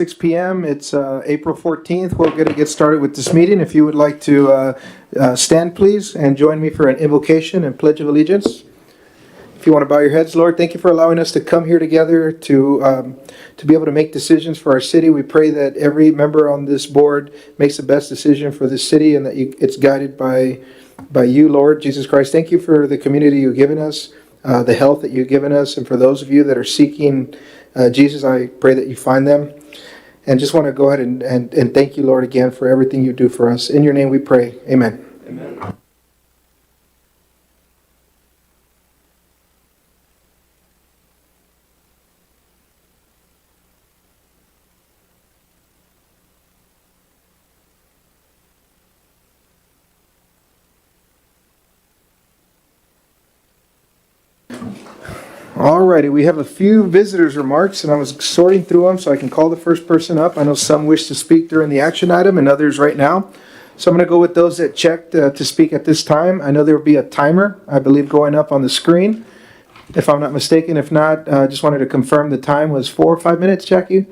6 p.m. It's April 14th. We're going to get started with this meeting. If you would like to stand, please, and join me for an invocation and pledge of allegiance. If you want to bow your heads, Lord, thank you for allowing us to come here together to be able to make decisions for our city. We pray that every member on this board makes the best decision for this city and that it's guided by you, Lord Jesus Christ. Thank you for the community you've given us, the health that you've given us, and for those of you that are seeking Jesus, I pray that you find them. And just want to go ahead and thank you, Lord, again for everything you do for us. In your name we pray. Amen. Amen. Alrighty, we have a few visitors' remarks, and I was sorting through them so I can call the first person up. I know some wish to speak during the action item and others right now. So I'm going to go with those that checked to speak at this time. I know there will be a timer, I believe, going up on the screen, if I'm not mistaken. If not, I just wanted to confirm the time was 4 or 5 minutes, Jackie?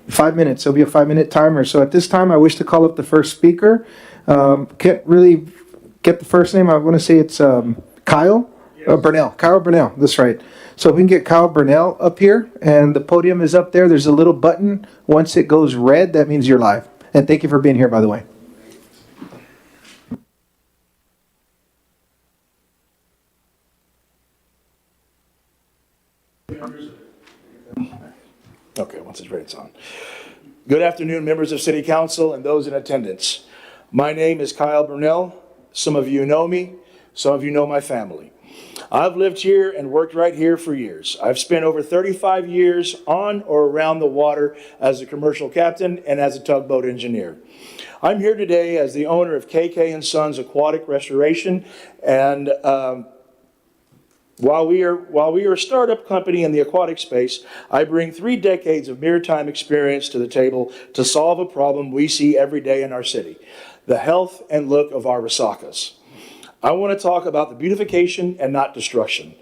5 minutes. There'll be a 5-minute timer. So at this time, I wish to call up the first speaker. Can't really get the first name. I want to say it's Kyle. Burnell. Kyle Burnell. That's right. So if we can get Kyle Burnell up here, and the podium is up there. There's a little button. Once it goes red, that means you're live. And thank you for being here, by the way. Okay, once it's ready, it's on. Good afternoon, members of City Council and those in attendance. My name is Kyle Burnell. Some of you know me. Some of you know my family. I've lived here and worked right here for years. I've spent over 35 years on or around the water as a commercial captain and as a tugboat engineer. I'm here today as the owner of KK & Sons Aquatic Restoration, and while we are a startup company in the aquatic space, I bring 3 decades of maritime experience to the table to solve a problem we see every day in our city: the health and look of our resacas. I want to talk about the beautification and not destruction.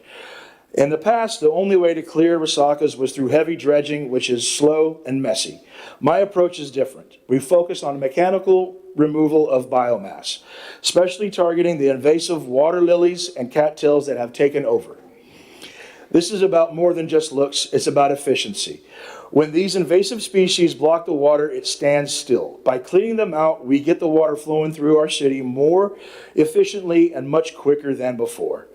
In the past, the only way to clear resacas was through heavy dredging, which is slow and messy. My approach is different. We focus on mechanical removal of biomass, especially targeting the invasive water lilies and cattails that have taken over. This is about more than just looks, it's about efficiency. When these invasive species block the water, it stands still. By cleaning them out, we get the water flowing through our city more efficiently and much quicker than before.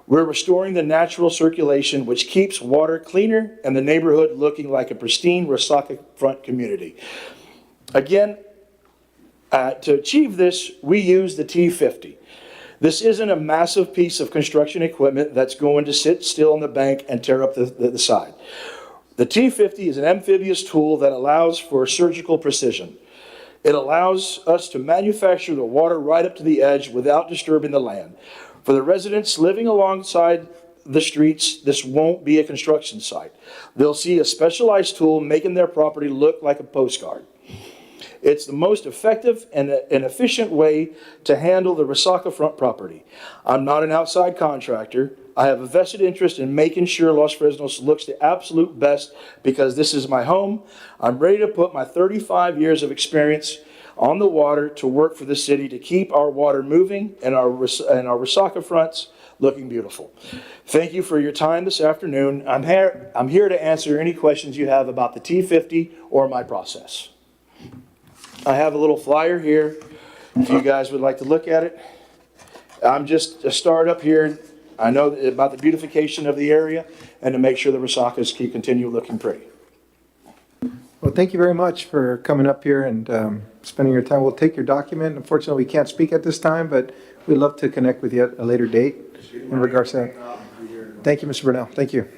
We're restoring the natural circulation, which keeps water cleaner and the neighborhood looking like a pristine resaca front community. Again, to achieve this, we use the T50. This isn't a massive piece of construction equipment that's going to sit still on the bank and tear up the side. The T50 is an amphibious tool that allows for surgical precision. It allows us to manufacture the water right up to the edge without disturbing the land. For the residents living alongside the streets, this won't be a construction site. They'll see a specialized tool making their property look like a postcard. It's the most effective and efficient way to handle the resaca front property. I'm not an outside contractor. I have a vested interest in making sure Los Fresnos looks the absolute best because this is my home. I'm ready to put my 35 years of experience on the water to work for the city to keep our water moving and our resaca fronts looking beautiful. Thank you for your time this afternoon. I'm here to answer any questions you have about the T50 or my process. I have a little flyer here if you guys would like to look at it. I'm just a startup here. I know about the beautification of the area and to make sure the resacas continue looking pretty. Well, thank you very much for coming up here and spending your time. We'll take your document. Unfortunately, we can't speak at this time, but we'd love to connect with you at a later date in regards to that. Thank you, Mr. Burnell. Thank you.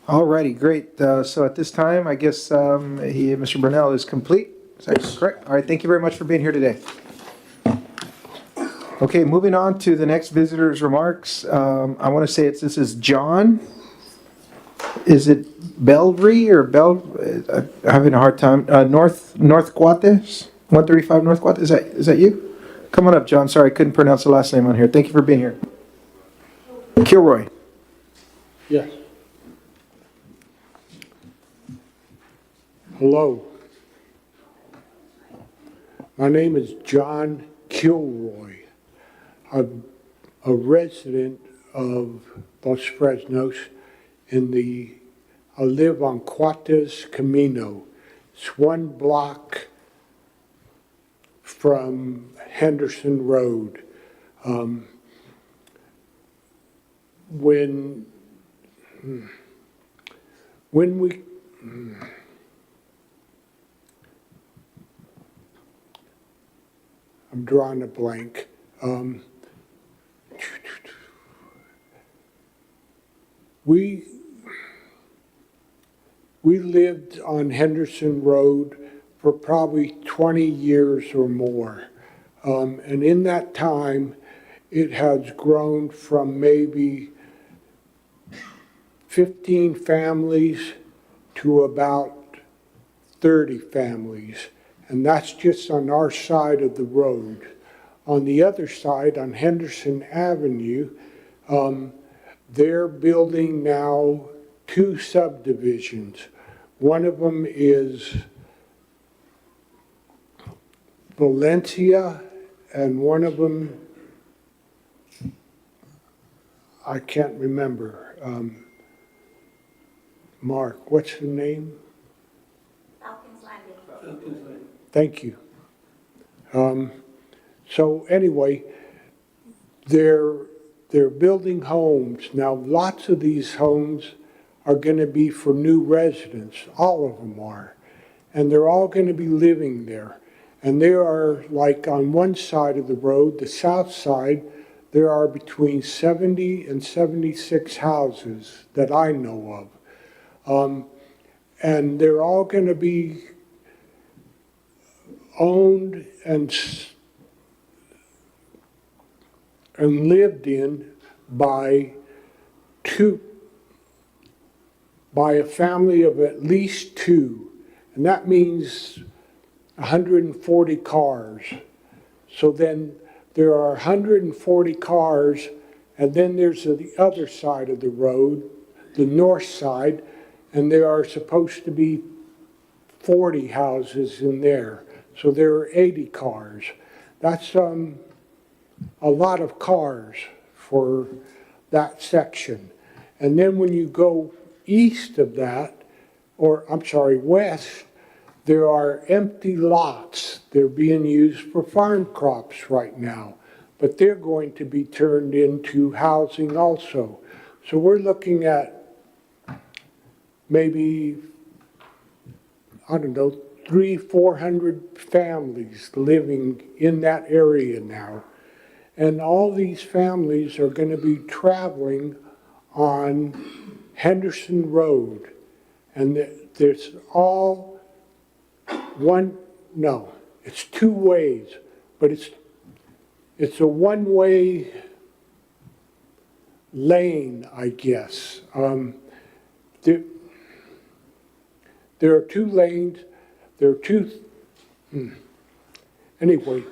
Alrighty, great. So at this time, I guess Mr. Burnell is complete. Is that correct? All right, thank you very much for being here today. Okay, moving on to the next visitor's remarks. I want to say this is John. Is it Belvry or I'm having a hard time. North Cuates, 135 North Cuates. Is that you? Come on up, John. Sorry, I couldn't pronounce the last name on here. Thank you for being here. Kilroy. Yes. Hello. My name is John Kilroy. I'm a resident of Los Fresnos I live on Cuates Camino. It's 1 block from Henderson Road. When we I'm drawing a blank. We lived on Henderson Road for probably 20 years or more. And in that time, it has grown from maybe 15 families to about 30 families. And that's just on our side of the road. On the other side, on Henderson Avenue, they're building now 2 subdivisions. One of them is Valencia, and one of them, I can't remember. Mark, what's the name? Falcons Landing. Thank you. So anyway, they're building homes. Now, lots of these homes are going to be for new residents. All of them are. And they're all going to be living there. And there are, like on one side of the road, the south side, there are between 70 and 76 houses that I know of. And they're all going to be owned and lived in by a family of at least 2. And that means 140 cars. So then there are 140 cars, and then there's the other side of the road, the north side, and there are supposed to be 40 houses in there. So there are 80 cars. That's a lot of cars for that section. And then when you go east of that, west, there are empty lots. They're being used for farm crops right now, but they're going to be turned into housing also. So we're looking at maybe, 300-400 families living in that area now. And all these families are going to be traveling on Henderson Road. And there's all it's 2 ways, but it's a one-way lane, I guess. There are 2 lanes. There are 2. Anyway,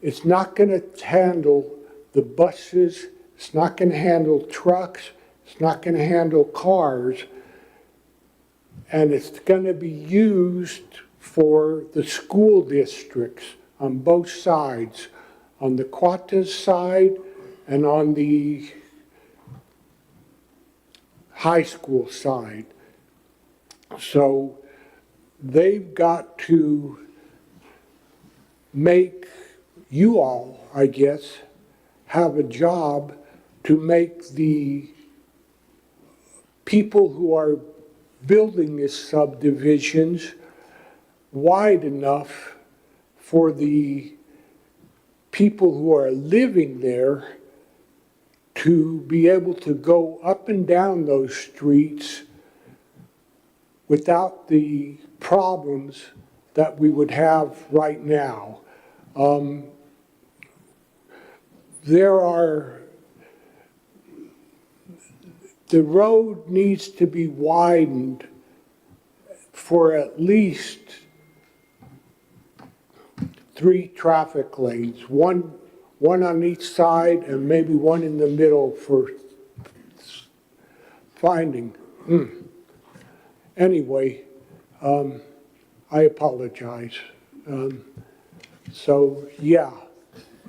it's not going to handle the buses. It's not going to handle trucks. It's not going to handle cars. And it's going to be used for the school districts on both sides, on the Cuates side and on the high school side. So they've got to make you all, I guess, have a job to make the people who are building these subdivisions wide enough for the people who are living there to be able to go up and down those streets without the problems that we would have right now. The road needs to be widened for at least 3 traffic lanes, one on each side and maybe one in the middle for finding. Anyway, I apologize. So, yeah,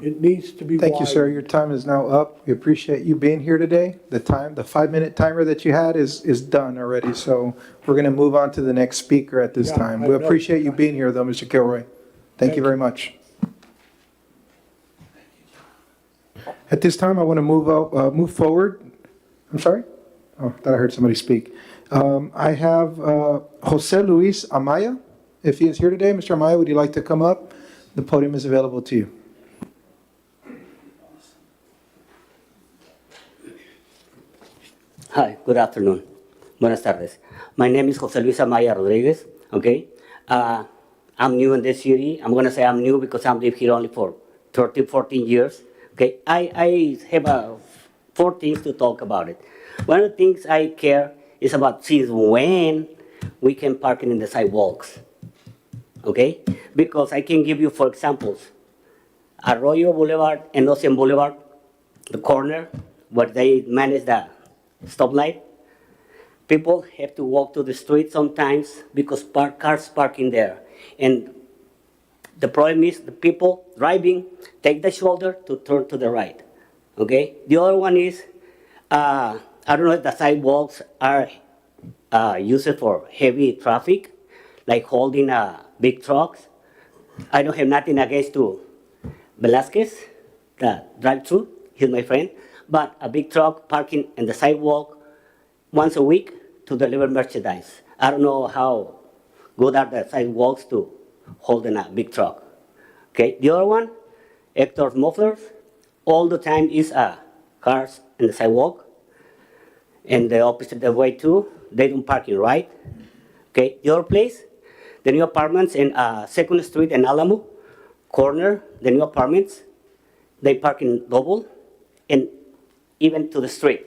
it needs to be Thank you, sir. widened. Your time is now up. We appreciate you being here today. The 5-minute timer that you had is done already, so we're going to move on to the next speaker at this Yeah, time. I We know. appreciate you being here, though, Mr. Kilroy. Thank you very much. At this time, I want to move forward. I'm sorry? Oh, I thought I heard somebody speak. I have Jose Luis Amaya. If he is here today, Mr. Amaya, would you like to come up? The podium is available to you. Hi, good afternoon. Buenas tardes. My name is Jose Luis Amaya Rodriguez, okay? I'm new in this city. I'm gonna say I'm new because I've lived here only for 13, 14 years, okay? I have 4 things to talk about it. One of the things I care is about since when we can park in the sidewalks, okay? Because I can give you, for examples, Arroyo Boulevard and Ocean Boulevard, the corner where they manage the stoplight. People have to walk to the street sometimes because cars parking there. And the problem is the people driving take the shoulder to turn to the right. Okay? The other one is, I don't know if the sidewalks are used for heavy traffic, like holding big trucks. I don't have nothing against to Velasquez, the drive-through, he's my friend, but a big truck parking in the sidewalk once a week to deliver merchandise. I don't know how good are the sidewalks to hold in a big truck. Okay, the other one, Hector's Mufflers, all the time is cars in the sidewalk, and the opposite way too, they don't park it right. Okay, the other place, the new apartments in 2nd Street and Alamo corner, the new apartments, they park in double, and even to the street.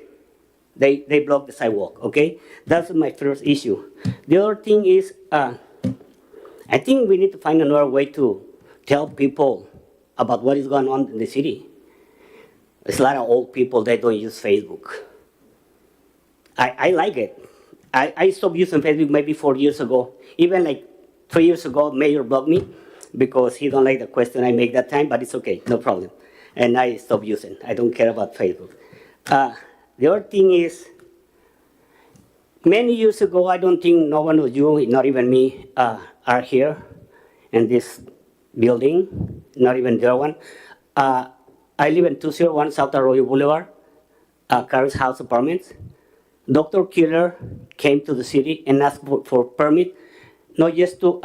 They block the sidewalk, okay? That's my first issue. The other thing is, I think we need to find another way to tell people about what is going on in the city. There's a lot of old people that don't use Facebook. I like it. I stopped using Facebook maybe 4 years ago. Even like 3 years ago, Mayor blocked me because he don't like the question I make that time, but it's okay, no problem. And I stopped using. I don't care about Facebook. The other thing is, many years ago, I don't think no one of you, not even me, are here in this building, not even the other one. I live in 201 South Arroyo Boulevard, Carrie's House Apartments. Dr. Killer came to the city and asked for permit, not just to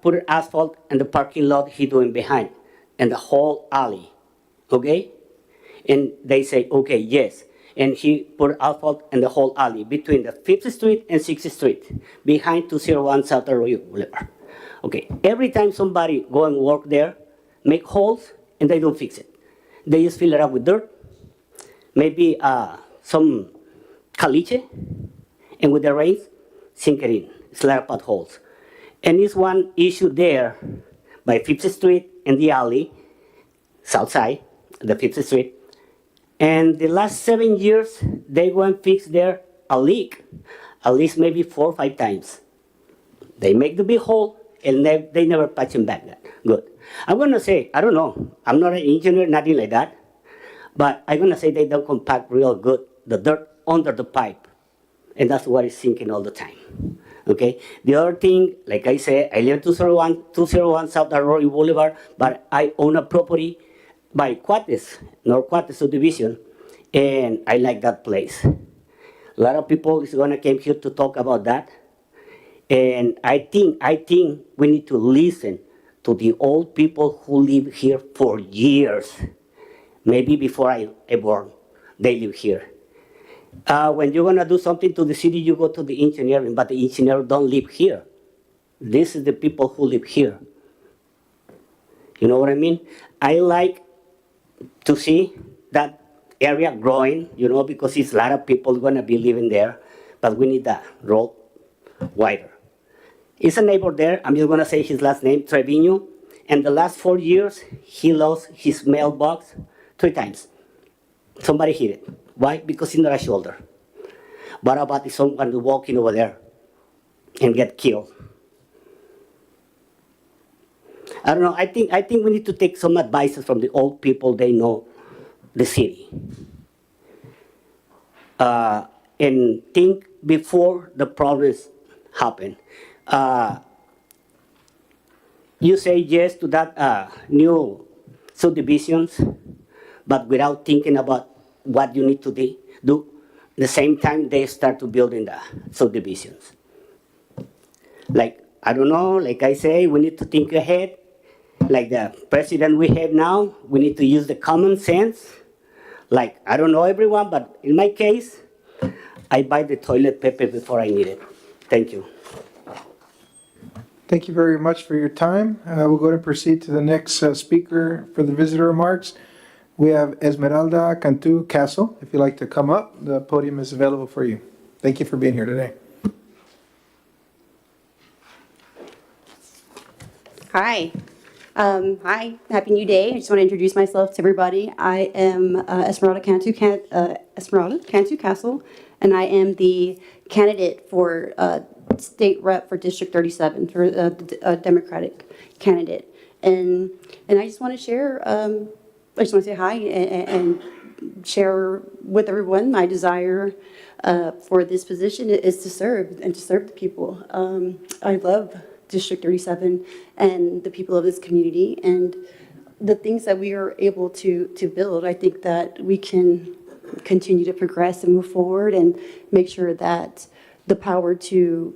put asphalt in the parking lot he doing behind, and the whole alley, okay? And they say, okay, yes. And he put asphalt in the whole alley between the 5th Street and 6th Street, behind 201 South Arroyo Boulevard. Okay, every time somebody go and work there, make holes, and they don't fix it. They just fill it up with dirt, maybe some caliche, and with the rains, sink it in. It's a lot of potholes. And it's one issue there by 5th Street and the alley, south side, the 5th Street. And the last 7 years, they go and fix there a leak, at least maybe 4 or 5 times. They make the big hole, and they never patch them back. Good. I'm going to say, I don't know, I'm not an engineer, nothing like that, but I'm going to say they don't compact real good the dirt under the pipe, and that's what is sinking all the time. Okay. The other thing, like I said, I live in 201 South Arroyo Boulevard, but I own a property by Cuates, North Cuates subdivision, and I like that place. A lot of people is gonna come here to talk about that, and I think we need to listen to the old people who live here for years. Maybe before I born, they live here. When you're gonna do something to the city, you go to the engineering, but the engineer don't live here. This is the people who live here. You know what I mean? I like to see that area growing, you know, because it's a lot of people gonna be living there, but we need that road wider. It's a neighbor there, I'm just gonna say his last name, Trevino, in the last 4 years, he lost his mailbox 3 times. Somebody hit it. Why? Because it's not a shoulder. What about if someone walking over there and get killed? I don't know. I think we need to take some advices from the old people. They know the city. And think before the problems happen. You say yes to that new subdivisions, but without thinking about what you need to do. The same time they start to build in the subdivisions. Like, I don't know, like I say, we need to think ahead. Like the president we have now, we need to use the common sense. Like, I don't know everyone, but in my case, I buy the toilet paper before I need it. Thank you. Thank you very much for your time. We'll go ahead and proceed to the next speaker for the visitor remarks. We have Esmeralda Cantu Castle. If you'd like to come up, the podium is available for you. Thank you for being here today. Hi. Hi, happy new day. I just want to introduce myself to everybody. I am Esmeralda Cantu Castle, and I am the candidate for state rep for District 37, for a Democratic candidate. And I just want to share, I just want to say hi and share with everyone my desire for this position is to serve and to serve the people. I love District 37 and the people of this community and the things that we are able to build. I think that we can continue to progress and move forward and make sure that the power to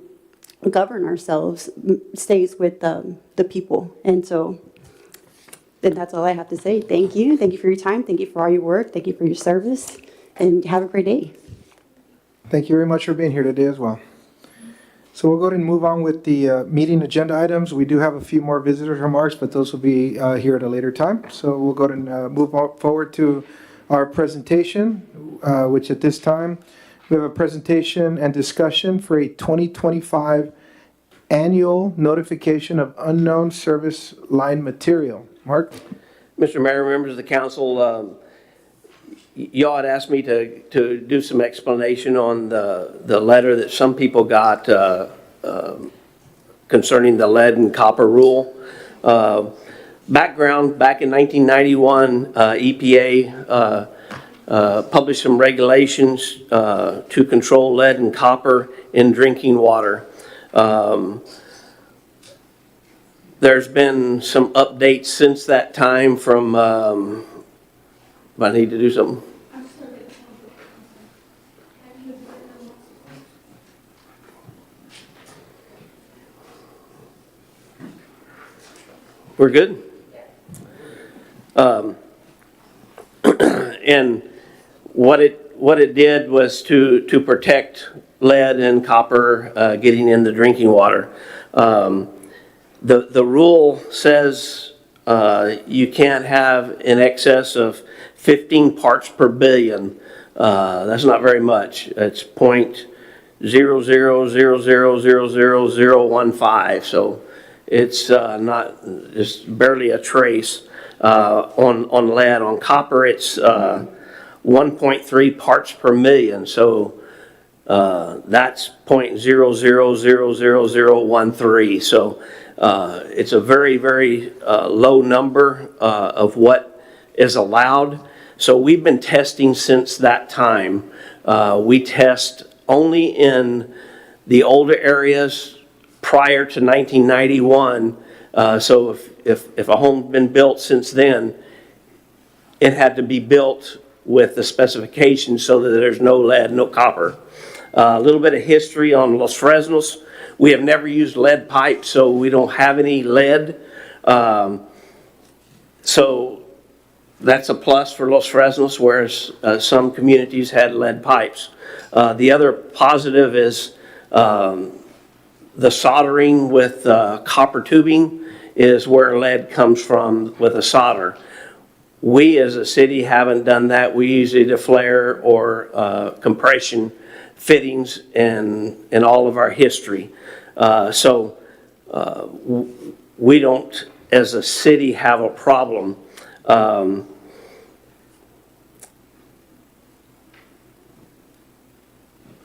govern ourselves stays with the people. And so then that's all I have to say. Thank you. Thank you for your time. Thank you for all your work. Thank you for your service. And have a great day. Thank you very much for being here today as well. So we'll go ahead and move on with the meeting agenda items. We do have a few more visitors' remarks, but those will be here at a later time. So we'll go ahead and move forward to our presentation, which at this time, we have a presentation and discussion for a 2025 annual notification of unknown service line material. Mark? Mr. Mayor, members of the council, y'all had asked me to do some explanation on the letter that some people got concerning the lead and copper rule. Background, back in 1991, EPA published some regulations to control lead and copper in drinking water. There's been some updates since that time from, I need to do something. We're good? And what it did was to protect lead and copper getting in the drinking water. The rule says you can't have in excess of 15 parts per billion. That's not very much. It's 0.00000015. So it's not, it's barely a trace on lead. On copper, it's 1.3 parts per million. So that's 0.00000013. So it's a very, very low number of what is allowed. So we've been testing since that time. We test only in the older areas prior to 1991. So if a home's been built since then, it had to be built with the specifications so that there's no lead, no copper. A little bit of history on Los Fresnos. We have never used lead pipe, so we don't have any lead. So that's a plus for Los Fresnos, whereas some communities had lead pipes. The other positive is the soldering with copper tubing is where lead comes from with a solder. We as a city haven't done that. We use either flare or compression fittings in all of our history. So we don't as a city have a problem.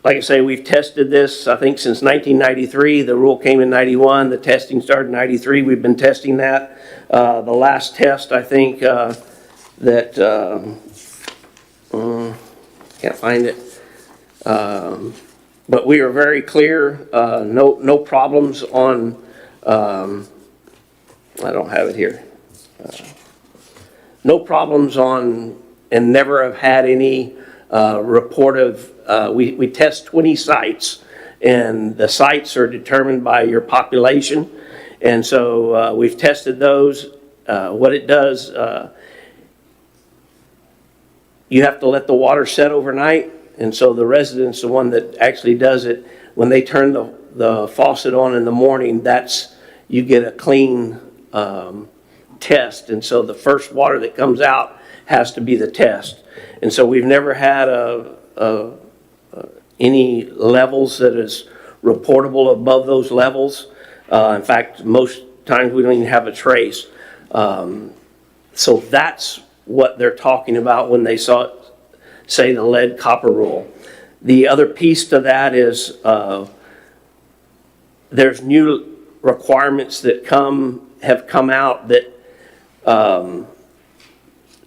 Like I say, we've tested this, I think, since 1993. The rule came in 91. The testing started in 93. We've been testing that. The last test, I think, can't find it. But we are very clear, no problems on, I don't have it here. No problems on, and never have had any report of, we test 20 sites, and the sites are determined by your population. And so we've tested those. What it does, you have to let the water set overnight, and so the resident's the one that actually does it. When they turn the faucet on in the morning, you get a clean test, and so the first water that comes out has to be the test. And so we've never had any levels that is reportable above those levels. In fact, most times we don't even have a trace. So that's what they're talking about when they say the lead copper rule. The other piece to that is there's new requirements that have come out that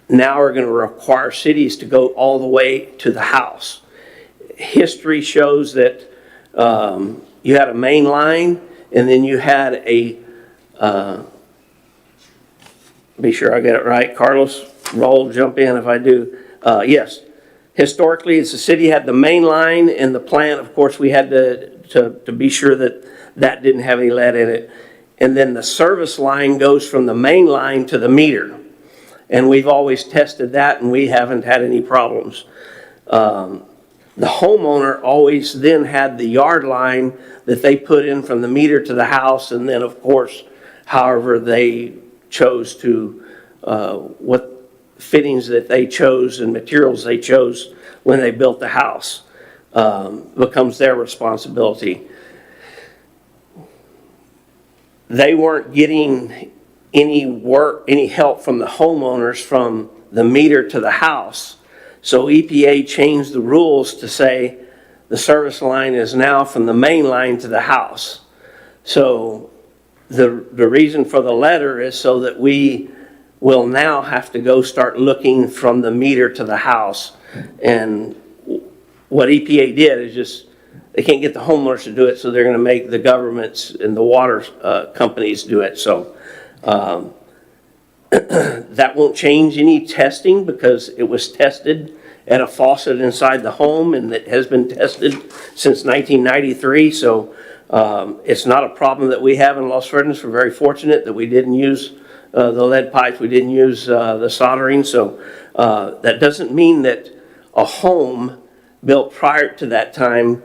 now are going to require cities to go all the way to the house. History shows that you had a main line, and then you had a, be sure I get it right, Carlos, roll, jump in if I do. Yes, historically, the city had the main line, and the plant, of course, we had to be sure that didn't have any lead in it. And then the service line goes from the main line to the meter. And we've always tested that, and we haven't had any problems. The homeowner always then had the yard line that they put in from the meter to the house, and then, of course, however they chose to, what fittings that they chose and materials they chose when they built the house becomes their responsibility. They weren't getting any help from the homeowners from the meter to the house. So EPA changed the rules to say the service line is now from the main line to the house. So the reason for the letter is so that we will now have to go start looking from the meter to the house. And what EPA did is just, they can't get the homeowners to do it, so they're going to make the governments and the water companies do it. So that won't change any testing because it was tested at a faucet inside the home, and it has been tested since 1993. So it's not a problem that we have in Los Verdes. We're very fortunate that we didn't use the lead pipes. We didn't use the soldering. So that doesn't mean that a home built prior to that time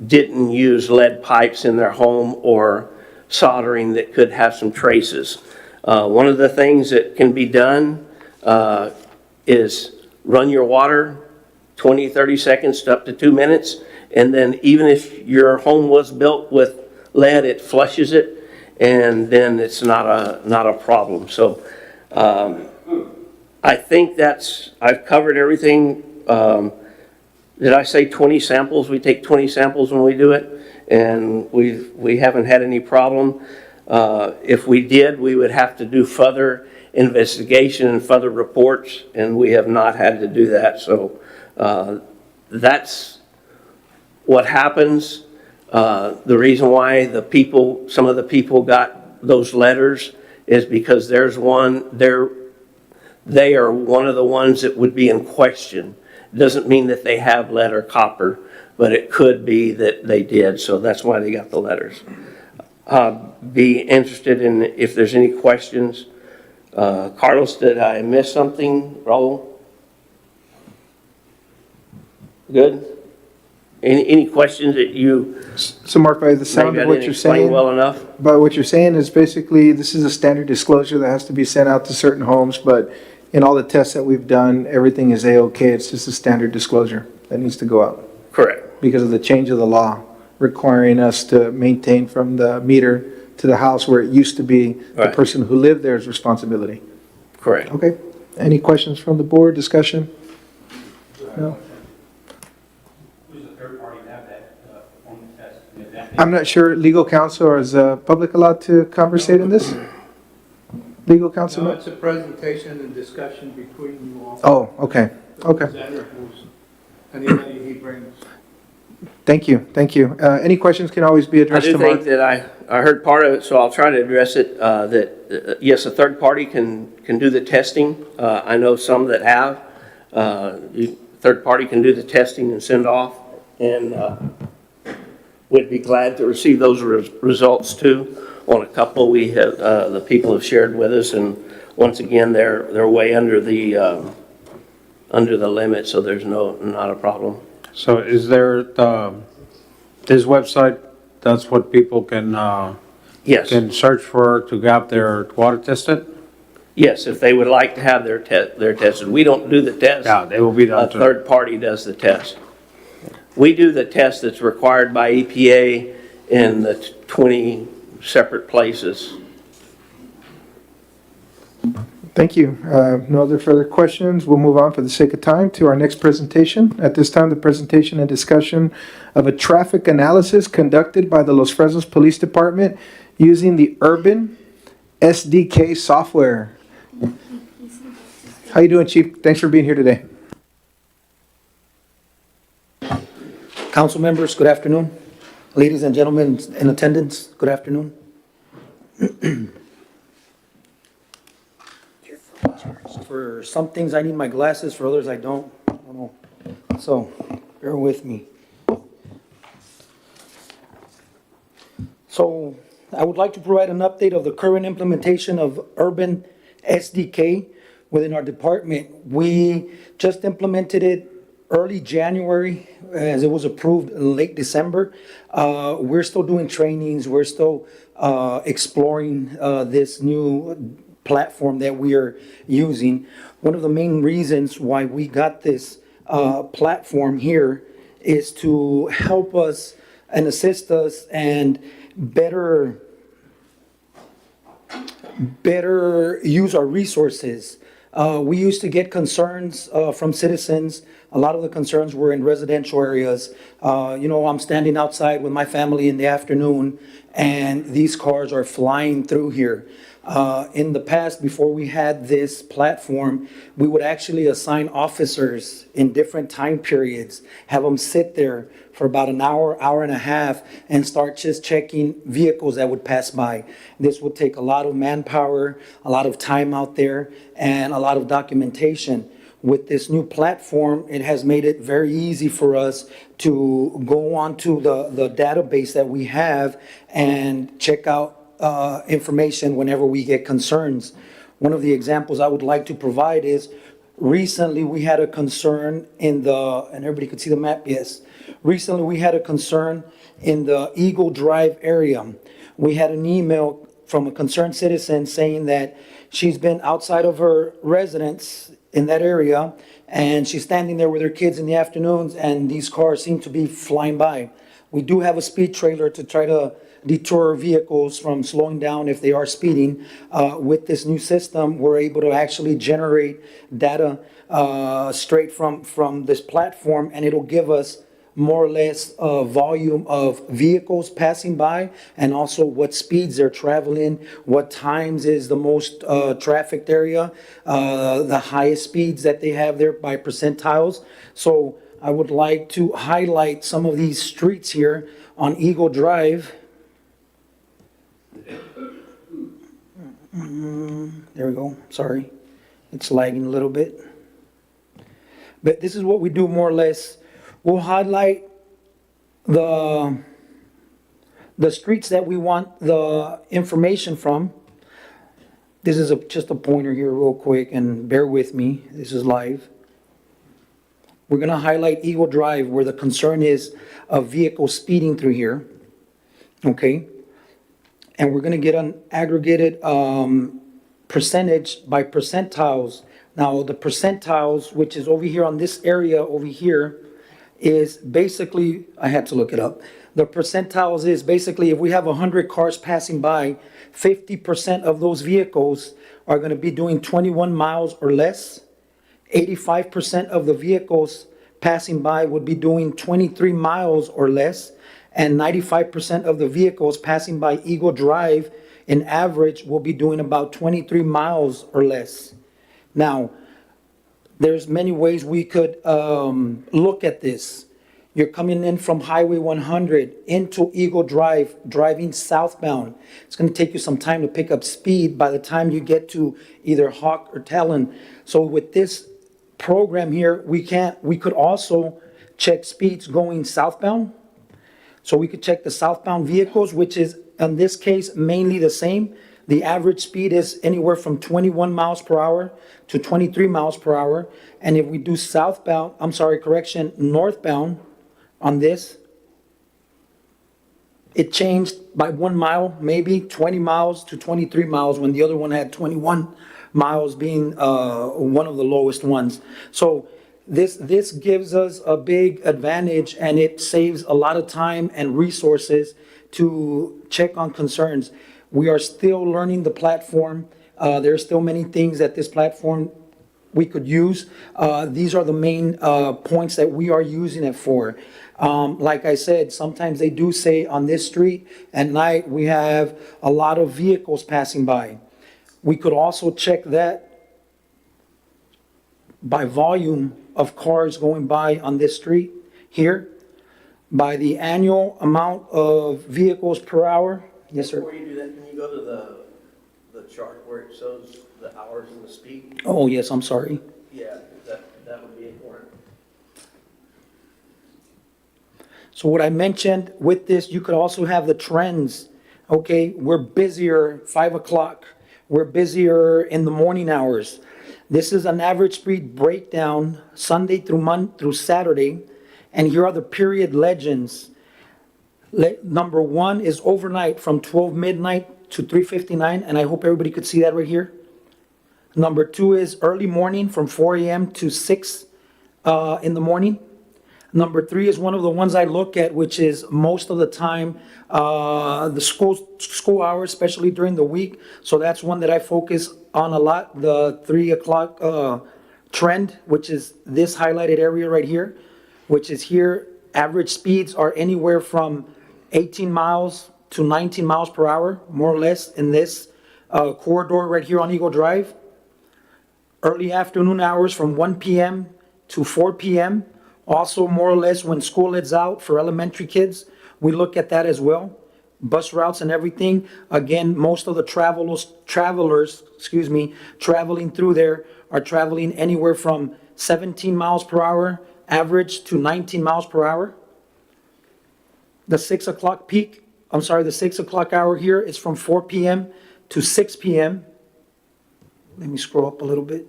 didn't use lead pipes in their home or soldering that could have some traces. One of the things that can be done is run your water 20, 30 seconds to up to 2 minutes, and then even if your home was built with lead, it flushes it, and then it's not a problem. So I think I've covered everything. Did I say 20 samples? We take 20 samples when we do it, and we haven't had any problem. If we did, we would have to do further investigation and further reports, and we have not had to do that. So that's what happens. The reason why some of the people got those letters is because they are one of the ones that would be in question. It doesn't mean that they have lead or copper, but it could be that they did. So that's why they got the letters. Be interested in if there's any questions. Carlos, did I miss something? Raul? Good? Any questions that you So Mark, by the sound maybe I of what didn't you're explain saying, well enough? by what you're saying is basically this is a standard disclosure that has to be sent out to certain homes, but in all the tests that we've done, everything is A-OK. It's just a standard disclosure that needs to go out Correct. because of the change of the law requiring us to maintain from the meter to the house where it used to be the Right. person who lived there's responsibility. Correct. Okay. Any questions from the board, discussion? No? Who's the third party to have that performance test? I'm not sure, legal counsel, or is the public allowed to conversate in this? Legal counsel? No, No? it's a presentation and discussion between you all. Oh, okay, okay. Presenter who's, anybody he brings. Thank you, thank you. Any questions can always be I addressed do to Mark. think that I heard part of it, so I'll try to address it, yes, a third party can do the testing. I know some that have. Third party can do the testing and send off, and we'd be glad to receive those results too. On a couple, we have, the people have shared with us, and once again, they're way under the limit, so there's not a problem. So is there, this website, that's what people can Yes, search for to have their water tested? yes, if they would like to have their tested. We don't do the test. Yeah, they will be A done too. third party does the test. We do the test that's required by EPA in the 20 separate places. Thank you. No other further questions. We'll move on for the sake of time to our next presentation. At this time, the presentation and discussion of a traffic analysis conducted by the Los Fresnos Police Department using the Urban SDK software. How you doing, Chief? Thanks for being here today. Council members, good afternoon. Ladies and gentlemen in attendance, good afternoon. For some things, I need my glasses, for others, I don't. I don't know. So, bear with me. So, I would like to provide an update of the current implementation of Urban SDK within our department. We just implemented it early January, as it was approved in late December. We're still doing trainings, we're still exploring this new platform that we are using. One of the main reasons why we got this platform here is to help us and assist us and better use our resources. We used to get concerns from citizens. A lot of the concerns were in residential areas. I'm standing outside with my family in the afternoon, and these cars are flying through here. In the past, before we had this platform, we would actually assign officers in different time periods, have them sit there for about an hour, hour and a half, and start just checking vehicles that would pass by. This would take a lot of manpower, a lot of time out there, and a lot of documentation. With this new platform, it has made it very easy for us to go onto the database that we have and check out information whenever we get concerns. One of the examples I would like to provide is recently we had a concern and everybody could see the map, yes. Recently we had a concern in the Eagle Drive area. We had an email from a concerned citizen saying that she's been outside of her residence in that area and she's standing there with her kids in the afternoons and these cars seem to be flying by. We do have a speed trailer to try to deter vehicles from slowing down if they are speeding. With this new system, we're able to actually generate data straight from this platform, and it'll give us more or less volume of vehicles passing by, and also what speeds they're traveling, what times is the most trafficked area, the highest speeds that they have there by percentiles. So I would like to highlight some of these streets here on Eagle Drive. There we go, sorry. It's lagging a little bit. But this is what we do more or less. We'll highlight the streets that we want the information from. This is just a pointer here real quick, and bear with me, this is live. We're gonna highlight Eagle Drive where the concern is of vehicles speeding through here, okay? And we're gonna get an aggregated percentage by percentiles. Now, the percentiles, which is over here on this area over here, is basically, I had to look it up. The percentiles is basically if we have 100 cars passing by, 50% of those vehicles are going to be doing 21 miles or less. 85% of the vehicles passing by would be doing 23 miles or less. And 95% of the vehicles passing by Eagle Drive in average will be doing about 23 miles or less. Now, there's many ways we could look at this. You're coming in from Highway 100 into Eagle Drive, driving southbound. It's going to take you some time to pick up speed by the time you get to either Hawk or Talon. So with this program here, we could also check speeds going southbound. So we could check the southbound vehicles, which is in this case mainly the same. The average speed is anywhere from 21 miles per hour to 23 miles per hour. And if we do northbound on this, it changed by 1 mile, maybe 20 miles to 23 miles when the other one had 21 miles being one of the lowest ones. So this gives us a big advantage, and it saves a lot of time and resources to check on concerns. We are still learning the platform. There are still many things that this platform we could use. These are the main points that we are using it for. Like I said, sometimes they do say on this street at night we have a lot of vehicles passing by. We could also check that by volume of cars going by on this street here, by the annual amount of vehicles per hour. Yes, sir. Before you do that, can you go to the chart where it shows the hours and the speed? Oh, yes, I'm sorry. Yeah, that would be important. So what I mentioned with this, you could also have the trends. Okay, we're busier 5 o'clock. We're busier in the morning hours. This is an average speed breakdown Sunday through Saturday. And here are the period legends. Number 1 is overnight from 12 midnight to 3:59, and I hope everybody could see that right here. Number 2 is early morning from 4 a.m. to 6 in the morning. Number 3 is one of the ones I look at, which is most of the time the school hours, especially during the week. So that's one that I focus on a lot, the 3 o'clock trend, which is this highlighted area right here, which is here. Average speeds are anywhere from 18 miles to 19 miles per hour, more or less, in this corridor right here on Eagle Drive. Early afternoon hours from 1 p.m. to 4 p.m., also more or less when school is out for elementary kids. We look at that as well. Bus routes and everything. Again, most of the travelers, traveling through there are traveling anywhere from 17 miles per hour average to 19 miles per hour. The 6 o'clock hour here is from 4 p.m. to 6 p.m. Let me scroll up a little bit.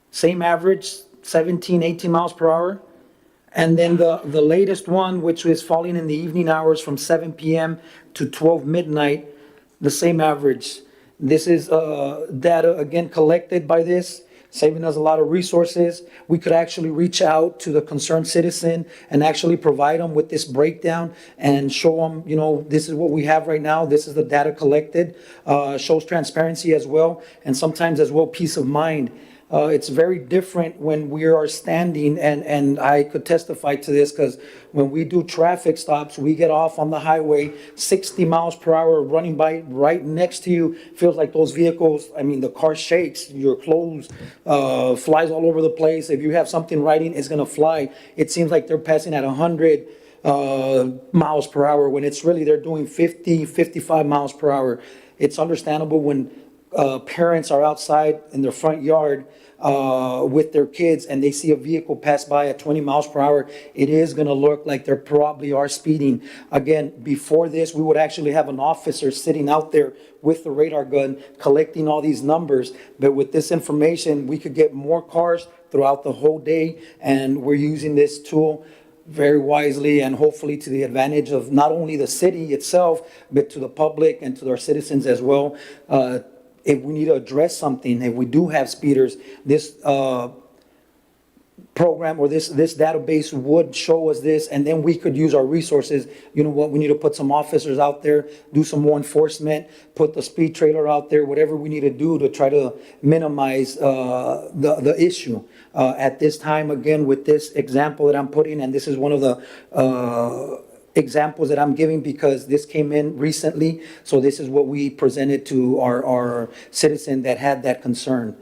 Same average, 17, 18 miles per hour. And then the latest one, which is falling in the evening hours from 7 p.m. to 12 midnight, the same average. This is data, again, collected by this, saving us a lot of resources. We could actually reach out to the concerned citizen and actually provide them with this breakdown and show them, this is what we have right now. This is the data collected. Shows transparency as well, and sometimes as well peace of mind. It's very different when we are standing, and I could testify to this because when we do traffic stops, we get off on the highway, 60 miles per hour running by right next to you. Feels like those vehicles, the car shakes, your clothes flies all over the place. If you have something riding, it's going to fly. It seems like they're passing at 100 miles per hour when it's really they're doing 50, 55 miles per hour. It's understandable when parents are outside in their front yard with their kids and they see a vehicle pass by at 20 miles per hour, it is going to look like they probably are speeding. Again, before this, we would actually have an officer sitting out there with the radar gun collecting all these numbers. But with this information, we could get more cars throughout the whole day, and we're using this tool very wisely and hopefully to the advantage of not only the city itself, but to the public and to our citizens as well. If we need to address something, if we do have speeders, this program or this database would show us this, and then we could use our resources. You know what, we need to put some officers out there, do some more enforcement, put the speed trailer out there, whatever we need to do to try to minimize the issue. At this time, again, with this example that I'm putting, and this is one of the examples that I'm giving because this came in recently, so this is what we presented to our citizen that had that concern.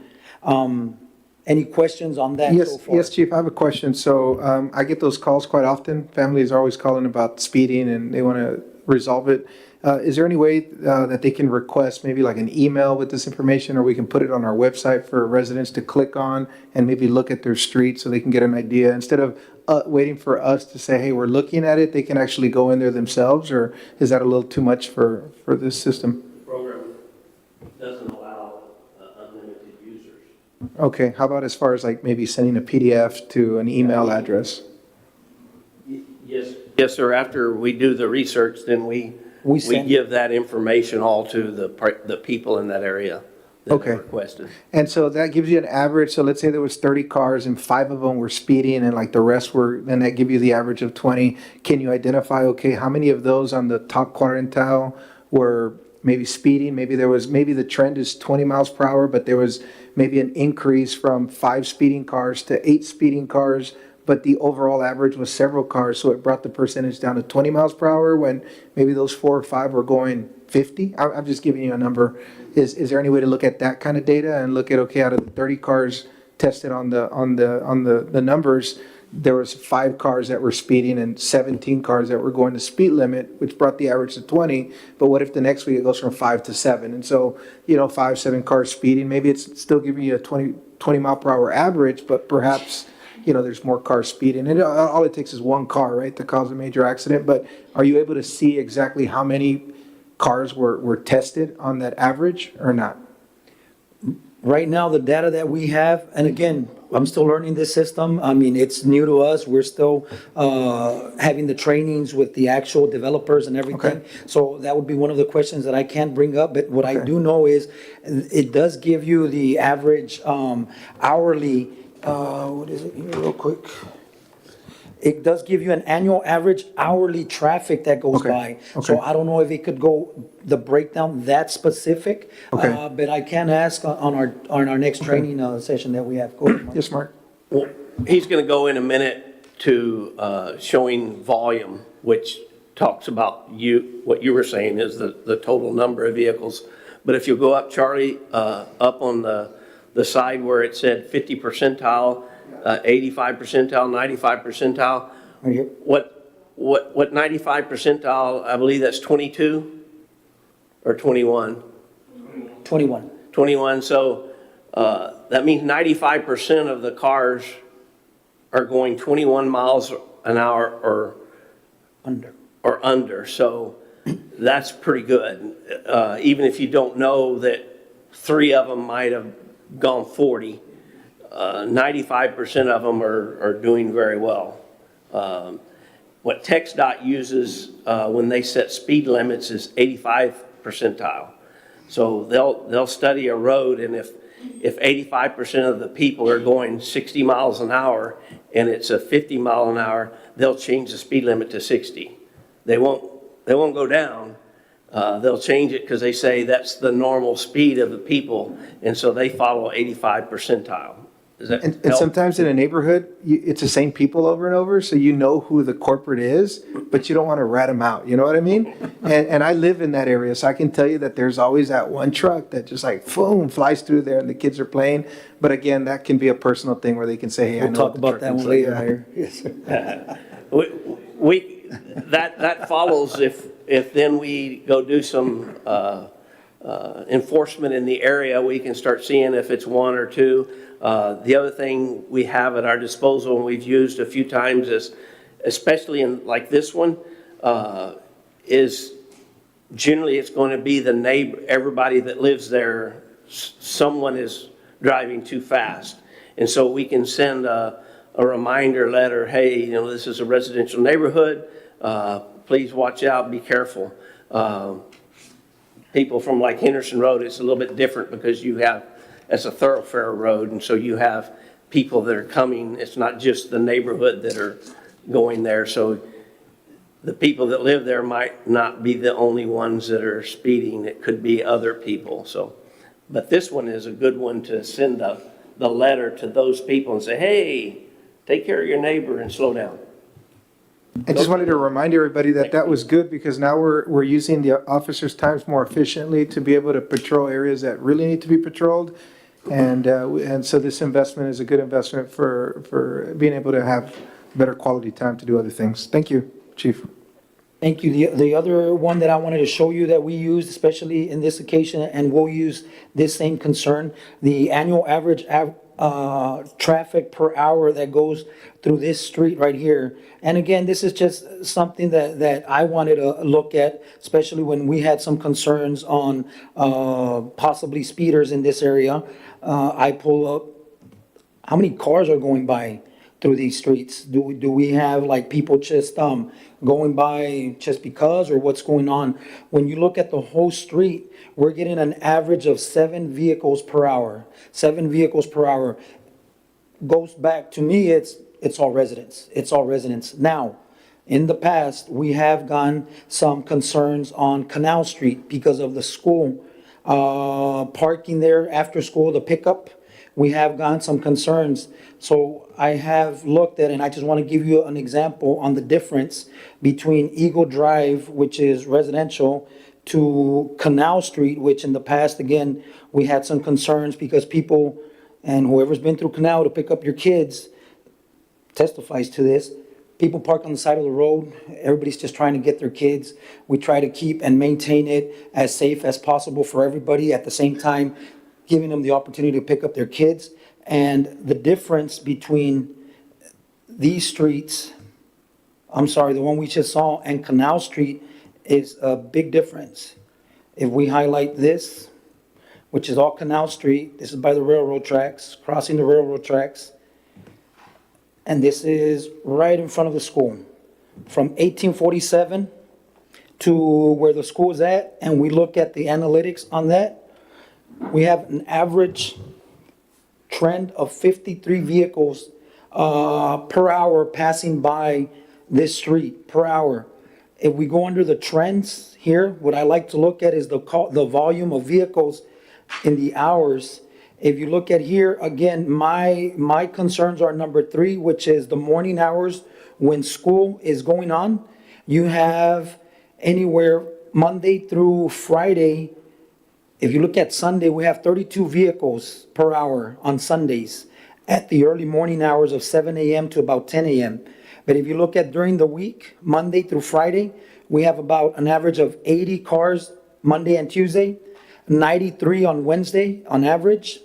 Any questions on that so Yes, far? yes, Chief, I have a question. So I get those calls quite often. Families are always calling about speeding and they want to resolve it. Is there any way that they can request maybe like an email with this information, or we can put it on our website for residents to click on and maybe look at their street so they can get an idea? Instead of waiting for us to say, hey, we're looking at it, they can actually go in there themselves, or is that a little too much for this system? The program doesn't allow unlimited users. Okay, how about as far as like maybe sending a PDF to an email address? Yes. Yes, sir. After we do the research, then we give that information all to the people in that area that Okay. requested. And so that gives you an average. So let's say there was 30 cars and 5 of them were speeding and like the rest were, then that give you the average of 20. Can you identify, okay, how many of those on the top quintile were maybe speeding? Maybe the trend is 20 miles per hour, but there was maybe an increase from 5 speeding cars to 8 speeding cars, but the overall average was several cars, so it brought the percentage down to 20 miles per hour when maybe those 4 or 5 were going 50? I'm just giving you a number. Is there any way to look at that kind of data and look at, okay, out of the 30 cars tested on the numbers, there was 5 cars that were speeding and 17 cars that were going the speed limit, which brought the average to 20. But what if the next week it goes from 5 to 7? And so, 5, 7 cars speeding, maybe it's still giving you a 20 mile per hour average, but perhaps, there's more cars speeding. And all it takes is one car, right, to cause a major accident. But are you able to see exactly how many cars were tested on that average or not? Right now, the data that we have, and again, I'm still learning this system. I mean, it's new to us. We're still having the trainings with the actual developers and everything. Okay. So that would be one of the questions that I can't bring up. But what I Okay. do know is it does give you the average hourly, what is it here real quick? It does give you an annual average hourly traffic that goes Okay, by. okay. So I don't know if it could go, the breakdown that specific. Okay. But I can ask on our next training session that we have. Go ahead, Mark. Yes, Mark? Well, he's going to go in a minute to showing volume, which talks about what you were saying is the total number of vehicles. But if you go up, Charlie, up on the side where it said 50 percentile, 85 percentile, 95 percentile, Right here. what 95 percentile, I believe that's 22 or 21? 21. 21, so that means 95% of the cars are going 21 miles an hour or under. So that's pretty good. Even if you don't know that 3 of them might have gone 40, 95% of them are doing very well. What TxDOT uses when they set speed limits is 85 percentile. So they'll study a road, and if 85% of the people are going 60 miles an hour and it's a 50 mile an hour, they'll change the speed limit to 60. They won't go down. They'll change it because they say that's the normal speed of the people, and so they follow 85 percentile. Does that And help? sometimes in a neighborhood, it's the same people over and over, so you know who the corporate is, but you don't want to rat them out, you know what I mean? And I live in that area, so I can tell you that there's always that one truck that just like, boom, flies through there and the kids are playing. But again, that can be a personal thing where they can say, hey, I We'll know talk what the about truck that looks one like. later, Yeah. Mayor. Yes, sir. That follows if then we go do some enforcement in the area, we can start seeing if it's 1 or 2. The other thing we have at our disposal and we've used a few times is, especially in like this one, is generally it's going to be the neighbor, everybody that lives there, someone is driving too fast. And so we can send a reminder letter, hey, this is a residential neighborhood, please watch out, be careful. People from like Henderson Road, it's a little bit different because it's a thoroughfare road, and so you have people that are coming. It's not just the neighborhood that are going there. So the people that live there might not be the only ones that are speeding. It could be other people. So, but this one is a good one to send the letter to those people and say, hey, take care of your neighbor and slow down. I just wanted to remind everybody that that was good because now we're using the officers' times more efficiently to be able to patrol areas that really need to be patrolled. And so this investment is a good investment for being able to have better quality time to do other things. Thank you, Chief. Thank you. The other one that I wanted to show you that we used, especially in this occasion, and we'll use this same concern, the annual average traffic per hour that goes through this street right here. And again, this is just something that I wanted to look at, especially when we had some concerns on possibly speeders in this area. I pull up, how many cars are going by through these streets? Do we have like people just going by just because, or what's going on? When you look at the whole street, we're getting an average of 7 vehicles per hour. 7 vehicles per hour. Goes back to me, it's all residents. It's all residents. Now, in the past, we have gotten some concerns on Canal Street because of the school parking there after school, the pickup. We have gotten some concerns. So I have looked at, and I just want to give you an example on the difference between Eagle Drive, which is residential, to Canal Street, which in the past, again, we had some concerns because people, and whoever's been through Canal to pick up your kids testifies to this. People park on the side of the road. Everybody's just trying to get their kids. We try to keep and maintain it as safe as possible for everybody, at the same time giving them the opportunity to pick up their kids. And the difference between these streets, I'm sorry, the one we just saw, and Canal Street is a big difference. If we highlight this, which is all Canal Street, this is by the railroad tracks, crossing the railroad tracks, and this is right in front of the school. From 1847 to where the school is at, and we look at the analytics on that, we have an average trend of 53 vehicles per hour passing by this street per hour. If we go under the trends here, what I like to look at is the volume of vehicles in the hours. If you look at here, again, my concerns are number 3, which is the morning hours when school is going on. You have anywhere Monday through Friday. If you look at Sunday, we have 32 vehicles per hour on Sundays at the early morning hours of 7 a.m. to about 10 a.m. But if you look at during the week, Monday through Friday, we have about an average of 80 cars Monday and Tuesday, 93 on Wednesday on average,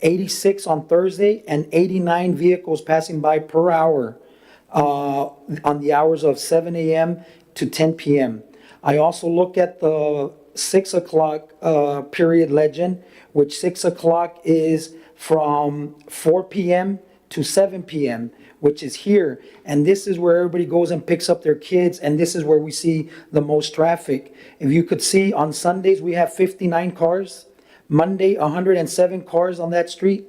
86 on Thursday, and 89 vehicles passing by per hour on the hours of 7 a.m. to 10 p.m. I also look at the 6 o'clock period legend, which 6 o'clock is from 4 p.m. to 7 p.m., which is here. And this is where everybody goes and picks up their kids, and this is where we see the most traffic. If you could see, on Sundays, we have 59 cars. Monday, 107 cars on that street.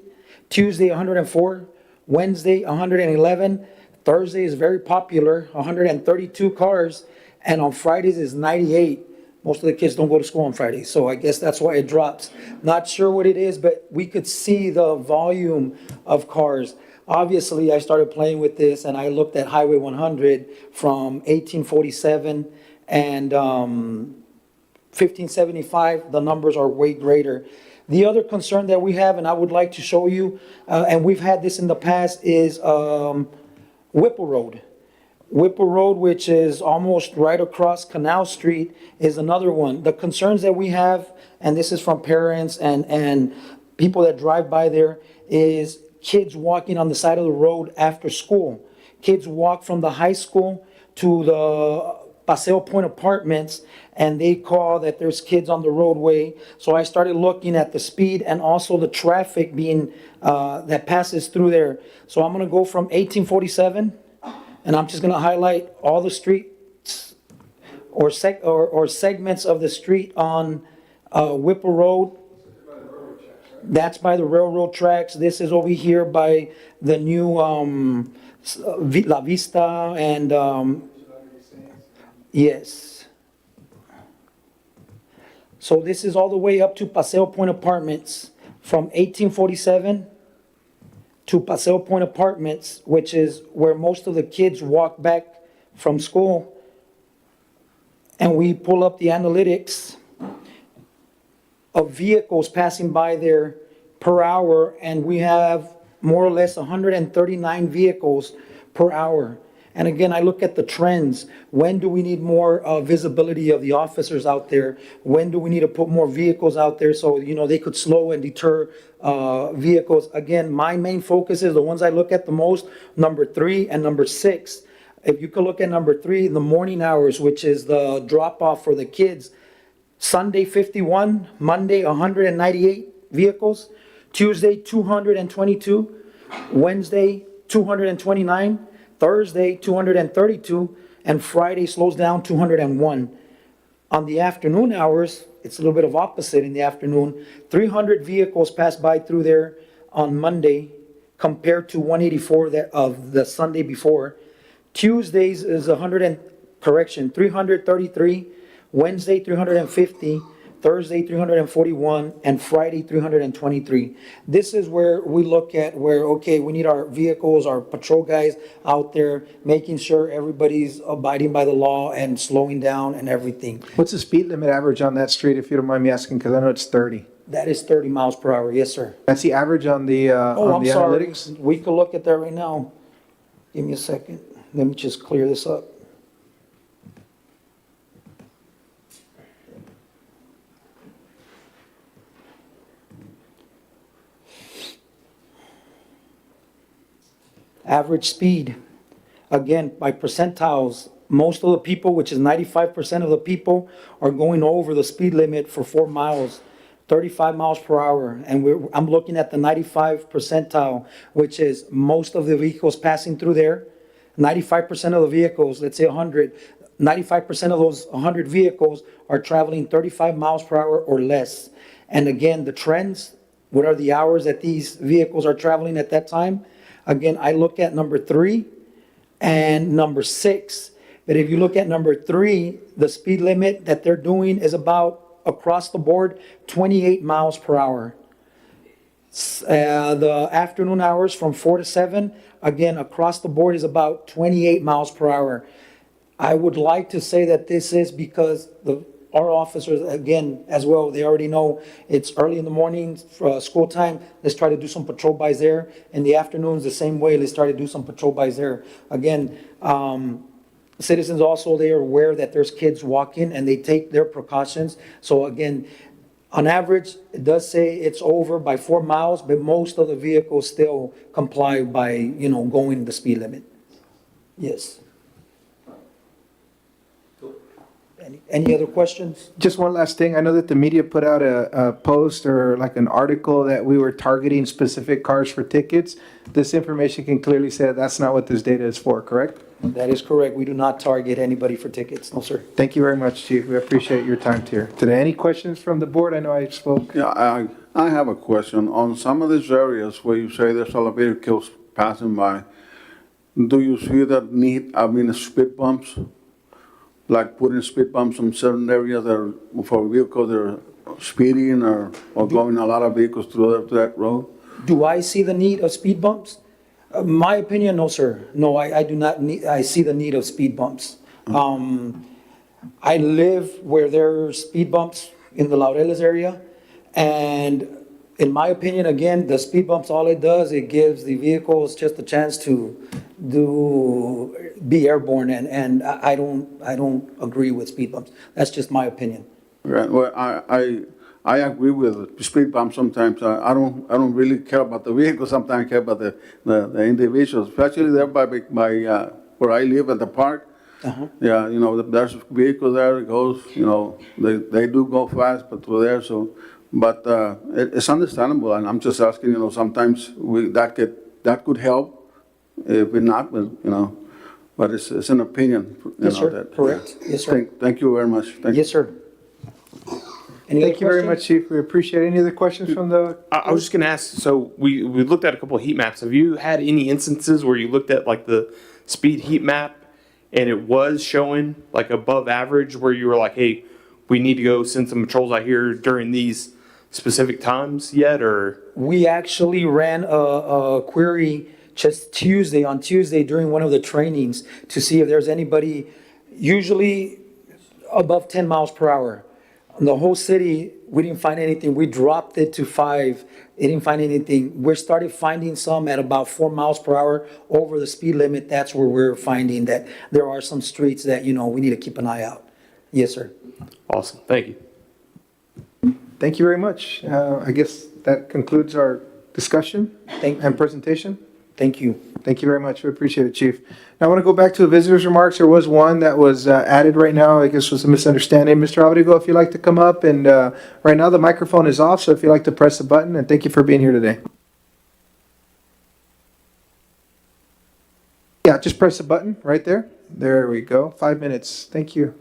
Tuesday, 104. Wednesday, 111. Thursday is very popular, 132 cars. And on Fridays is 98. Most of the kids don't go to school on Fridays, so I guess that's why it drops. Not sure what it is, but we could see the volume of cars. Obviously, I started playing with this, and I looked at Highway 100 from 1847 and 1575. The numbers are way greater. The other concern that we have, and I would like to show you, and we've had this in the past, is Whipple Road. Whipple Road, which is almost right across Canal Street, is another one. The concerns that we have, and this is from parents and people that drive by there, is kids walking on the side of the road after school. Kids walk from the high school to the Paseo Point Apartments, and they call that there's kids on the roadway. So I started looking at the speed and also the traffic being that passes through there. So I'm going to go from 1847. And I'm just going to highlight all the streets or segments of the street on Whipple Road. That's by the railroad tracks. This is over here by the new La Vista and yes. So this is all the way up to Paseo Point Apartments from 1847 to Paseo Point Apartments, which is where most of the kids walk back from school. And we pull up the analytics of vehicles passing by there per hour, and we have more or less 139 vehicles per hour. And again, I look at the trends. When do we need more visibility of the officers out there? When do we need to put more vehicles out there so, they could slow and deter vehicles? Again, my main focus is the ones I look at the most, number 3 and number 6. If you could look at number 3, the morning hours, which is the drop-off for the kids, Sunday 51, Monday 198 vehicles, Tuesday 222, Wednesday 229, Thursday 232, and Friday slows down 201. On the afternoon hours, it's a little bit of opposite in the afternoon. 300 vehicles pass by through there on Monday compared to 184 of the Sunday before. Tuesdays is 333, Wednesday 350, Thursday 341, and Friday 323. This is where we look at okay, we need our vehicles, our patrol guys out there, making sure everybody's abiding by the law and slowing down and everything. What's the speed limit average on that street, if you don't mind me asking, because I know it's 30? That is 30 miles per hour, yes, sir. That's the average on the I'm sorry, analytics? we could look at that right now. Give me a second, let me just clear this up. Average speed, again, by percentiles, most of the people, which is 95% of the people, are going over the speed limit for 4 miles, 35 miles per hour. And I'm looking at the 95 percentile, which is most of the vehicles passing through there. 95% of the vehicles, let's say 100, 95% of those 100 vehicles are traveling 35 miles per hour or less. And again, the trends, what are the hours that these vehicles are traveling at that time? Again, I look at number 3 and number 6. But if you look at number 3, the speed limit that they're doing is about, across the board, 28 miles per hour. The afternoon hours from 4 to 7, again, across the board is about 28 miles per hour. I would like to say that this is because our officers, again, as well, they already know it's early in the morning, school time, let's try to do some patrol bys there. In the afternoons, the same way, let's try to do some patrol bys there. Again, citizens also, they are aware that there's kids walking and they take their precautions. So again, on average, it does say it's over by 4 miles, but most of the vehicles still comply by, going the speed limit. Yes. Any other questions? Just one last thing. I know that the media put out a post or like an article that we were targeting specific cars for tickets. This information can clearly say that's not what this data is for, correct? That is correct. We do not target anybody for tickets. No, sir. Thank you very much, Chief. We appreciate your time here today. Any questions from the board? I know I spoke. Yeah, I have a question. On some of these areas where you say there's a lot of vehicles passing by, do you see that need, speed bumps? Like putting speed bumps in certain areas that are for vehicles that are speeding or going a lot of vehicles through that road? Do I see the need of speed bumps? My opinion, no, sir. No, I do not need, I see the need of speed bumps. I live where there's speed bumps in the Laureles area. And in my opinion, again, the speed bumps, all it does, it gives the vehicles just a chance to be airborne. And I don't agree with speed bumps. That's just my opinion. Right. Well, I agree with speed bumps sometimes. I don't really care about the vehicle. Sometimes I care about the individuals, especially there by where I live at the park. Yeah, there's vehicles there that goes, they do go fast, but through there, so, but it's understandable, and I'm just asking, sometimes that could help, if not, but it's an opinion. Yes, sir. Correct. Yes, sir. Thank you very much. Thank you. Yes, sir. Any other Thank you very questions? much, Chief. We appreciate it. Any other questions from the? I was just gonna ask, so we looked at a couple of heat maps. Have you had any instances where you looked at like the speed heat map and it was showing like above average where you were like, hey, we need to go send some patrols out here during these specific times yet, or? We actually ran a query just on Tuesday during one of the trainings to see if there's anybody usually above 10 miles per hour. In the whole city, we didn't find anything. We dropped it to 5. It didn't find anything. We started finding some at about 4 miles per hour over the speed limit. That's where we're finding that there are some streets that, we need to keep an eye out. Yes, sir. Awesome, thank you. Thank you very much. I guess that concludes our discussion and presentation. Thank you. Thank you very much. We appreciate it, Chief. Now, I want to go back to the visitors' remarks. There was one that was added right now. I guess was a misunderstanding. Mr. Abrigo, if you'd like to come up, and right now the microphone is off, so if you'd like to press the button, and thank you for being here today. Yeah, just press the button right there. There we go. 5 minutes. Thank you.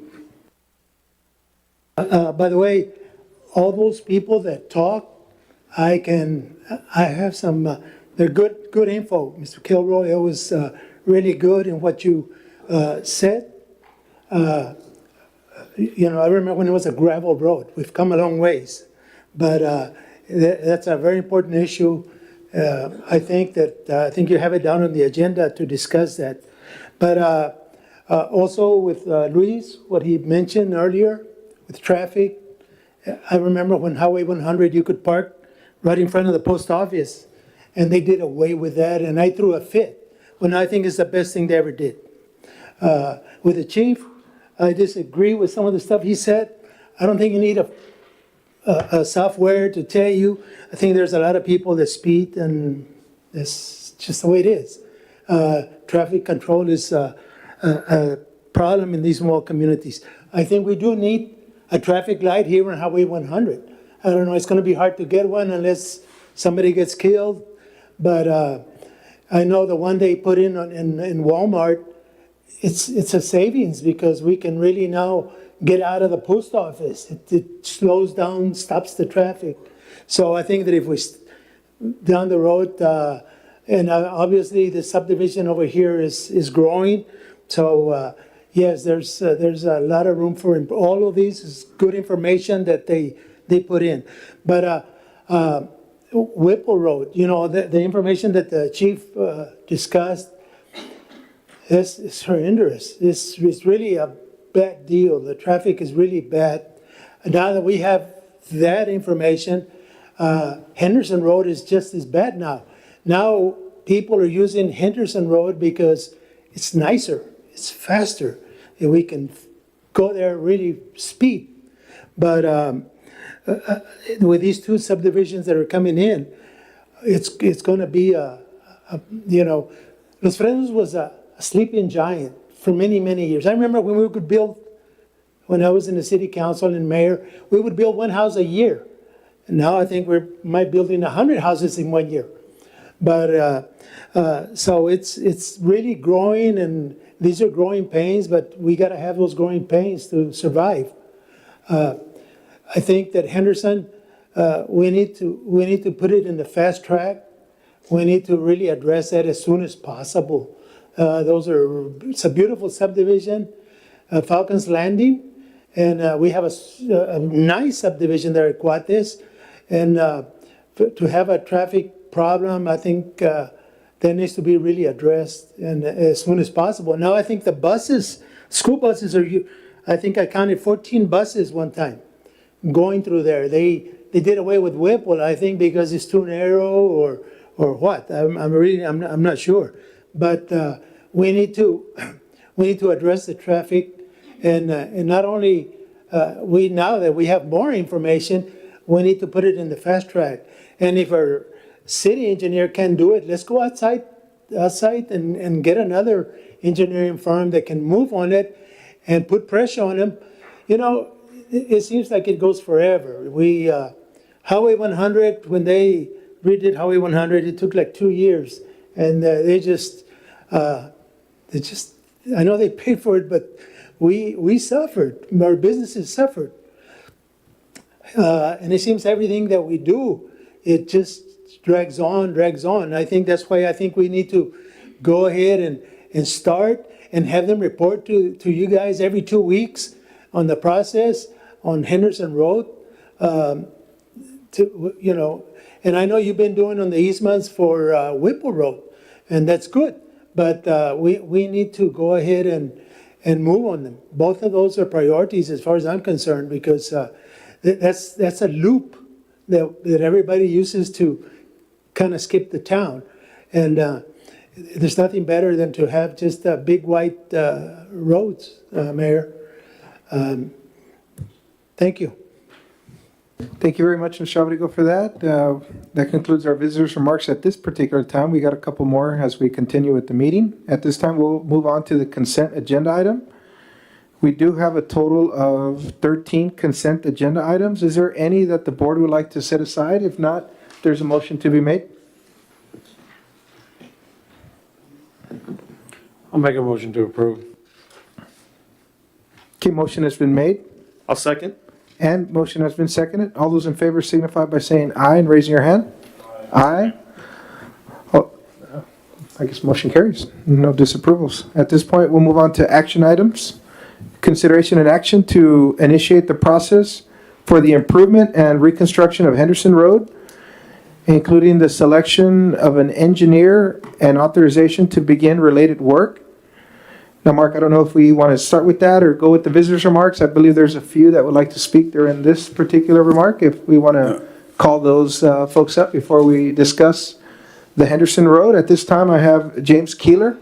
By the way, all those people that talk, I have some, they're good info. Mr. Kilroy, it was really good in what you said. I remember when it was a gravel road. We've come a long ways, but that's a very important issue. I think you have it down on the agenda to discuss that. But also with Luis, what he mentioned earlier with traffic, I remember when Highway 100, you could park right in front of the post office, and they did away with that, and I threw a fit when I think it's the best thing they ever did. With the chief, I disagree with some of the stuff he said. I don't think you need a software to tell you. I think there's a lot of people that speed, and it's just the way it is. Traffic control is a problem in these small communities. I think we do need a traffic light here on Highway 100. I don't know, it's going to be hard to get one unless somebody gets killed. But I know the one they put in Walmart, it's a savings because we can really now get out of the post office. It slows down, stops the traffic. So I think that if we down the road, and obviously the subdivision over here is growing. So yes, there's a lot of room for all of these. Is good information that they put in. But Whipple Road, the information that the chief discussed, is horrendous. It's really a bad deal. The traffic is really bad. Now that we have that information, Henderson Road is just as bad now. Now people are using Henderson Road because it's nicer, it's faster, and we can go there really speed. But with these two subdivisions that are coming in, it's going to be Los Frenos was a sleeping giant for many, many years. I remember when we could build, when I was in the city council and mayor, we would build one house a year. And now I think we might building 100 houses in 1 year. But so it's really growing, and these are growing pains, but we got to have those growing pains to survive. I think that Henderson, we need to put it in the fast track. We need to really address that as soon as possible. It's a beautiful subdivision, Falcons Landing, and we have a nice subdivision there at Cuates. And to have a traffic problem, I think that needs to be really addressed and as soon as possible. Now I think the buses, school buses I think I counted 14 buses one time going through there. They did away with Whipple, I think because it's too narrow or what. I'm not sure. But we need to address the traffic, and not only now that we have more information, we need to put it in the fast track. And if our city engineer can do it, let's go outside and get another engineering firm that can move on it and put pressure on them. It seems like it goes forever. Highway 100, when they redid Highway 100, it took like 2 years, and I know they paid for it, but we suffered. Our businesses suffered. And it seems everything that we do, it just drags on, drags on. I think that's why I think we need to go ahead and start and have them report to you guys every 2 weeks on the process on Henderson Road. And I know you've been doing on the easements for Whipple Road, and that's good. But we need to go ahead and move on them. Both of those are priorities as far as I'm concerned, because that's a loop that everybody uses to kind of skip the town. And there's nothing better than to have just big white roads, Mayor. Thank you. Thank you very much, Ms. Chavarigo, for that. That concludes our visitors' remarks at this particular time. We got a couple more as we continue with the meeting. At this time, we'll move on to the consent agenda item. We do have a total of 13 consent agenda items. Is there any that the board would like to set aside? If not, there's a motion to be made. I'll make a motion to approve. Okay, motion has been made I'll second. and motion has been seconded. All those in favor signify by saying aye and raising your hand. Aye. Oh, I guess motion carries. No disapprovals. At this point, we'll move on to action items. Consideration and action to initiate the process for the improvement and reconstruction of Henderson Road, including the selection of an engineer and authorization to begin related work. Now, Mark, I don't know if we want to start with that or go with the visitors' remarks. I believe there's a few that would like to speak during this particular remark. If we want to call those folks up before we discuss the Henderson Road. At this time, I have James Keeler.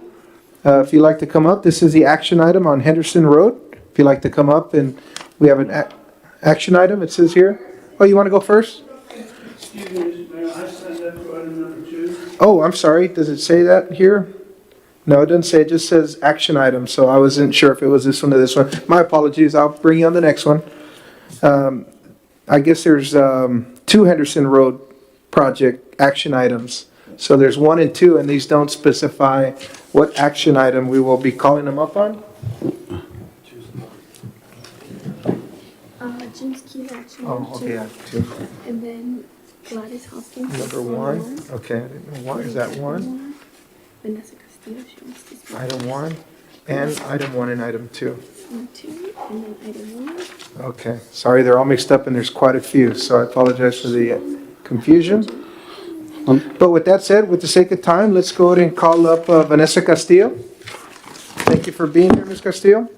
If you'd like to come up, this is the action item on Henderson Road. If you'd like to come up, and we have an action item, it says here. Oh, you want to go first? Excuse me, Mr. Mayor, I signed up for item number 2. Oh, I'm sorry. Does it say that here? No, it doesn't say. It just says action item, so I wasn't sure if it was this one or this one. My apologies. I'll bring you on the next one. I guess there's 2 Henderson Road project action items. So there's 1 and 2, and these don't specify what action item we will be calling them up on. James Keeler, actually. Oh, okay, yeah, 2. And then Gladys Hoskins. Number 1, okay, I didn't know why, is that 1? Vanessa Castillo, she wants to speak. Item 1, and item 1 and item 2. And 2, and then item 1. Okay, sorry, they're all mixed up and there's quite a few, so I apologize for the confusion. But with that said, with the sake of time, let's go ahead and call up Vanessa Castillo. Thank you for being here, Ms. Castillo.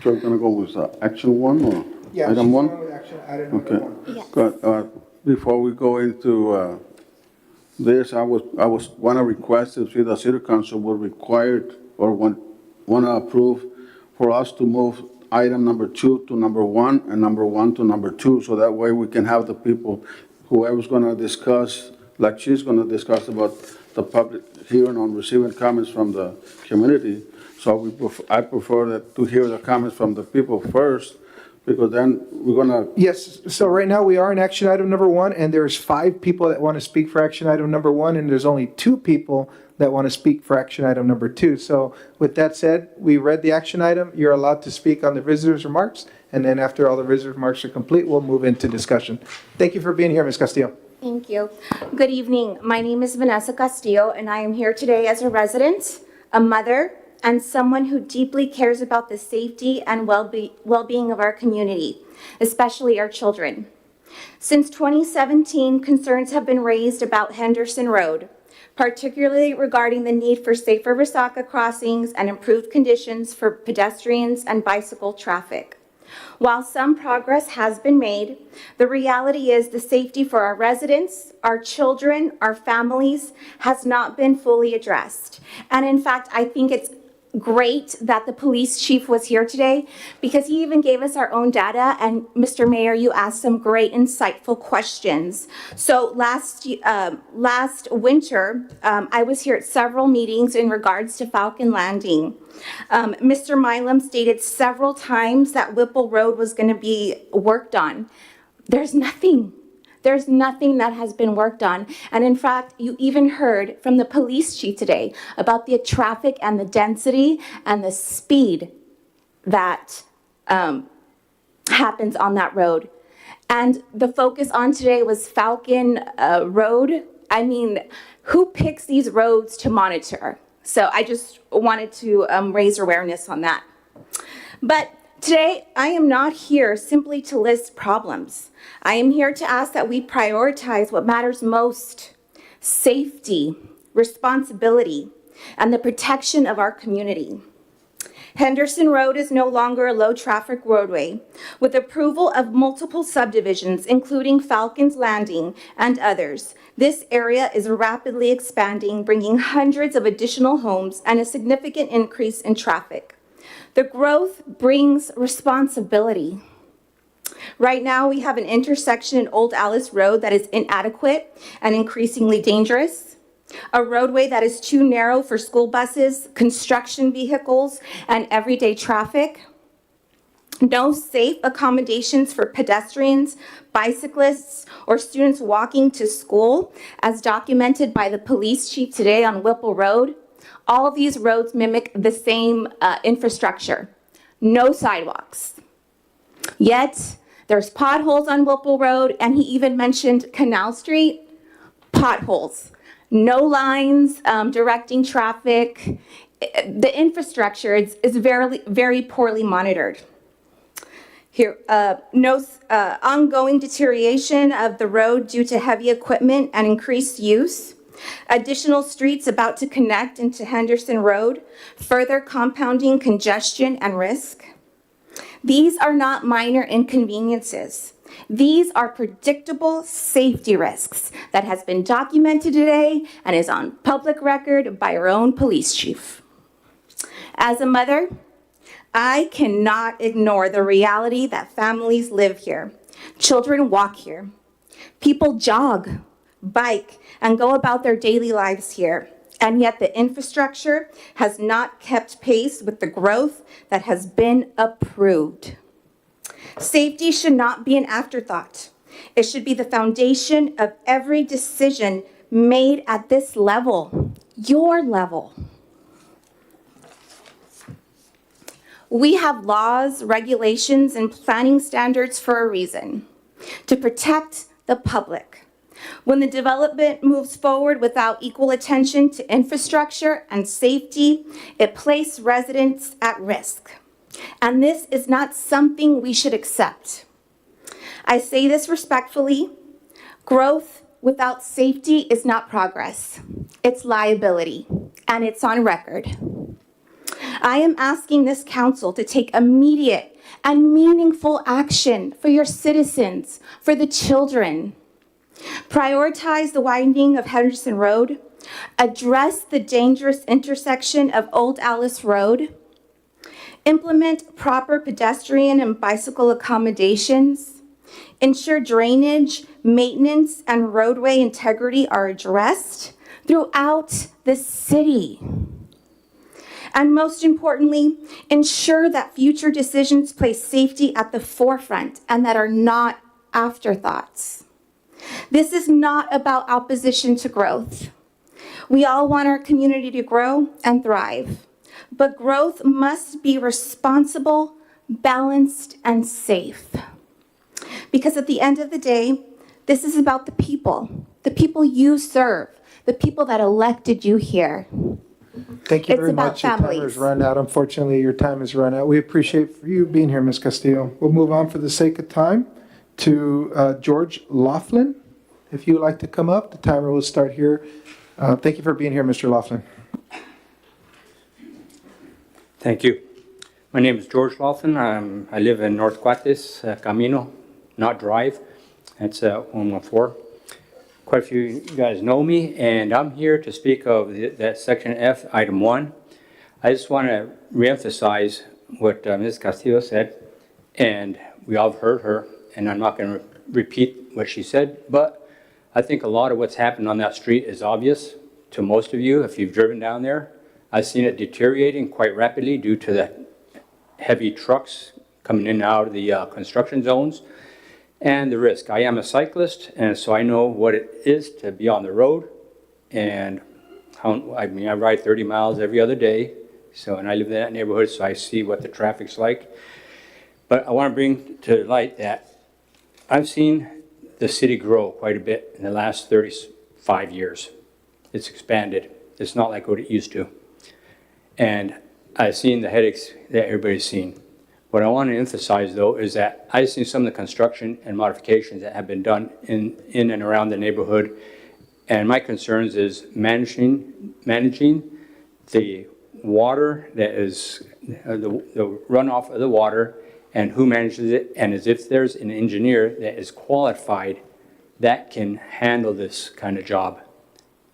So we're gonna go with action 1 or item 1? Okay. Yes. Good. Before we go into this, I was want to request to see the city council would require or want to approve for us to move item number 2 to number 1 and number 1 to number 2, so that way we can have the people, whoever's going to discuss, like she's going to discuss about the public hearing on receiving comments from the community. So I prefer that to hear the comments from the people first, because then we're gonna. Yes, so right now we are in action item number 1, and there's 5 people that want to speak for action item number 1, and there's only 2 people that want to speak for action item number 2. So with that said, we read the action item. You're allowed to speak on the visitors' remarks, and then after all the visitors' remarks are complete, we'll move into discussion. Thank you for being here, Ms. Castillo. Thank you. Good evening. My name is Vanessa Castillo, and I am here today as a resident, a mother, and someone who deeply cares about the safety and well-being of our community, especially our children. Since 2017, concerns have been raised about Henderson Road, particularly regarding the need for safer Resaca crossings and improved conditions for pedestrians and bicycle traffic. While some progress has been made, the reality is the safety for our residents, our children, our families has not been fully addressed. And in fact, I think it's great that the police chief was here today, because he even gave us our own data, and Mr. Mayor, you asked some great insightful questions. So last winter, I was here at several meetings in regards to Falcon Landing. Mr. Milam stated several times that Whipple Road was going to be worked on. There's nothing that has been worked on. And in fact, you even heard from the police chief today about the traffic and the density and the speed that happens on that road. And the focus on today was Falcon Road. I mean, who picks these roads to monitor? So I just wanted to raise awareness on that. But today, I am not here simply to list problems. I am here to ask that we prioritize what matters most: safety, responsibility, and the protection of our community. Henderson Road is no longer a low-traffic roadway. With approval of multiple subdivisions, including Falcons Landing and others, this area is rapidly expanding, bringing hundreds of additional homes and a significant increase in traffic. The growth brings responsibility. Right now, we have an intersection in Old Alice Road that is inadequate and increasingly dangerous, a roadway that is too narrow for school buses, construction vehicles, and everyday traffic, no safe accommodations for pedestrians, bicyclists, or students walking to school, as documented by the police chief today on Whipple Road. All of these roads mimic the same infrastructure. No sidewalks. Yet, there's potholes on Whipple Road, and he even mentioned Canal Street, potholes. No lines directing traffic. The infrastructure is very poorly monitored. Here, ongoing deterioration of the road due to heavy equipment and increased use. Additional streets about to connect into Henderson Road, further compounding congestion and risk. These are not minor inconveniences. These are predictable safety risks that has been documented today and is on public record by our own police chief. As a mother, I cannot ignore the reality that families live here. Children walk here. People jog, bike, and go about their daily lives here. And yet the infrastructure has not kept pace with the growth that has been approved. Safety should not be an afterthought. It should be the foundation of every decision made at this level, your level. We have laws, regulations, and planning standards for a reason: to protect the public. When the development moves forward without equal attention to infrastructure and safety, it places residents at risk. And this is not something we should accept. I say this respectfully: growth without safety is not progress. It's liability, and it's on record. I am asking this council to take immediate and meaningful action for your citizens, for the children. Prioritize the widening of Henderson Road. Address the dangerous intersection of Old Alice Road. Implement proper pedestrian and bicycle accommodations. Ensure drainage, maintenance, and roadway integrity are addressed throughout the city. And most importantly, ensure that future decisions place safety at the forefront and that are not afterthoughts. This is not about opposition to growth. We all want our community to grow and thrive, but growth must be responsible, balanced, and safe. Because at the end of the day, this is about the people you serve, the people that elected you here. Thank you It's very about much. Your time families. has run out. Unfortunately, your time has run out. We appreciate you being here, Ms. Castillo. We'll move on for the sake of time to George Laughlin. If you would like to come up, the timer will start here. Thank you for being here, Mr. Laughlin. Thank you. My name is George Laughlin. I live in North Cuates, Camino, not Drive. That's 114. Quite a few of you guys know me, and I'm here to speak of that Section F, Item 1. I just want to reemphasize what Ms. Castillo said, and we all have heard her, and I'm not going to repeat what she said, but I think a lot of what's happened on that street is obvious to most of you if you've driven down there. I've seen it deteriorating quite rapidly due to the heavy trucks coming in and out of the construction zones and the risk. I am a cyclist, and so I know what it is to be on the road, and I ride 30 miles every other day, and I live in that neighborhood, so I see what the traffic's like. But I want to bring to light that I've seen the city grow quite a bit in the last 35 years. It's expanded. It's not like what it used to. And I've seen the headaches that everybody's seen. What I want to emphasize, though, is that I've seen some of the construction and modifications that have been done in and around the neighborhood. And my concerns is managing the water that is, the runoff of the water, and who manages it, and as if there's an engineer that is qualified that can handle this kind of job.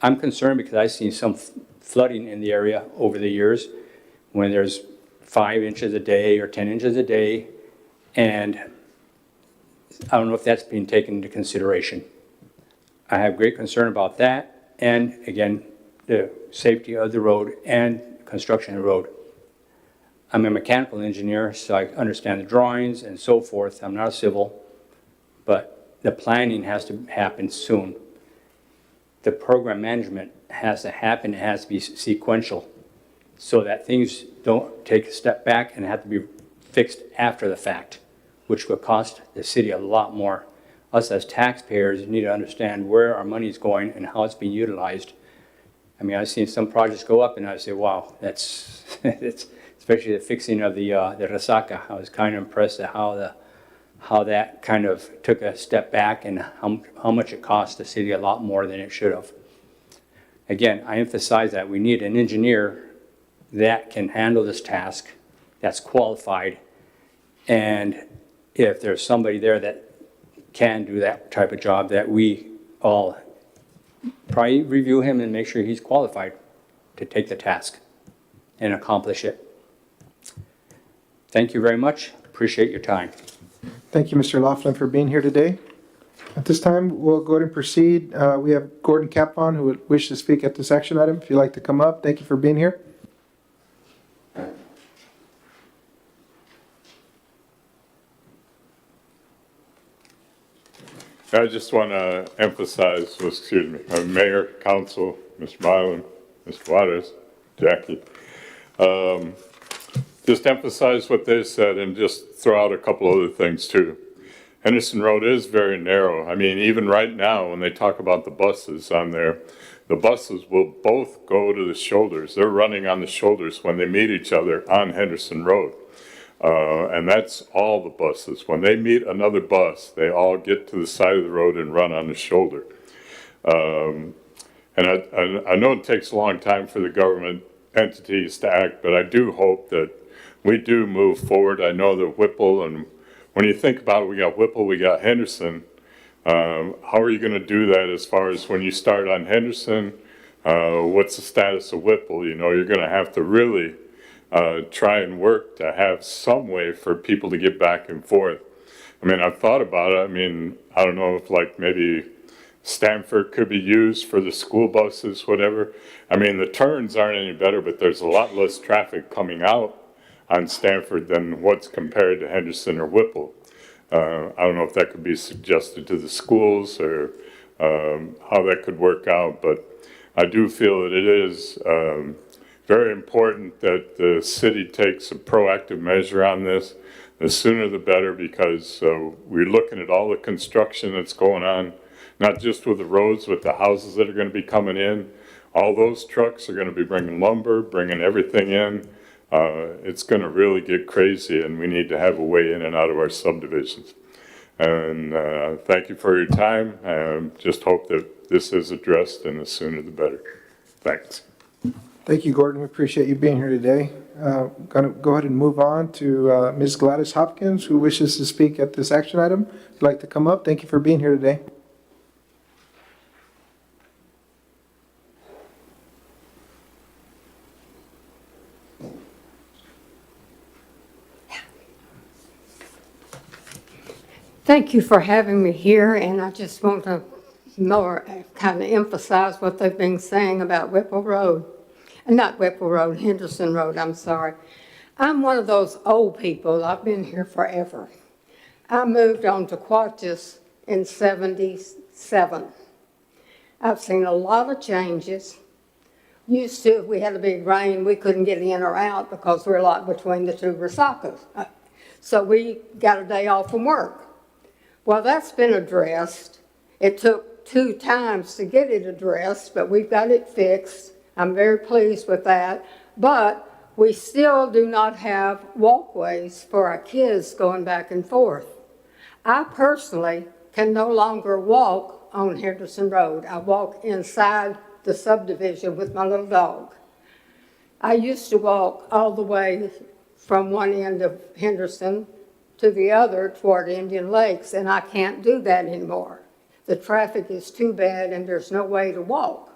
I'm concerned because I've seen some flooding in the area over the years when there's 5 inches a day or 10 inches a day, and I don't know if that's being taken into consideration. I have great concern about that, and again, the safety of the road and construction of the road. I'm a mechanical engineer, so I understand the drawings and so forth. I'm not a civil, but the planning has to happen soon. The program management has to happen. It has to be sequential so that things don't take a step back and have to be fixed after the fact, which will cost the city a lot more. Us as taxpayers need to understand where our money is going and how it's being utilized. I mean, I've seen some projects go up and I say, wow, that's, it's, especially the fixing of the Resaca. I was kind of impressed at how that kind of took a step back and how much it cost the city a lot more than it should have. Again, I emphasize that we need an engineer that can handle this task, that's qualified, and if there's somebody there that can do that type of job, that we all probably review him and make sure he's qualified to take the task and accomplish it. Thank you very much. Appreciate your time. Thank you, Mr. Laughlin, for being here today. At this time, we'll go ahead and proceed. We have Gordon Capon, who would wish to speak at this action item. If you'd like to come up, thank you for being here. I just want to emphasize, excuse me, Mayor, Council, Mr. Mylan, Mr. Waters, Jackie. Just emphasize what they said and just throw out a couple other things too. Henderson Road is very narrow. I mean, even right now, when they talk about the buses on there, the buses will both go to the shoulders. They're running on the shoulders when they meet each other on Henderson Road. And that's all the buses. When they meet another bus, they all get to the side of the road and run on the shoulder. And I know it takes a long time for the government entities to act, but I do hope that we do move forward. I know that Whipple, and when you think about it, we got Whipple, we got Henderson. How are you going to do that as far as when you start on Henderson? What's the status of Whipple? You know, you're going to have to really try and work to have some way for people to get back and forth. I mean, I've thought about it. I mean, I don't know if like maybe Stanford could be used for the school buses, whatever. I mean, the turns aren't any better, but there's a lot less traffic coming out on Stanford than what's compared to Henderson or Whipple. I don't know if that could be suggested to the schools or how that could work out, but I do feel that it is very important that the city takes a proactive measure on this. The sooner the better, because we're looking at all the construction that's going on, not just with the roads, with the houses that are going to be coming in. All those trucks are going to be bringing lumber, bringing everything in. It's going to really get crazy, and we need to have a way in and out of our subdivisions. And thank you for your time. Just hope that this is addressed, and the sooner the better. Thanks. Thank you, Gordon. We appreciate you being here today. Going to go ahead and move on to Ms. Gladys Hopkins, who wishes to speak at this action item. If you'd like to come up, thank you for being here today. Thank you for having me here, and I just want to more kind of emphasize what they've been saying about Whipple Road. Not Whipple Road, Henderson Road, I'm sorry. I'm one of those old people. I've been here forever. I moved on to Quatchus in '77. I've seen a lot of changes. Used to, if we had a big rain, we couldn't get in or out because we're locked between the two Resacas. So we got a day off from work. Well, that's been addressed. It took 2 times to get it addressed, but we've got it fixed. I'm very pleased with that. But we still do not have walkways for our kids going back and forth. I personally can no longer walk on Henderson Road. I walk inside the subdivision with my little dog. I used to walk all the way from one end of Henderson to the other toward Indian Lakes, and I can't do that anymore. The traffic is too bad and there's no way to walk.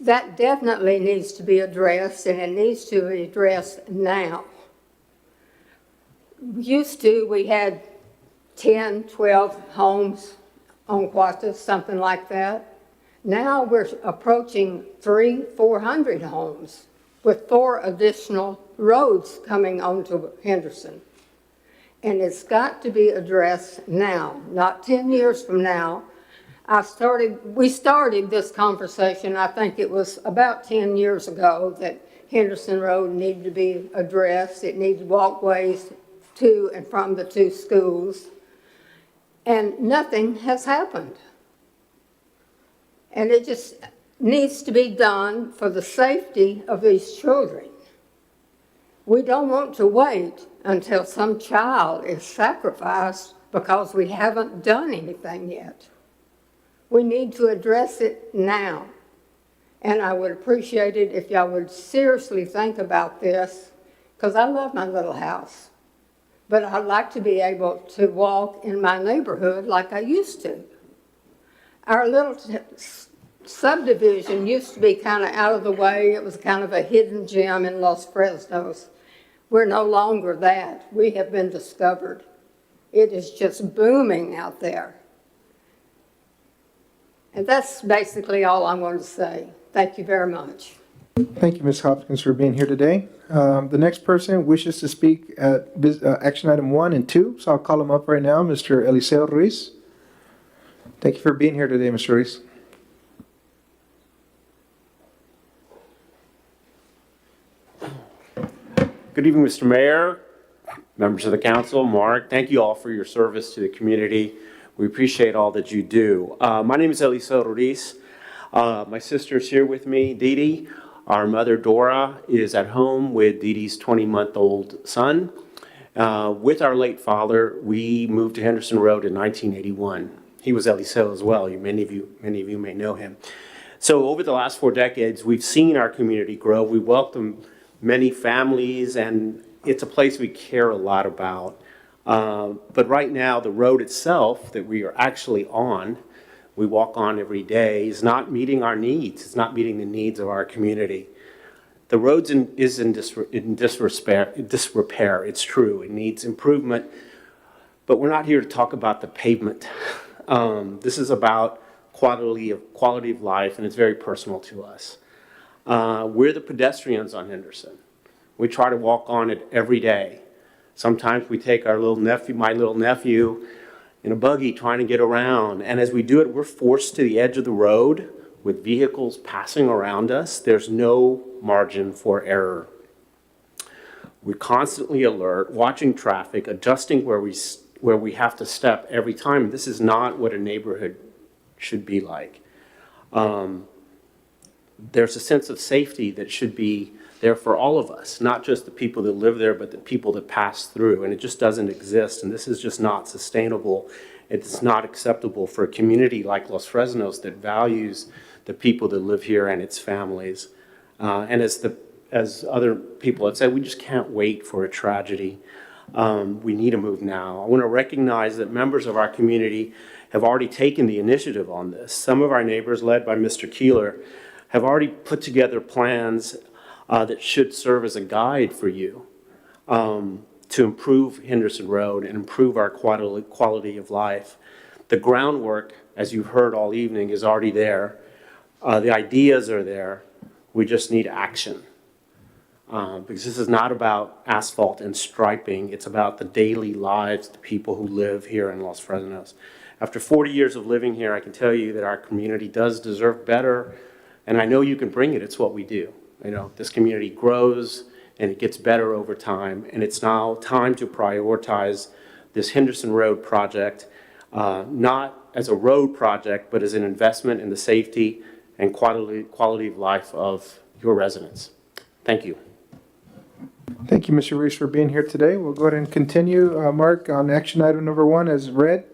That definitely needs to be addressed, and it needs to be addressed now. We had 10, 12 homes on Quatas, something like that. Now we're approaching 300-400 homes with 4 additional roads coming onto Henderson. And it's got to be addressed now, not 10 years from now. We started this conversation, I think it was about 10 years ago, that Henderson Road needed to be addressed. It needed walkways to and from the 2 schools. And nothing has happened. And it just needs to be done for the safety of these children. We don't want to wait until some child is sacrificed because we haven't done anything yet. We need to address it now. And I would appreciate it if y'all would seriously think about this, because I love my little house. But I'd like to be able to walk in my neighborhood like I used to. Our little subdivision used to be kind of out of the way. It was kind of a hidden gem in Los Fresnos. We're no longer that. We have been discovered. It is just booming out there. And that's basically all I wanted to say. Thank you very much. Thank you, Ms. Hopkins, for being here today. The next person wishes to speak at action item 1 and 2, so I'll call him up right now, Mr. Eliseo Ruiz. Thank you for being here today, Mr. Ruiz. Good evening, Mr. Mayor, members of the council, Mark. Thank you all for your service to the community. We appreciate all that you do. My name is Eliseo Ruiz. My sister is here with me, Dee Dee. Our mother, Dora, is at home with Dee Dee's 20-month-old son. With our late father, we moved to Henderson Road in 1981. He was Eliseo as well. Many of you may know him. So over the last 4 decades, we've seen our community grow. We welcome many families, and it's a place we care a lot about. But right now, the road itself that we are actually on, we walk on every day, is not meeting our needs. It's not meeting the needs of our community. The road is in disrepair. It's true. It needs improvement. But we're not here to talk about the pavement. This is about quality of life, and it's very personal to us. We're the pedestrians on Henderson. We try to walk on it every day. Sometimes we take my little nephew, in a buggy trying to get around. And as we do it, we're forced to the edge of the road with vehicles passing around us. There's no margin for error. We're constantly alert, watching traffic, adjusting where we have to step every time. This is not what a neighborhood should be like. There's a sense of safety that should be there for all of us, not just the people that live there, but the people that pass through. And it just doesn't exist. And this is just not sustainable. It's not acceptable for a community like Los Fresnos that values the people that live here and its families. And as other people have said, we just can't wait for a tragedy. We need to move now. I want to recognize that members of our community have already taken the initiative on this. Some of our neighbors, led by Mr. Keeler, have already put together plans that should serve as a guide for you to improve Henderson Road and improve our quality of life. The groundwork, as you've heard all evening, is already there. The ideas are there. We just need action. Because this is not about asphalt and striping. It's about the daily lives of the people who live here in Los Fresnos. After 40 years of living here, I can tell you that our community does deserve better, and I know you can bring it. It's what we do. You know, this community grows, and it gets better over time. And it's now time to prioritize this Henderson Road project, not as a road project, but as an investment in the safety and quality of life of your residents. Thank you. Thank you, Mr. Reese, for being here today. We'll go ahead and continue. Mark, on action item number 1 as read.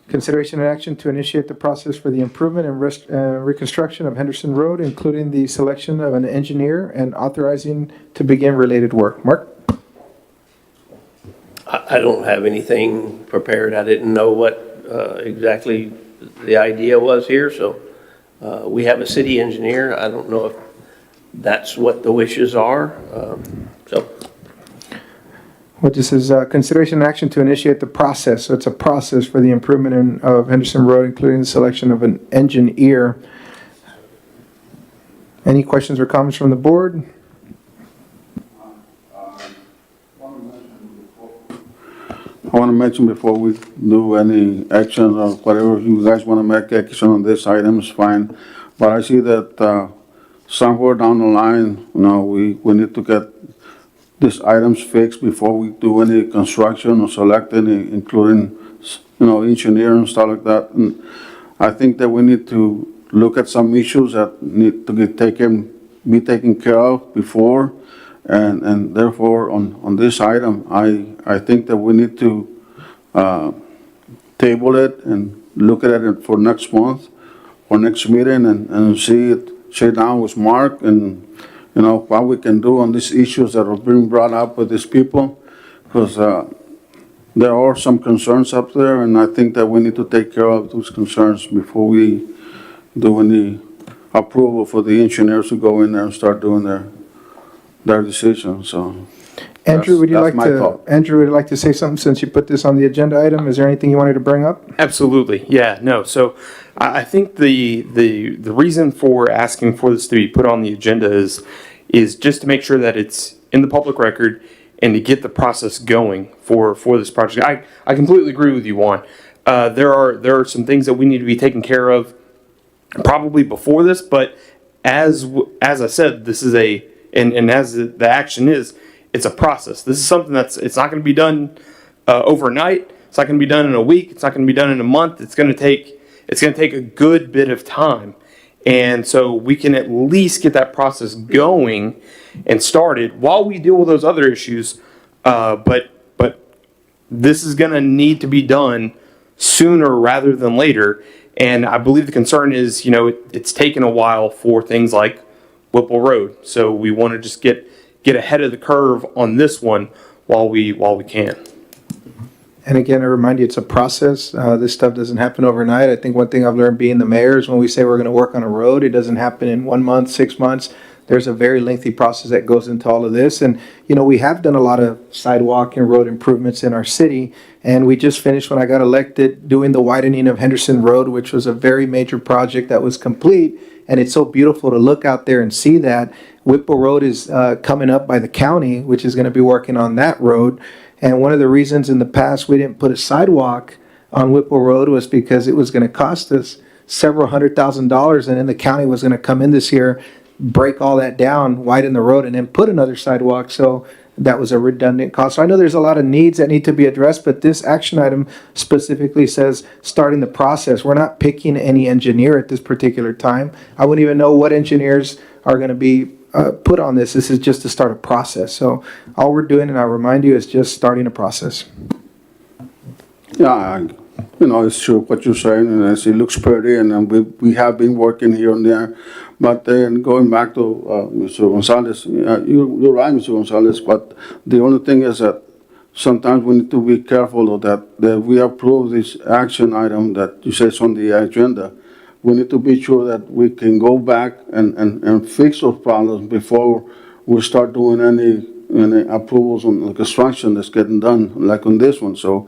Consideration and action to initiate the process for the improvement and reconstruction of Henderson Road, including the selection of an engineer and authorizing to begin related work. Mark? I don't have anything prepared. I didn't know what exactly the idea was here, so we have a city engineer. I don't know if that's what the wishes are. What this is, consideration and action to initiate the process. So it's a process for the improvement of Henderson Road, including the selection of an engineer. Any questions or comments from the board? I want to mention before we do any action or whatever you guys want to make action on this item is fine. But I see that somewhere down the line, we need to get these items fixed before we do any construction or select any, including, engineer and stuff like that. And I think that we need to look at some issues that need to be taken care of before. And therefore, on this item, I think that we need to table it and look at it for next month or next meeting and sit down with Mark and, what we can do on these issues that are being brought up with these people. Because there are some concerns up there, and I think that we need to take care of those concerns before we do any approval for the engineers to go in there and start doing their decision. So Andrew, would you that's my thought. Andrew, would you like to say something since you put this on the agenda item? Is there anything you wanted to bring up? Absolutely. Yeah, no. So I think the reason for asking for this to be put on the agenda is just to make sure that it's in the public record and to get the process going for this project. I completely agree with you, Juan. There are some things that we need to be taken care of probably before this, but as I said, this is and as the action is, it's a process. This is something it's not going to be done overnight. It's not going to be done in a week. It's not going to be done in a month. It's going to take a good bit of time. And so we can at least get that process going and started while we deal with those other issues. But this is going to need to be done sooner rather than later. And I believe the concern is, it's taken a while for things like Whipple Road. So we want to just get ahead of the curve on this one while we can. And again, I remind you, it's a process. This stuff doesn't happen overnight. I think one thing I've learned being the mayor is when we say we're going to work on a road, it doesn't happen in 1 month, 6 months. There's a very lengthy process that goes into all of this. And, we have done a lot of sidewalk and road improvements in our city. And we just finished, when I got elected, doing the widening of Henderson Road, which was a very major project that was complete. And it's so beautiful to look out there and see that. Whipple Road is coming up by the county, which is going to be working on that road. And one of the reasons in the past we didn't put a sidewalk on Whipple Road was because it was going to cost us several $100,000, and then the county was going to come in this year, break all that down, widen the road, and then put another sidewalk. So that was a redundant cost. So I know there's a lot of needs that need to be addressed, but this action item specifically says starting the process. We're not picking any engineer at this particular time. I wouldn't even know what engineers are going to be put on this. This is just to start a process. So all we're doing, and I'll remind you, is just starting a process. Yeah, it's true what you're saying, and it looks pretty, and we have been working here and there. But then going back to Mr. Gonzalez, you're right, Mr. Gonzalez, but the only thing is that sometimes we need to be careful of that we approve this action item that you say is on the agenda. We need to be sure that we can go back and fix those problems before we start doing any approvals on the construction that's getting done, like on this one. So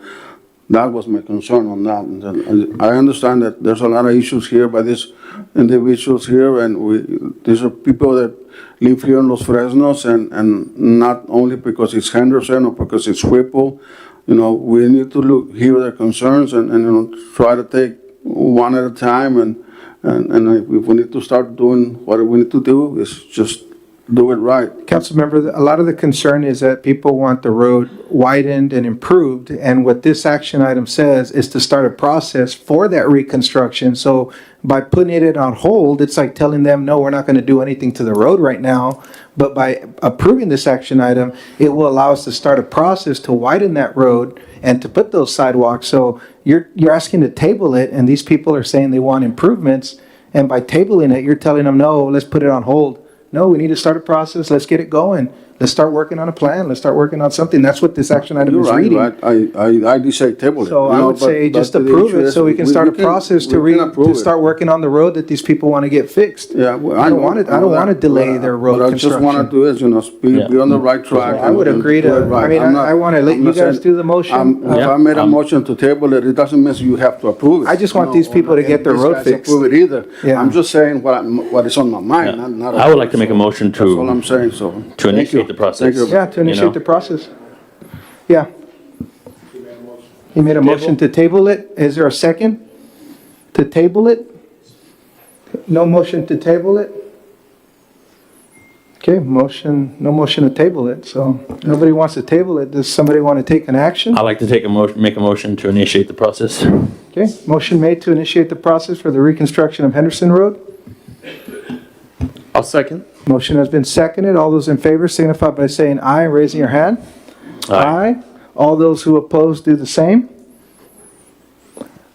that was my concern on that. And I understand that there's a lot of issues here by these individuals here, and these are people that live here in Los Fresnos, and not only because it's Henderson or because it's Whipple. We need to hear their concerns and try to take one at a time, and if we need to start doing what we need to do, is just do it right. Councilmember, a lot of the concern is that people want the road widened and improved, and what this action item says is to start a process for that reconstruction. So by putting it on hold, it's like telling them, no, we're not gonna do anything to the road right now. But by approving this action item, it will allow us to start a process to widen that road and to put those sidewalks. So you're asking to table it, and these people are saying they want improvements, and by tabling it, you're telling them, no, let's put it on hold. No, we need to start a process. Let's get it going. Let's start working on a plan. Let's start working on something. That's what this action item You're is right, reading. right. I did say table it. So you I know, would say but just the approve issue it is so we can start a process to start working on the road that these people want to get fixed. Yeah, well, I don't want it, I don't want to delay their road But I just want to construction. do is, be on the right track. I would agree to, I mean, I want to let you guys do the motion. If I made a motion to table it, it doesn't mean you have to approve it. I just want these people to get their These road guys fixed. approve it either. Yeah. I'm just saying what is on my mind, not. I would like to make a motion That's all I'm to saying, so. initiate the process. Thank you. Yeah, to You know? initiate the process. Yeah. He made a motion to table it. Is there a second to table it? No motion to table it? Okay, no motion to table it, so nobody wants to table it. Does somebody want to take an action? I'd like to make a motion to initiate the process. Okay, motion made to initiate the process for the reconstruction of Henderson Road. I'll second. Motion has been seconded. All those in favor signify by saying aye and raising your hand. Aye. All those who oppose do the same.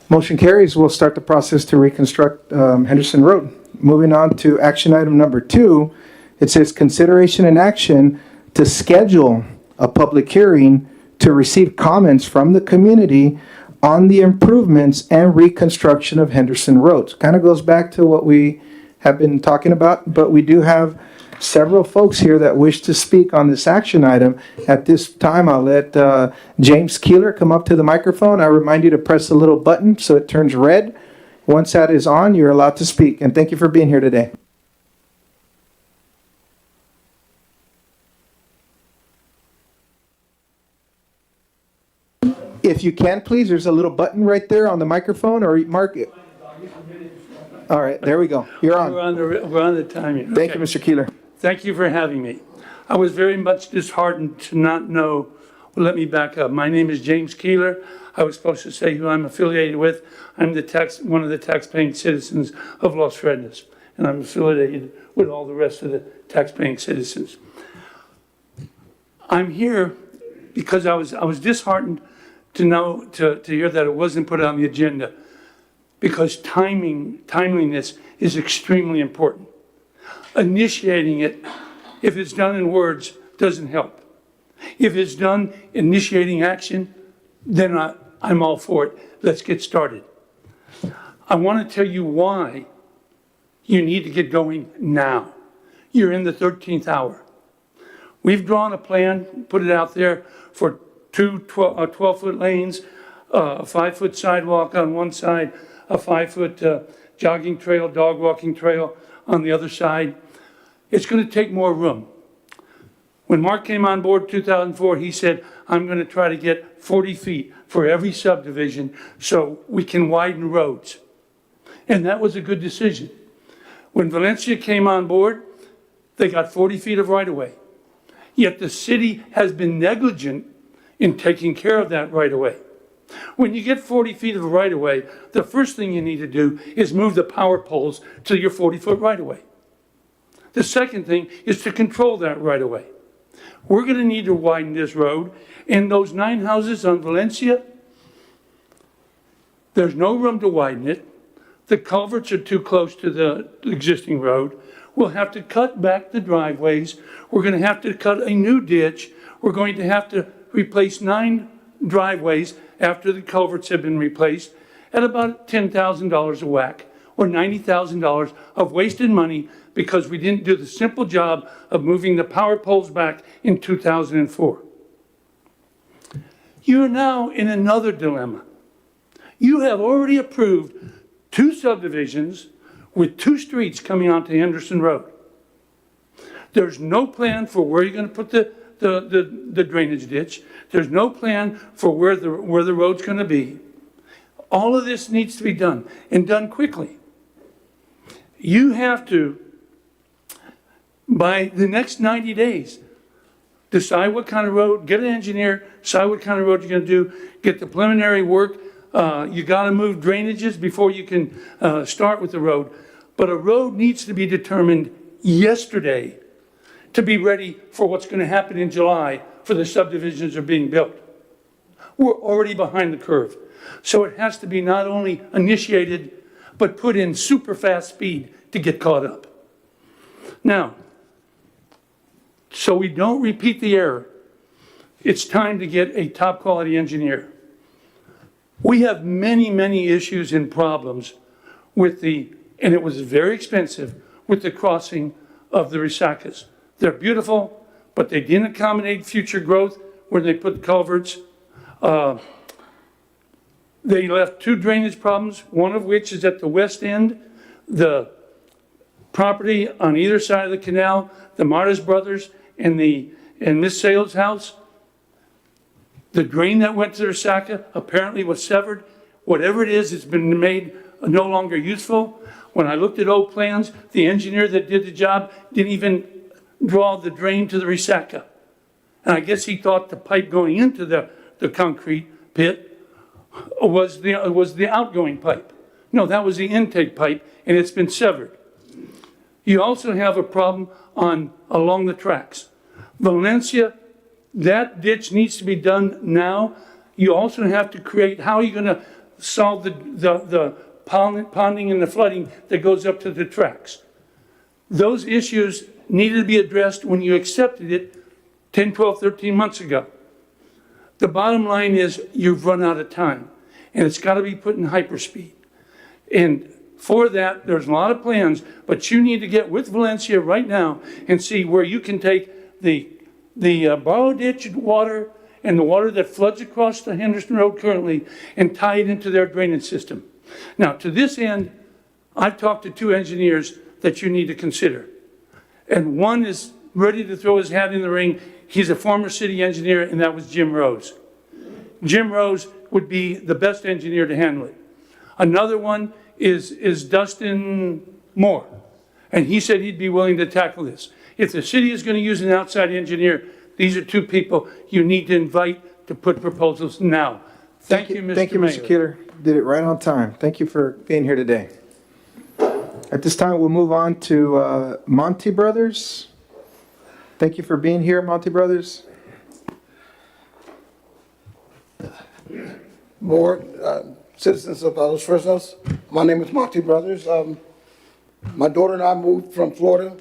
Motion carries. We'll start the process to reconstruct Henderson Road. Moving on to action item number 2, it says consideration and action to schedule a public hearing to receive comments from the community on the improvements and reconstruction of Henderson Road. Kind of goes back to what we have been talking about, but we do have several folks here that wish to speak on this action item. At this time, I'll let James Keeler come up to the microphone. I remind you to press the little button so it turns red. Once that is on, you're allowed to speak. And thank you for being here today. If you can, please, there's a little button right there on the microphone, or mark it. All right, there we go. You're on. We're on the timing. Thank you, Mr. Keeler. Thank you for having me. I was very much disheartened to not know. Well, let me back up. My name is James Keeler. I was supposed to say who I'm affiliated with. I'm one of the tax-paying citizens of Los Fresnos, and I'm affiliated with all the rest of the tax-paying citizens. I'm here because I was disheartened to hear that it wasn't put on the agenda, because timeliness is extremely important. Initiating it, if it's done in words, doesn't help. If it's done initiating action, then I'm all for it. Let's get started. I want to tell you why you need to get going now. You're in the 13th hour. We've drawn a plan, put it out there for 12-foot lanes, a 5-foot sidewalk on one side, a 5-foot jogging trail, dog walking trail on the other side. It's going to take more room. When Mark came on board in 2004, he said, I'm going to try to get 40 feet for every subdivision so we can widen roads. And that was a good decision. When Valencia came on board, they got 40 feet of right-of-way. Yet the city has been negligent in taking care of that right-of-way. When you get 40 feet of right-of-way, the first thing you need to do is move the power poles to your 40-foot right-of-way. The second thing is to control that right-of-way. We're going to need to widen this road. And those 9 houses on Valencia, there's no room to widen it. The culverts are too close to the existing road. We'll have to cut back the driveways. We're going to have to cut a new ditch. We're going to have to replace 9 driveways after the culverts have been replaced at about $10,000 a whack, or $90,000 of wasted money because we didn't do the simple job of moving the power poles back in 2004. You are now in another dilemma. You have already approved 2 subdivisions with 2 streets coming onto Henderson Road. There's no plan for where you're going to put the drainage ditch. There's no plan for where the road's going to be. All of this needs to be done, and done quickly. You have to by the next 90 days. Decide what kind of road, get an engineer, decide what kind of road you're gonna do, get the preliminary work. You gotta move drainages before you can start with the road. But a road needs to be determined yesterday to be ready for what's gonna happen in July for the subdivisions that are being built. We're already behind the curve. So it has to be not only initiated, but put in super fast speed to get caught up. Now, so we don't repeat the error, it's time to get a top quality engineer. We have many, many issues and problems with and it was very expensive, with the crossing of the Resacas. They're beautiful, but they didn't accommodate future growth when they put culverts. They left 2 drainage problems, one of which is at the west end. The property on either side of the canal, the Martis brothers and Miss Sales' house, the drain that went to the Resaca apparently was severed. Whatever it is, it's been made no longer useful. When I looked at old plans, the engineer that did the job didn't even draw the drain to the Resaca. And I guess he thought the pipe going into the concrete pit was the outgoing pipe. No, that was the intake pipe, and it's been severed. You also have a problem along the tracks. Valencia, that ditch needs to be done now. You also have to create, how are you going to solve the ponding and the flooding that goes up to the tracks? Those issues needed to be addressed when you accepted it 10, 12, 13 months ago. The bottom line is you've run out of time, and it's got to be put in hyperspeed. And for that, there's a lot of plans, but you need to get with Valencia right now and see where you can take the borrow ditch water and the water that floods across the Henderson Road currently and tie it into their drainage system. Now, to this end, I've talked to 2 engineers that you need to consider. And one is ready to throw his hat in the ring. He's a former city engineer, and that was Jim Rose. Jim Rose would be the best engineer to handle it. Another one is Dustin Moore, and he said he'd be willing to tackle this. If the city is going to use an outside engineer, these are 2 people you need to invite to put proposals now. Thank you, Mr. Thank you, Mr. Mayor. Keeler. Did it right on time. Thank you for being here today. At this time, we'll move on to Monty Brothers. Thank you for being here, Monty Brothers. Board, citizens of Los Fresnos, my name is Monty Brothers. My daughter and I moved from Florida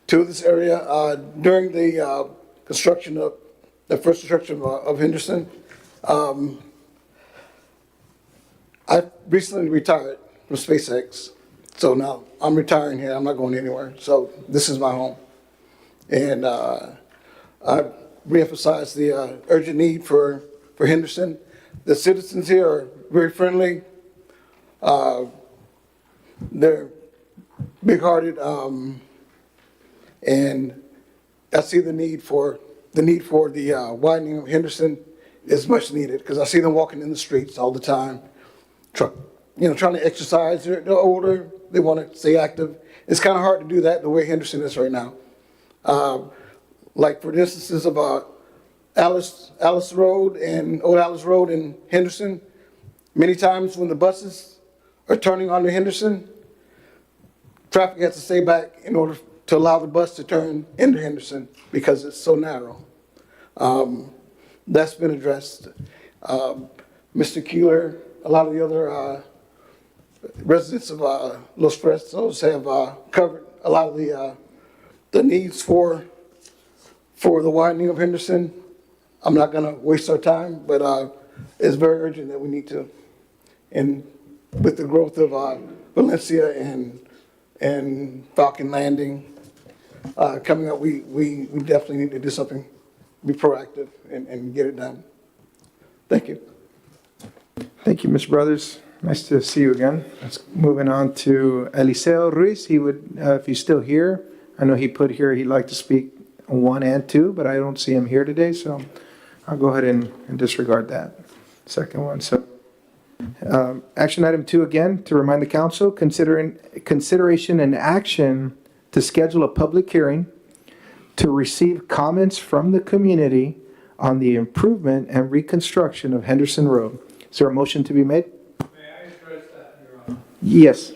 to this area during the construction of the first construction of Henderson. I recently retired from SpaceX, so now I'm retiring here. I'm not going anywhere. So this is my home, and I reemphasize the urgent need for Henderson. The citizens here are very friendly. They're big-hearted, and I see the need for the widening of Henderson is much needed, because I see them walking in the streets all the time, trying to exercise. They're older. They want to stay active. It's kind of hard to do that the way Henderson is right now. Like for instances of Alice Road and Old Alice Road in Henderson, many times when the buses are turning onto Henderson, traffic has to stay back in order to allow the bus to turn into Henderson because it's so narrow. That's been addressed. Mr. Keeler, a lot of the other residents of Los Fresnos have covered a lot of the needs for the widening of Henderson. I'm not going to waste our time, but it's very urgent that we need to. And with the growth of Valencia and Falcon Landing coming up, we definitely need to do something, be proactive and get it done. Thank you. Thank you, Mr. Brothers. Nice to see you again. Let's moving on to Eliseo Ruiz. He would, if he's still here, I know he put here he'd like to speak on 1 and 2, but I don't see him here today, so I'll go ahead and disregard that second one. So, action item 2 again, to remind the council, consideration and action to schedule a public hearing to receive comments from the community on the improvement and reconstruction of Henderson Road. Is there a motion to be made? May I address that, Your Honor? Yes.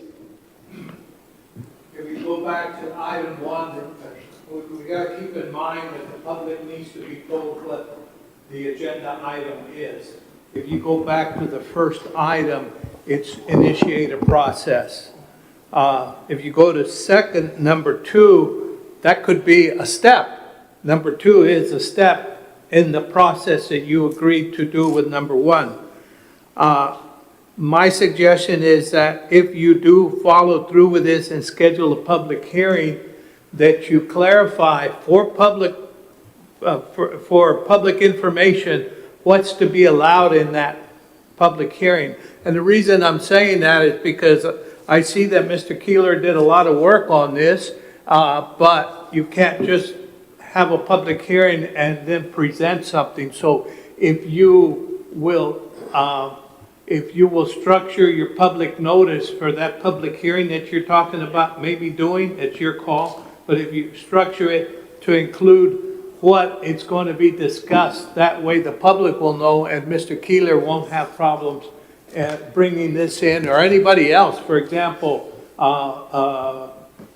If we go back to item 1, we got to keep in mind that the public needs to be told what the agenda item is. If you go back to the first item, it's initiate a process. If you go to number 2, that could be a step. Number 2 is a step in the process that you agreed to do with number 1. My suggestion is that if you do follow through with this and schedule a public hearing, that you clarify for public information what's to be allowed in that public hearing. And the reason I'm saying that is because I see that Mr. Keeler did a lot of work on this, but you can't just have a public hearing and then present something. So if you will structure your public notice for that public hearing that you're talking about maybe doing, it's your call, but if you structure it to include what it's going to be discussed, that way the public will know and Mr. Keeler won't have problems bringing this in, or anybody else. For example,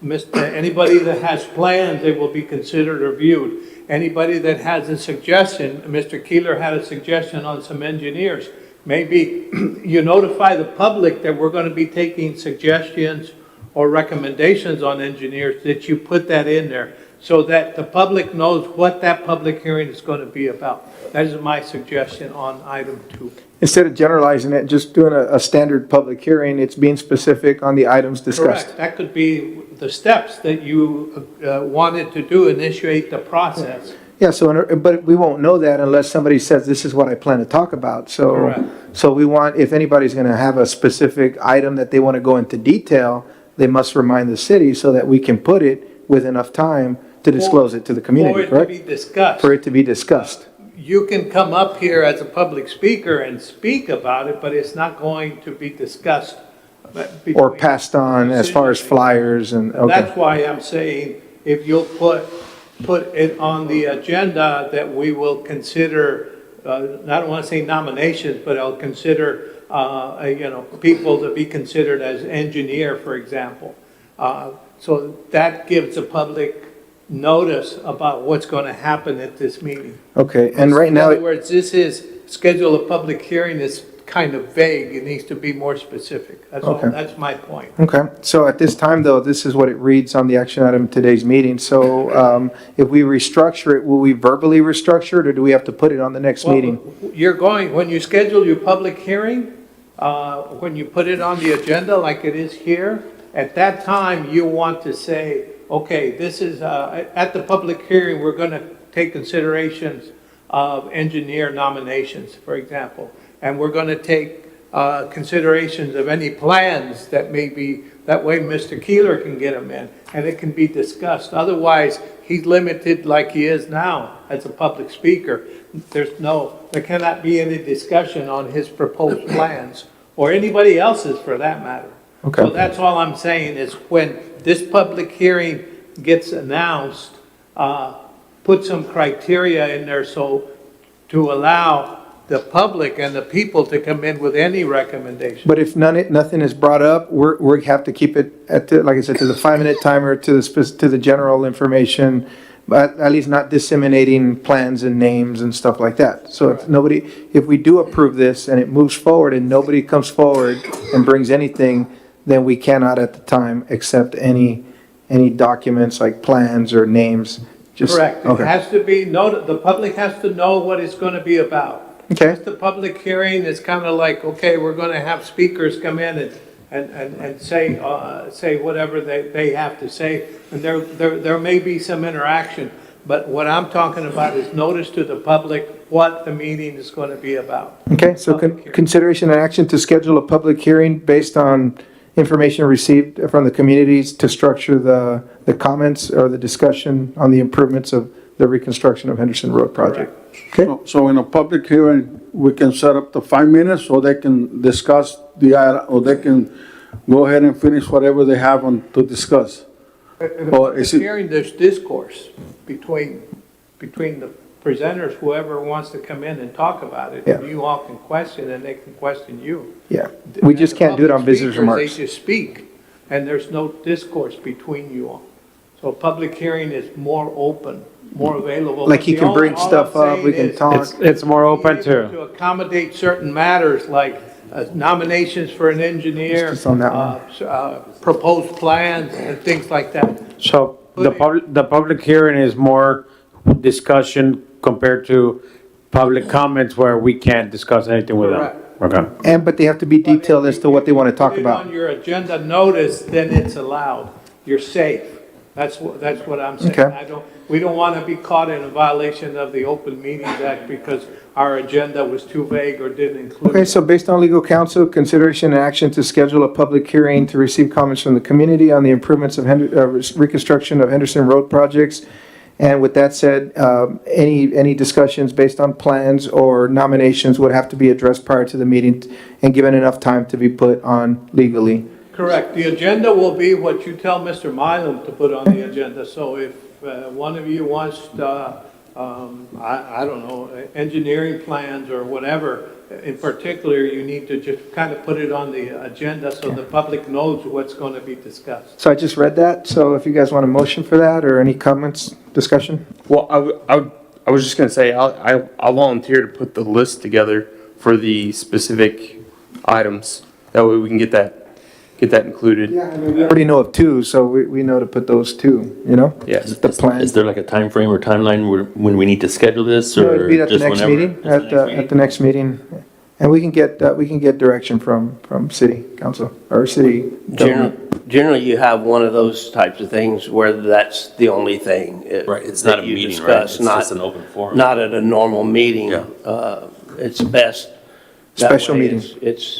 anybody that has plans, they will be considered or viewed. Anybody that has a suggestion, Mr. Keeler had a suggestion on some engineers. Maybe you notify the public that we're going to be taking suggestions or recommendations on engineers, that you put that in there so that the public knows what that public hearing is going to be about. That is my suggestion on item 2. Instead of generalizing it, just doing a standard public hearing, it's being specific on the items discussed. Correct. That could be the steps that you wanted to do, initiate the process. Yeah, but we won't know that unless somebody says, this is what I plan to talk about. Correct. So we want, if anybody's going to have a specific item that they want to go into detail, they must remind the city so that we can put it with enough time to disclose it to the community, correct? For it to be discussed. For it to be discussed. You can come up here as a public speaker and speak about it, but it's not going to be discussed. Or passed on as far as flyers and, okay. That's why I'm saying if you'll put it on the agenda that we will consider, I don't want to say nominations, but I'll consider, people to be considered as engineer, for example. So that gives the public notice about what's going to happen at this meeting. Okay, and right now. In other words, this is schedule a public hearing is kind of vague. It needs to be more specific. That's all. Okay. That's my point. Okay, so at this time, though, this is what it reads on the action item of today's meeting. So if we restructure it, will we verbally restructure it, or do we have to put it on the next meeting? When you schedule your public hearing, when you put it on the agenda like it is here, at that time, you want to say, okay, this is, at the public hearing, we're going to take considerations of engineer nominations, for example. And we're going to take considerations of any plans that may be, that way Mr. Keeler can get them in, and it can be discussed. Otherwise, he's limited like he is now as a public speaker. There cannot be any discussion on his proposed plans, or anybody else's for that matter. Okay. So that's all I'm saying is when this public hearing gets announced, put some criteria in there so to allow the public and the people to come in with any recommendation. But if nothing is brought up, we have to keep it at the, like I said, to the 5-minute timer, to the general information, but at least not disseminating plans and names and stuff like that. So if we do approve this and it moves forward and nobody comes forward and brings anything, then we cannot at the time accept any documents like plans or names. Correct. Okay. It has to be noted, the public has to know what it's going to be about. Okay. Just the public hearing is kind of like, okay, we're going to have speakers come in and say whatever they have to say, and there may be some interaction, but what I'm talking about is notice to the public what the meeting is going to be about. Okay, so consideration and action to schedule a public hearing based on information received from the communities to structure the comments or the discussion on the improvements of the reconstruction of Henderson Road project. Okay. So in a public hearing, we can set up the 5 minutes so they can discuss the item, or they can go ahead and finish whatever they have to discuss. In a Well, public is it- hearing, there's discourse between the presenters, whoever wants to come in and talk about it. Yeah. You all can question and they can question you. Yeah, we just can't do it on Public visitors' speakers, remarks. They just speak, and there's no discourse between you all. So a public hearing is more open, more available. Like he But can all- bring all I'm stuff up, we saying can is talk. It's more open be able to, To accommodate certain matters like nominations for an engineer, Just on that one. proposed plans and things like that. so the public hearing is more discussion compared to public comments where we can't discuss anything with them. Okay. But they have to be detailed as to what they want to talk Put it about. on your agenda notice, then it's allowed. You're safe. That's what I'm saying. Okay. We don't want to be caught in a violation of the Open Meetings Act because our agenda was too vague or didn't include. Okay, so based on legal counsel, consideration and action to schedule a public hearing to receive comments from the community on the improvements of reconstruction of Henderson Road projects. And with that said, any discussions based on plans or nominations would have to be addressed prior to the meeting and given enough time to be put on legally. Correct. The agenda will be what you tell Mr. Milam to put on the agenda. So if one of you wants, I don't know, engineering plans or whatever, in particular, you need to just kind of put it on the agenda so the public knows what's going to be discussed. So I just read that, so if you guys want a motion for that or any comments, discussion? Well, I was just gonna say, I'll volunteer to put the list together for the specific items. That way we can get that included. We already know of two, so we know to put those two, you know? Yes. The plan. Is there like a time frame or timeline when we need to schedule this, No, or it'd be at the just next whenever? meeting, at the next meeting. And we can get direction from city council or city government. Generally, you have one of those types of things where that's the only thing. Right, it's that not a you meeting, right? discuss, It's just an open forum. Not at a normal meeting. Yeah. It's best. that Special way meeting. It's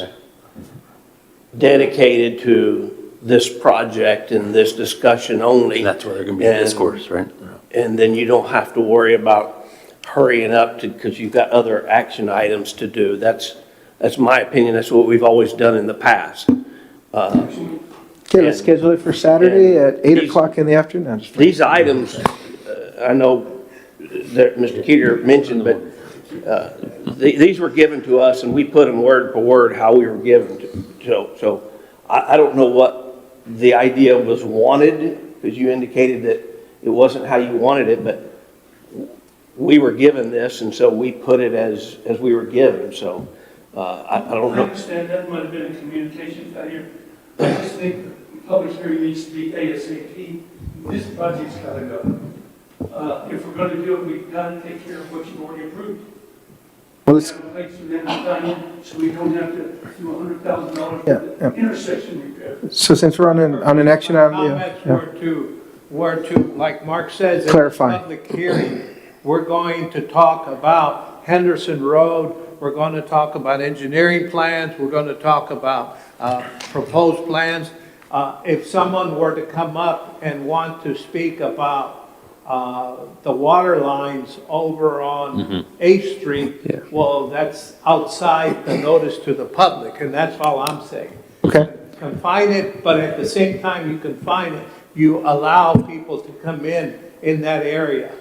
dedicated to this project and this discussion only. That's where there can be a And- discourse, right? And then you don't have to worry about hurrying up because you've got other action items to do. That's my opinion. That's what we've always done in the past. Okay, let's schedule it for Saturday at 8 o'clock in the afternoon. No, just- These items, I know that Mr. Keeter mentioned, but these were given to us and we put them word for word how we were given to. So I don't know what the idea was wanted, because you indicated that it wasn't how you wanted it, but we were given this and so we put it as we were given. So I don't I know. understand that might have been a communication failure. I just think the public hearing needs to be ASAP. This project's gotta go. If we're gonna do it, we've gotta take care of what you've already approved. Well, let's, Have a place for them to sign in, so we don't have to do $100,000 Yeah, for yeah. the intersection repair. so since we're on an action item, Comments yeah. were to, like Mark says, in the Clarify. public hearing, we're going to talk about Henderson Road, we're going to talk about engineering plans, we're going to talk about proposed plans. If someone were to come up and want to speak about the water lines over on 8th Street, well, that's outside the notice to the public, and that's all I'm saying. Okay, Confine it, but at the same time you confine it, you allow people to come in that area.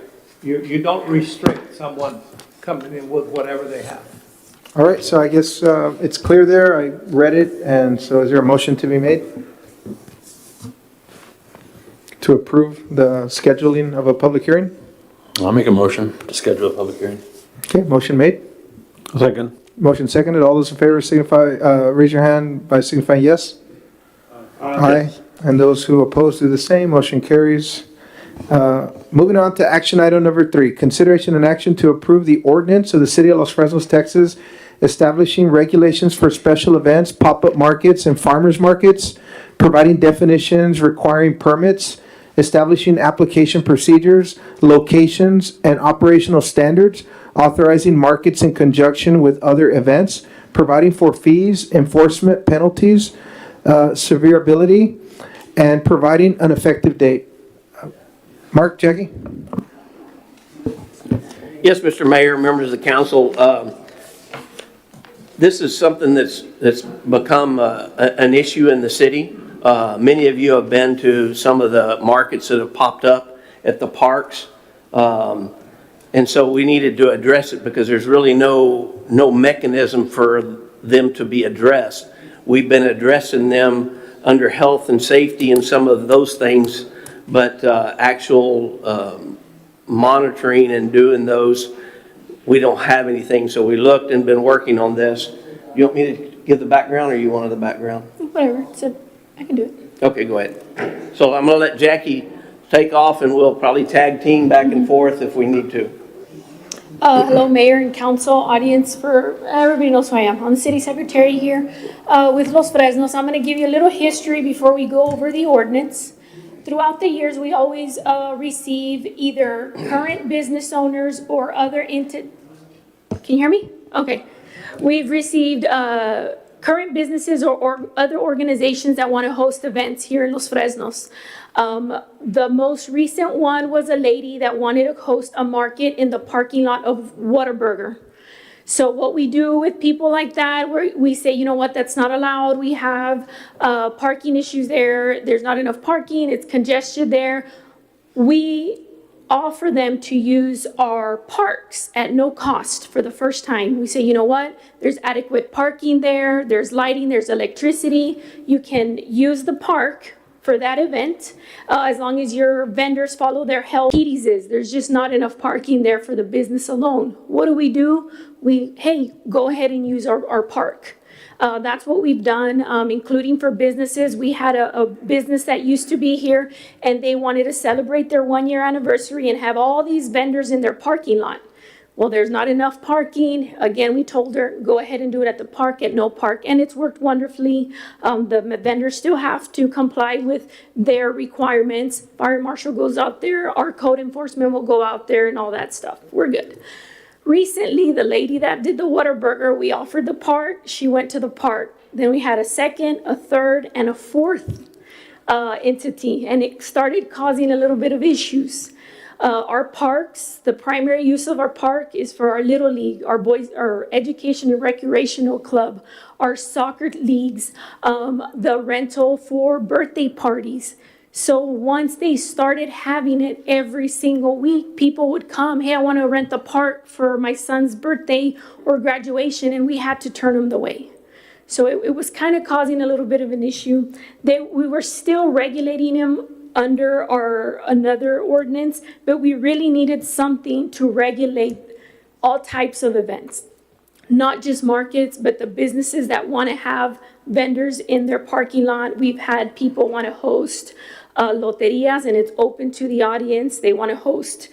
You don't restrict someone coming in with whatever they have. all right, so I guess it's clear there, I read it, and so is there a motion to be made? To approve the scheduling of a public hearing? I'll make a motion to schedule a public hearing. Okay, motion made, Second. motion seconded, all those in favor signify, raise your hand by signifying yes. Aye. And those who oppose do the same, motion carries. Moving on to action item number 3, consideration and action to approve the ordinance of the City of Los Fresnos, Texas, establishing regulations for special events, pop-up markets, and farmers markets, providing definitions, requiring permits, establishing application procedures, locations, and operational standards, authorizing markets in conjunction with other events, providing for fees, enforcement penalties, severability, and providing an effective date. Mark, Jackie? Yes, Mr. Mayor, members of the council, this is something that's become an issue in the city. Many of you have been to some of the markets that have popped up at the parks. And so we needed to address it because there's really no mechanism for them to be addressed. We've been addressing them under health and safety and some of those things, but actual monitoring and doing those, we don't have anything. So we looked and been working on this. You want me to give the background or you wanted the background? Whatever, so I can do it. Okay, go ahead. So I'm gonna let Jackie take off and we'll probably tag team back and forth if we need to. Hello, Mayor and Council, audience, for everybody knows who I am. I'm the City Secretary here with Los Fresnos. I'm going to give you a little history before we go over the ordinance. Throughout the years, we always receive either current business owners or other entities. Can you hear me? Okay. We've received current businesses or other organizations that want to host events here in Los Fresnos. The most recent one was a lady that wanted to host a market in the parking lot of Whataburger. So what we do with people like that, we say, you know what, that's not allowed. We have parking issues there. There's not enough parking. It's congested there. We offer them to use our parks at no cost for the first time. We say, you know what, there's adequate parking there. There's lighting. There's electricity. You can use the park for that event, as long as your vendors follow their health. There's just not enough parking there for the business alone. What do? Hey, go ahead and use our park. That's what we've done, including for businesses. We had a business that used to be here, and they wanted to celebrate their 1-year anniversary and have all these vendors in their parking lot. Well, there's not enough parking. Again, we told her, go ahead and do it at the park, at no park, and it's worked wonderfully. The vendors still have to comply with their requirements. Fire marshal goes out there, our code enforcement will go out there and all that stuff. We're good. Recently, the lady that did the Whataburger, we offered the park, she went to the park. Then we had a second, a third, and a fourth entity, and it started causing a little bit of issues. Our parks, the primary use of our park is for our Little League, our education and recreational club, our soccer leagues, the rental for birthday parties. So once they started having it every single week, people would come, hey, I want to rent the park for my son's birthday or graduation, and we had to turn them away. So it was kind of causing a little bit of an issue. We were still regulating them under another ordinance, but we really needed something to regulate all types of events. Not just markets, but the businesses that want to have vendors in their parking lot. We've had people want to host loterias, and it's open to the audience. They want to host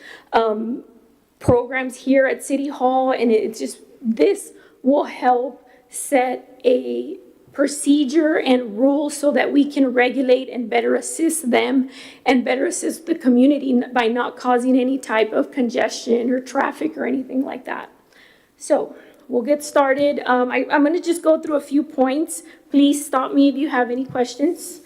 programs here at City Hall, and it's just, this will help set a procedure and rules so that we can regulate and better assist them and better assist the community by not causing any type of congestion or traffic or anything like that. So we'll get started. I'm going to just go through a few points. Please stop me if you have any questions.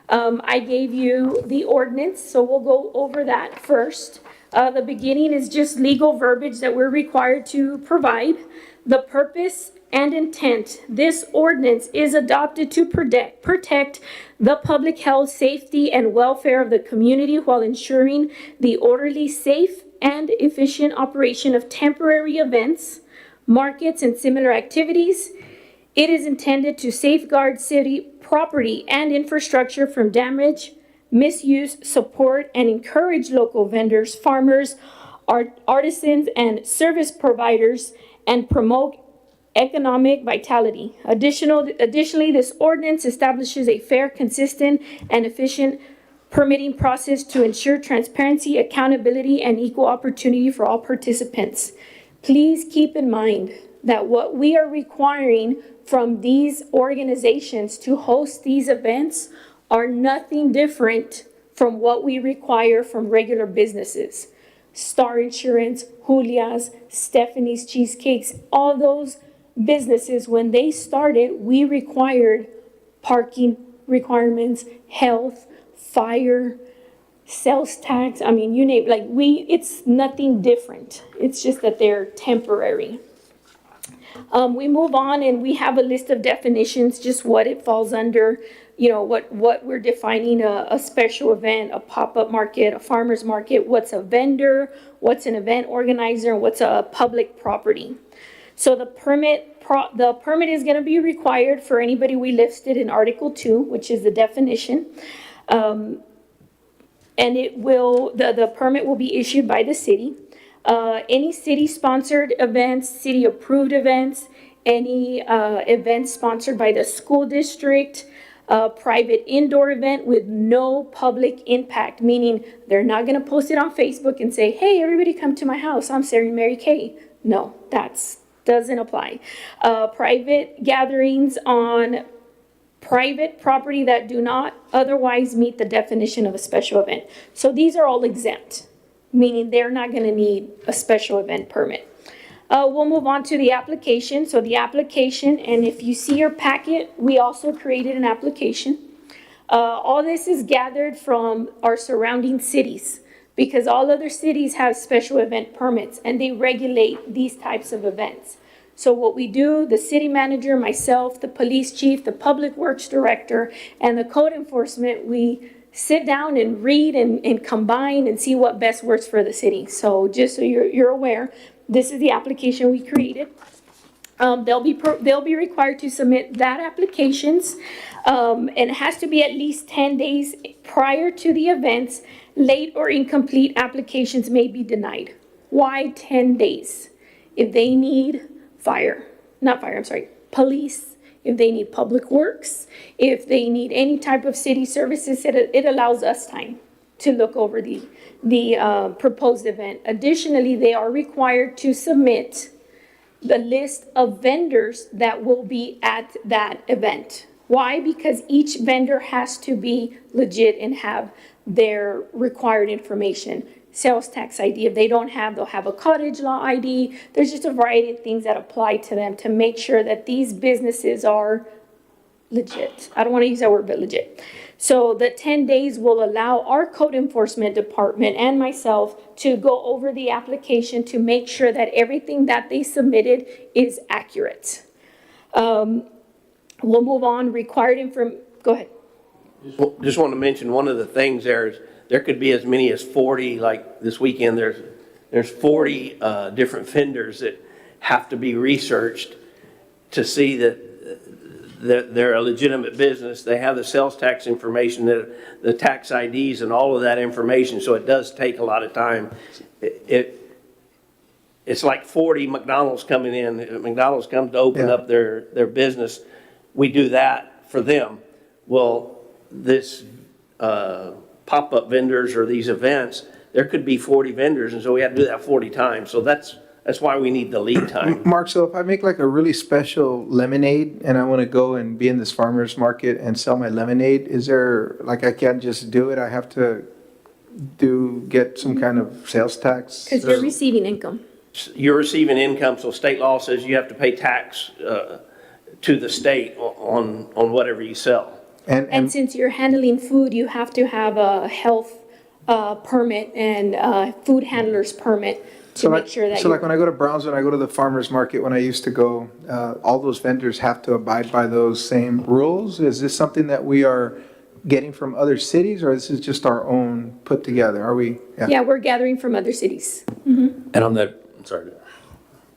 I gave you the ordinance, so we'll go over that first. The beginning is just legal verbiage that we're required to provide. The purpose and intent. This ordinance is adopted to protect the public health, safety, and welfare of the community while ensuring the orderly, safe, and efficient operation of temporary events, markets, and similar activities. It is intended to safeguard city property and infrastructure from damage, misuse, support, and encourage local vendors, farmers, artisans, and service providers, and promote economic vitality. Additionally, this ordinance establishes a fair, consistent, and efficient permitting process to ensure transparency, accountability, and equal opportunity for all participants. Please keep in mind that what we are requiring from these organizations to host these events are nothing different from what we require from regular businesses. Star Insurance, Julia's, Stephanie's Cheesecakes, all those businesses, when they started, we required parking requirements, health, fire, sales tax. I mean, you name, it's nothing different. It's just that they're temporary. We move on and we have a list of definitions, just what it falls under. you know, what we're defining a special event, a pop-up market, a farmer's market, what's a vendor, what's an event organizer, and what's a public property. So the permit is going to be required for anybody we listed in Article 2, which is the definition. And the permit will be issued by the city. Any city-sponsored events, city-approved events, any events sponsored by the school district, private indoor event with no public impact, meaning they're not going to post it on Facebook and say, hey, everybody come to my house, I'm Sarah and Mary Kay. No, that's doesn't apply. Private gatherings on private property that do not otherwise meet the definition of a special event. So these are all exempt, meaning they're not going to need a special event permit. We'll move on to the application. So the application, and if you see your packet, we also created an application. All this is gathered from our surrounding cities because all other cities have special event permits and they regulate these types of events. So what we do, the city manager, myself, the police chief, the public works director, and the code enforcement, we sit down and read and combine and see what best works for the city. So just so you're aware, this is the application we created. They'll be required to submit that applications, and it has to be at least 10 days prior to the events. Late or incomplete applications may be denied. Why 10 days? If they need police, if they need public works, if they need any type of city services, it allows us time to look over the proposed event. Additionally, they are required to submit the list of vendors that will be at that event. Why? Because each vendor has to be legit and have their required information. Sales tax ID, if they don't have, they'll have a cottage law ID. There's just a variety of things that apply to them to make sure that these businesses are legit. I don't want to use that word, but legit. So the 10 days will allow our code enforcement department and myself to go over the application to make sure that everything that they submitted is accurate. We'll move on. Go ahead. Just want to mention one of the things there could be as many as 40, like this weekend, there's 40 different vendors that have to be researched to see that they're a legitimate business. They have the sales tax information, the tax IDs and all of that information, so it does take a lot of time. It's like 40 McDonald's coming in. If McDonald's comes to open up their business, we do that for them. Well, this pop-up vendors or these events, there could be 40 vendors, and so we have to do that 40 times. So that's why we need the lead time. Mark, so if I make like a really special lemonade and I want to go and be in this farmer's market and sell my lemonade, is there, like, I can't just do it? I have to get some kind of sales tax? Because you're receiving income. You're receiving income, so state law says you have to pay tax to the state on whatever you sell. And since you're handling food, you have to have a health permit and food handler's permit to make sure that. So like when I go to Brownsville, I go to the farmer's market, when I used to go, all those vendors have to abide by those same rules? Is this something that we are getting from other cities, or this is just our own put together? Are we? Yeah, we're gathering from other cities. And on that,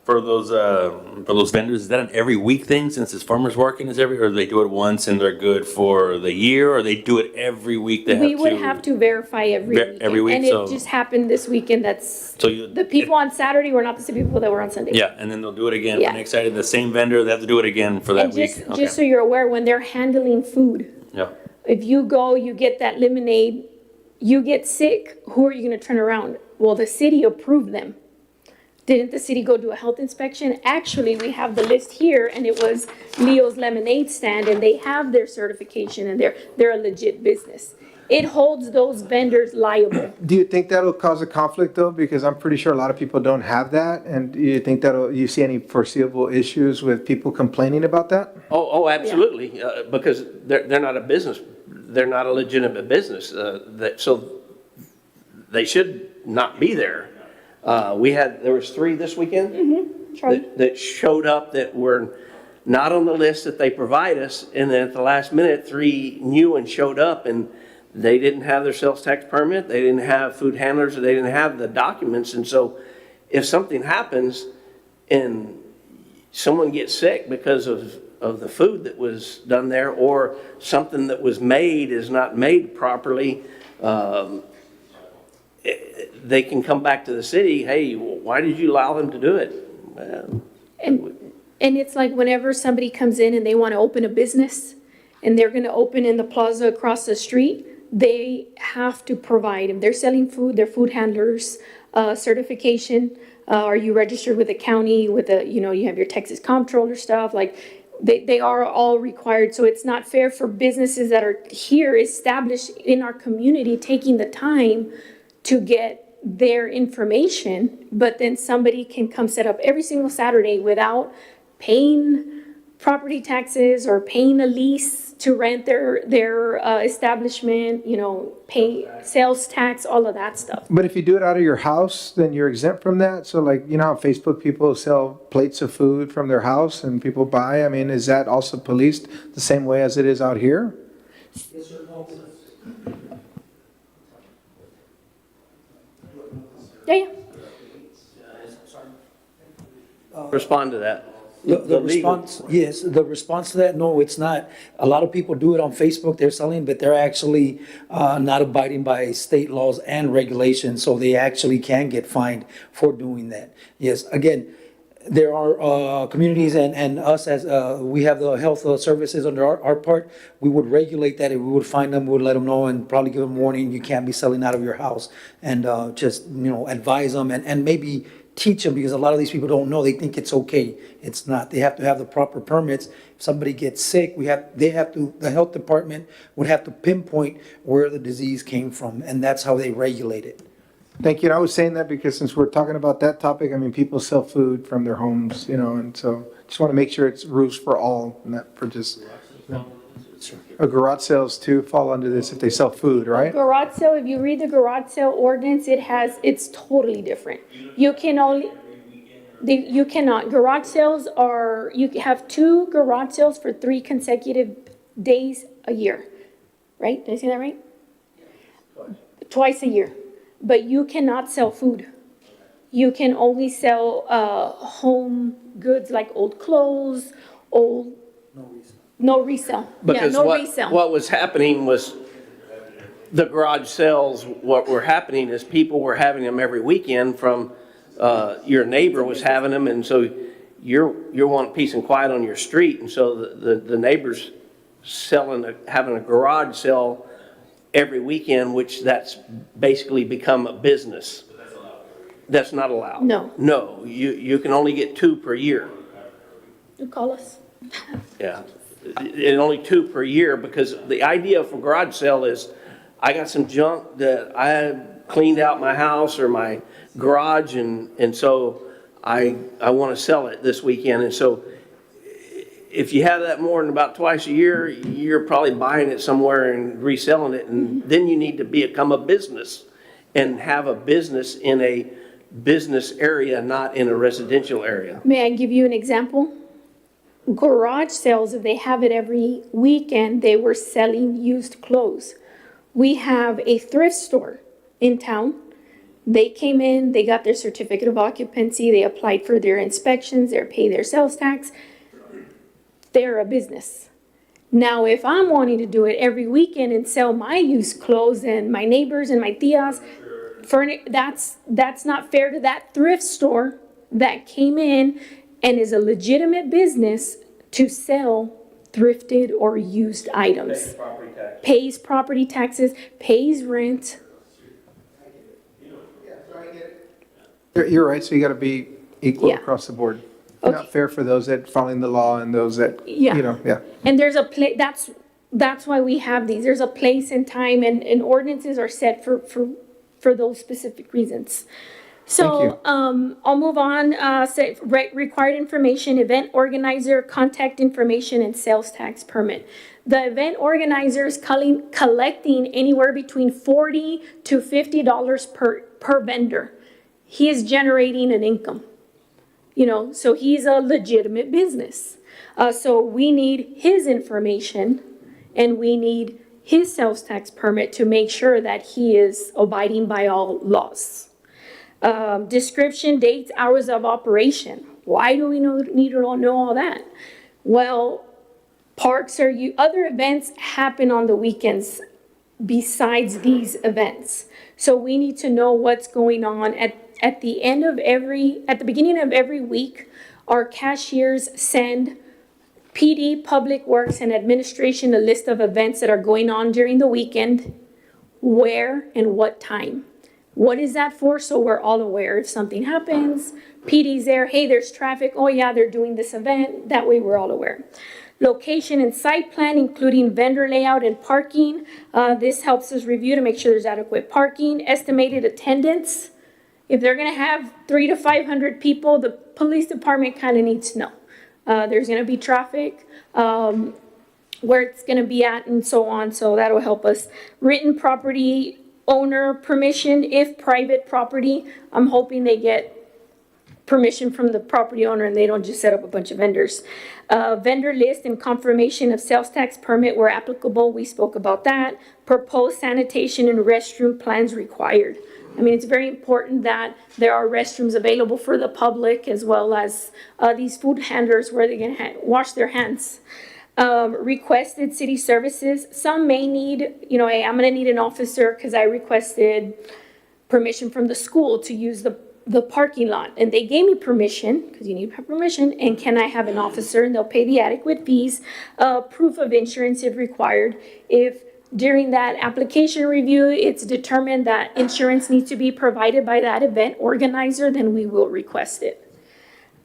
for those vendors, is that an every week thing since it's farmers market or do they do it once and they're good for the year, or they do it every week? We would have to verify every week. And it just happened this weekend. The people on Saturday were not the same people that were on Sunday. Yeah, and then they'll do it again for next Saturday. The same vendor, they have to do it again for that week. Just so you're aware, when they're handling food, if you go, you get that lemonade, you get sick, who are you going to turn around? Well, the city approved them. Didn't the city go do a health inspection? Actually, we have the list here, and it was Leo's Lemonade Stand, and they have their certification, and they're a legit business. It holds those vendors liable. Do you think that'll cause a conflict though? Because I'm pretty sure a lot of people don't have that. And do you think you see any foreseeable issues with people complaining about that? Oh, absolutely. Because they're not a business. They're not a legitimate business. So they should not be there. There was 3 this weekend that showed up that were not on the list that they provide us, and then at the last minute, 3 new ones showed up, and they didn't have their sales tax permit, they didn't have food handlers, they didn't have the documents, and so if something happens and someone gets sick because of the food that was done there, or something that was made is not made properly, they can come back to the city, hey, why did you allow them to do it? And it's like whenever somebody comes in and they want to open a business and they're going to open in the plaza across the street, they have to provide, if they're selling food, their food handlers certification. Are you registered with the county, with the, you have your Texas Comptroller stuff, like they are all required. So it's not fair for businesses that are here established in our community taking the time to get their information, but then somebody can come set up every single Saturday without paying property taxes or paying a lease to rent their establishment, pay sales tax, all of that stuff. But if you do it out of your house, then you're exempt from that? So like, on Facebook, people sell plates of food from their house and people buy? I mean, is that also policed the same way as it is out here? Yeah. Respond to that. The response, yes, the response to that, no, it's not. A lot of people do it on Facebook, they're selling, but they're actually not abiding by state laws and regulations, so they actually can get fined for doing that. Yes, again, there are communities and us as, we have the health services under our part, we would regulate that, and we would find them, we would let them know and probably give them warning, you can't be selling out of your house. And just, advise them and maybe teach them, because a lot of these people don't know, they think it's okay. It's not. They have to have the proper permits. If somebody gets sick, the health department would have to pinpoint where the disease came from, and that's how they regulate it. Thank you. And I was saying that because since we're talking about that topic, I mean, people sell food from their homes, and so just want to make sure it's rules for all, not for just, garage sales too fall under this if they sell food, right? Garage sale, if you read the garage sale ordinance, it's totally different. You cannot, garage sales are, you have 2 garage sales for 3 consecutive days a year, right? Did I say that right? Twice a year. But you cannot sell food. You can only sell home goods like old clothes, no resale. Because no resale. what was happening was the garage sales, what were happening is people were having them every weekend from, your neighbor was having them, and so you're wanting peace and quiet on your street, and so the neighbor's having a garage sale every weekend, which that's basically become a business. That's not allowed. No. No, you can only get 2 per year. You call us. Yeah, and only 2 per year, because the idea for garage sale is, I got some junk that I cleaned out my house or my garage, and so I want to sell it this weekend. And so if you have that more than about twice a year, you're probably buying it somewhere and reselling it, and then you need to become a business and have a business in a business area, not in a residential area. May I give you an example? Garage sales, if they have it every weekend, they were selling used clothes. We have a thrift store in town. They came in, they got their certificate of occupancy, they applied for their inspections, they pay their sales tax. They're a business. Now, if I'm wanting to do it every weekend and sell my used clothes and my neighbors and my tias, that's not fair to that thrift store that came in and is a legitimate business to sell thrifted or used items. Pays property taxes, pays rent. You're right, so you got to be equal Yeah. across the board. Not fair for those that following the law and those that, yeah. And there's a place, that's why we have these. There's a place and time, and ordinances are set for those specific reasons. So, I'll move on. Required information, event organizer, contact information, and sales tax permit. The event organizer is collecting anywhere between $40 to $50 per vendor. He is generating an income. so he's a legitimate business. So we need his information and we need his sales tax permit to make sure that he is abiding by all laws. Description, dates, hours of operation. Why do we need to know all that? Well, other events happen on the weekends besides these events. So we need to know what's going on at the beginning of every week. Our cashiers send PD, Public Works, and Administration a list of events that are going on during the weekend, where and what time. What is that for? So we're all aware if something happens, PD's there, hey, there's traffic, oh yeah, they're doing this event. That way we're all aware. Location and site plan, including vendor layout and parking. This helps us review to make sure there's adequate parking. Estimated attendance. If they're gonna have 300 to 500 people, the police department kind of needs to know. There's gonna be traffic, where it's gonna be at and so on, so that'll help us. Written property owner permission, if private property, I'm hoping they get permission from the property owner and they don't just set up a bunch of vendors. Vendor list and confirmation of sales tax permit where applicable, we spoke about that. Proposed sanitation and restroom plans required. I mean, it's very important that there are restrooms available for the public as well as these food handlers where they can wash their hands. Requested city services. Some may need, hey, I'm gonna need an officer because I requested permission from the school to use the parking lot. And they gave me permission, because you need to have permission, and can I have an officer? And they'll pay the adequate fees. Proof of insurance if required. If during that application review, it's determined that insurance needs to be provided by that event organizer, then we will request it.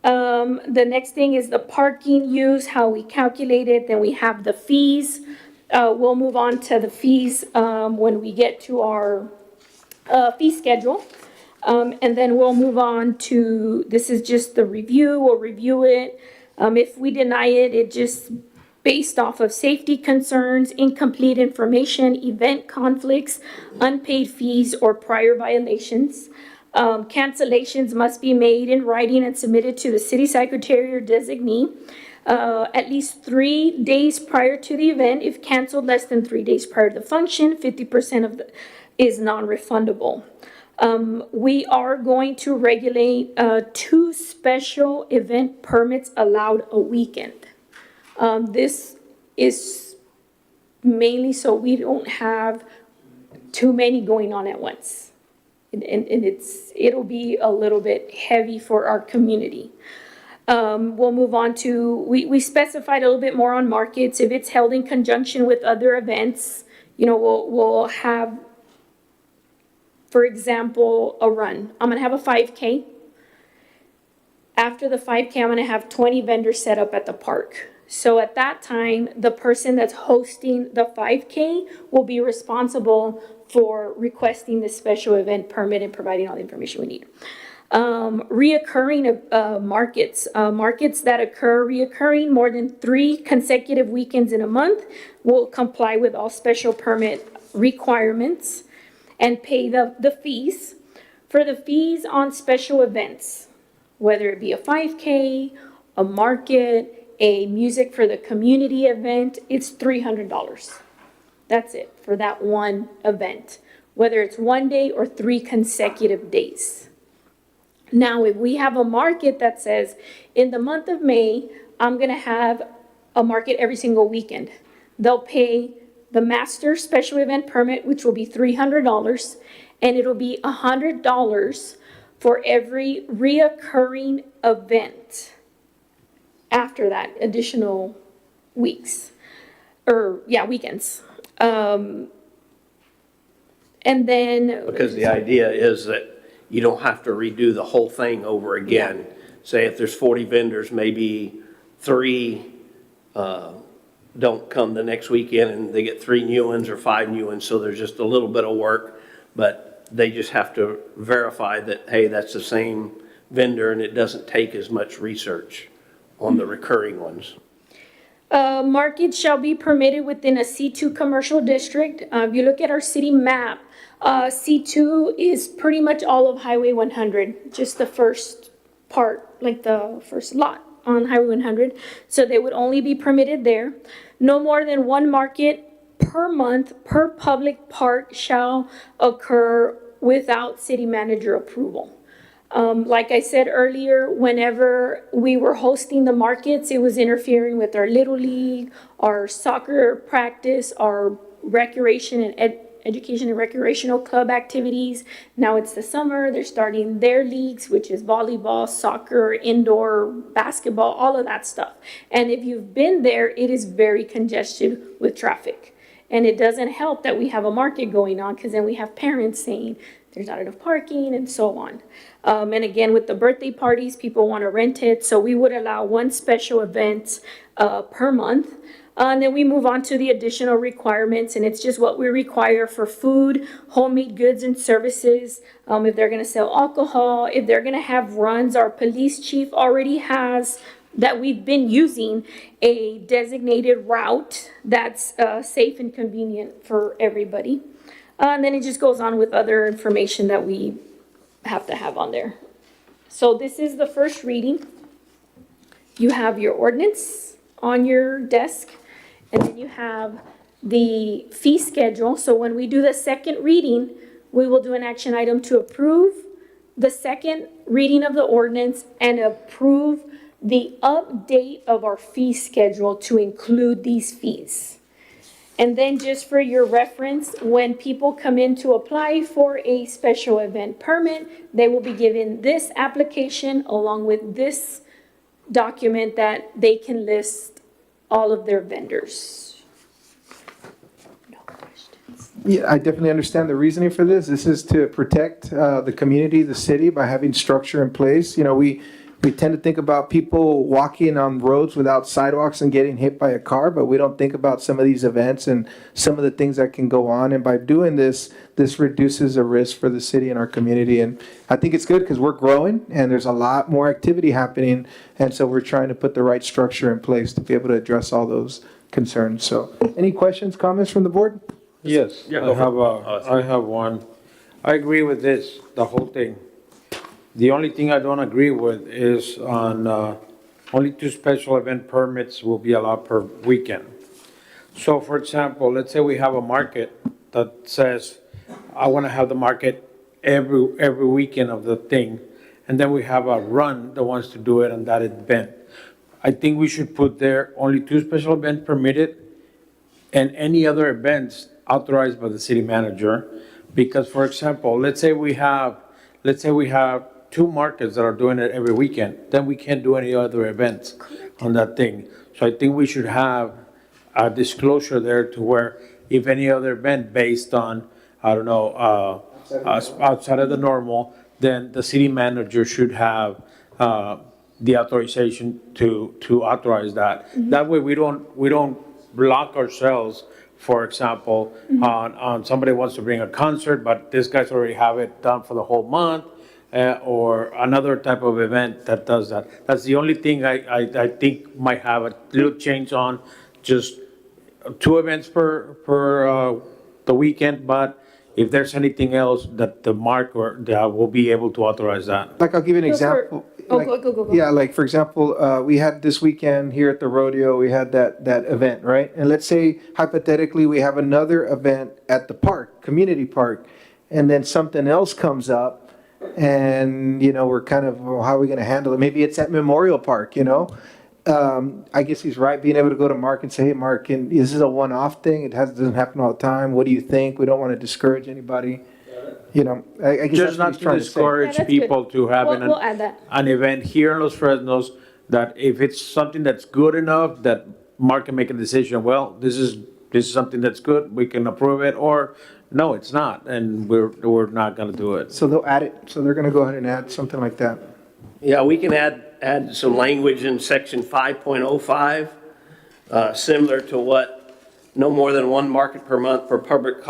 The next thing is the parking use, how we calculate it. Then we have the fees. We'll move on to the fees when we get to our fee schedule. And then we'll move on to, this is just the review. We'll review it. If we deny it, it just based off of safety concerns, incomplete information, event conflicts, unpaid fees, or prior violations. Cancellations must be made in writing and submitted to the city secretary or designee at least 3 days prior to the event. If canceled less than 3 days prior to the function, 50% is non-refundable. We are going to regulate 2 special event permits allowed a weekend. This is mainly so we don't have too many going on at once. And it'll be a little bit heavy for our community. We'll move on to, we specified a little bit more on markets. If it's held in conjunction with other events, we'll have, for example, a run. I'm gonna have a 5K. After the 5K, I'm gonna have 20 vendors set up at the park. So at that time, the person that's hosting the 5K will be responsible for requesting the special event permit and providing all the information we need. Reoccurring markets. Markets that occur reoccurring more than 3 consecutive weekends in a month will comply with all special permit requirements and pay the fees. For the fees on special events, whether it be a 5K, a market, a music for the community event, it's $300. That's it for that one event, whether it's 1 day or 3 consecutive days. Now, if we have a market that says, in the month of May, I'm gonna have a market every single weekend, they'll pay the master special event permit, which will be $300, and it'll be $100 for every reoccurring event after that additional weekends. And then, Because the idea is that you don't have to redo the whole thing over again. Say if there's 40 vendors, maybe 3 don't come the next weekend and they get 3 new ones or 5 new ones, so there's just a little bit of work, but they just have to verify that, hey, that's the same vendor and it doesn't take as much research on the recurring ones. markets shall be permitted within a C2 commercial district. If you look at our city map, C2 is pretty much all of Highway 100, just the first part, like the first lot on Highway 100. So they would only be permitted there. No more than one market per month per public park shall occur without city manager approval. Like I said earlier, whenever we were hosting the markets, it was interfering with our Little League, our soccer practice, our recreation and education and recreational club activities. Now it's the summer, they're starting their leagues, which is volleyball, soccer, indoor basketball, all of that stuff. And if you've been there, it is very congested with traffic. And it doesn't help that we have a market going on, because then we have parents saying there's not enough parking and so on. And again, with the birthday parties, people want to rent it. So we would allow one special event per month. And then we move on to the additional requirements, and it's just what we require for food, homemade goods and services. If they're going to sell alcohol, if they're going to have runs, our police chief already has, that we've been using, a designated route that's safe and convenient for everybody. And then it just goes on with other information that we have to have on there. So this is the first reading. You have your ordinance on your desk, and then you have the fee schedule. So when we do the second reading, we will do an action item to approve the second reading of the ordinance and approve the update of our fee schedule to include these fees. And then just for your reference, when people come in to apply for a special event permit, they will be given this application along with this document that they can list all of their vendors. No questions. Yeah, I definitely understand the reasoning for this. This is to protect the community, the city, by having structure in place. You know, we tend to think about people walking on roads without sidewalks and getting hit by a car, but we don't think about some of these events and some of the things that can go on. And by doing this, this reduces a risk for the city and our community. And I think it's good because we're growing and there's a lot more activity happening. And so we're trying to put the right structure in place to be able to address all those concerns. So any questions, comments from the board? Yes, Yeah, I go for have it. I have one. I agree with this, the whole thing. The only thing I don't agree with is on, only 2 special event permits will be allowed per weekend. So for example, let's say we have a market that says, I want to have the market every weekend of the thing, and then we have a run that wants to do it on that event. I think we should put there only 2 special events permitted and any other events authorized by the city manager. Because for example, let's say we have 2 markets that are doing it every weekend, then we can't do any other events on that thing. So I think we should have a disclosure there to where if any other event based on, I don't know, outside of the normal, then the city manager should have the authorization to authorize that. That way we don't block ourselves, for example, on somebody wants to bring a concert, but this guy's already have it done for the whole month. Or another type of event that does that. That's the only thing I think might have a little change on, just 2 events per the weekend, but if there's anything else that the mark or that will be able to authorize that. Like, I'll give you an example. Like- Go. Yeah, like, for example, we had this weekend here at the rodeo, we had that event, right? And let's say hypothetically, we have another event at the park, community park, and then something else comes up, and, you know, we're kind of, well, how are we going to handle it? Maybe it's at Memorial Park, you know? I guess he's right, being able to go to Mark and say, hey, Mark, this is a one-off thing. It doesn't happen all the time. What do you think? We don't want to discourage anybody. You know, I guess Just that's what not he's to trying to say. discourage Yeah, that's good. people to having We'll add that. an event here in Los Fresnos, that if it's something that's good enough, that Mark can make a decision, well, this is something that's good, we can approve it, or no, it's not, and we're not gonna do it. So they'll add it, so they're going to go ahead and add something like that. Yeah, we can add some language in section 5.05, similar to what no more than 1 market per month per public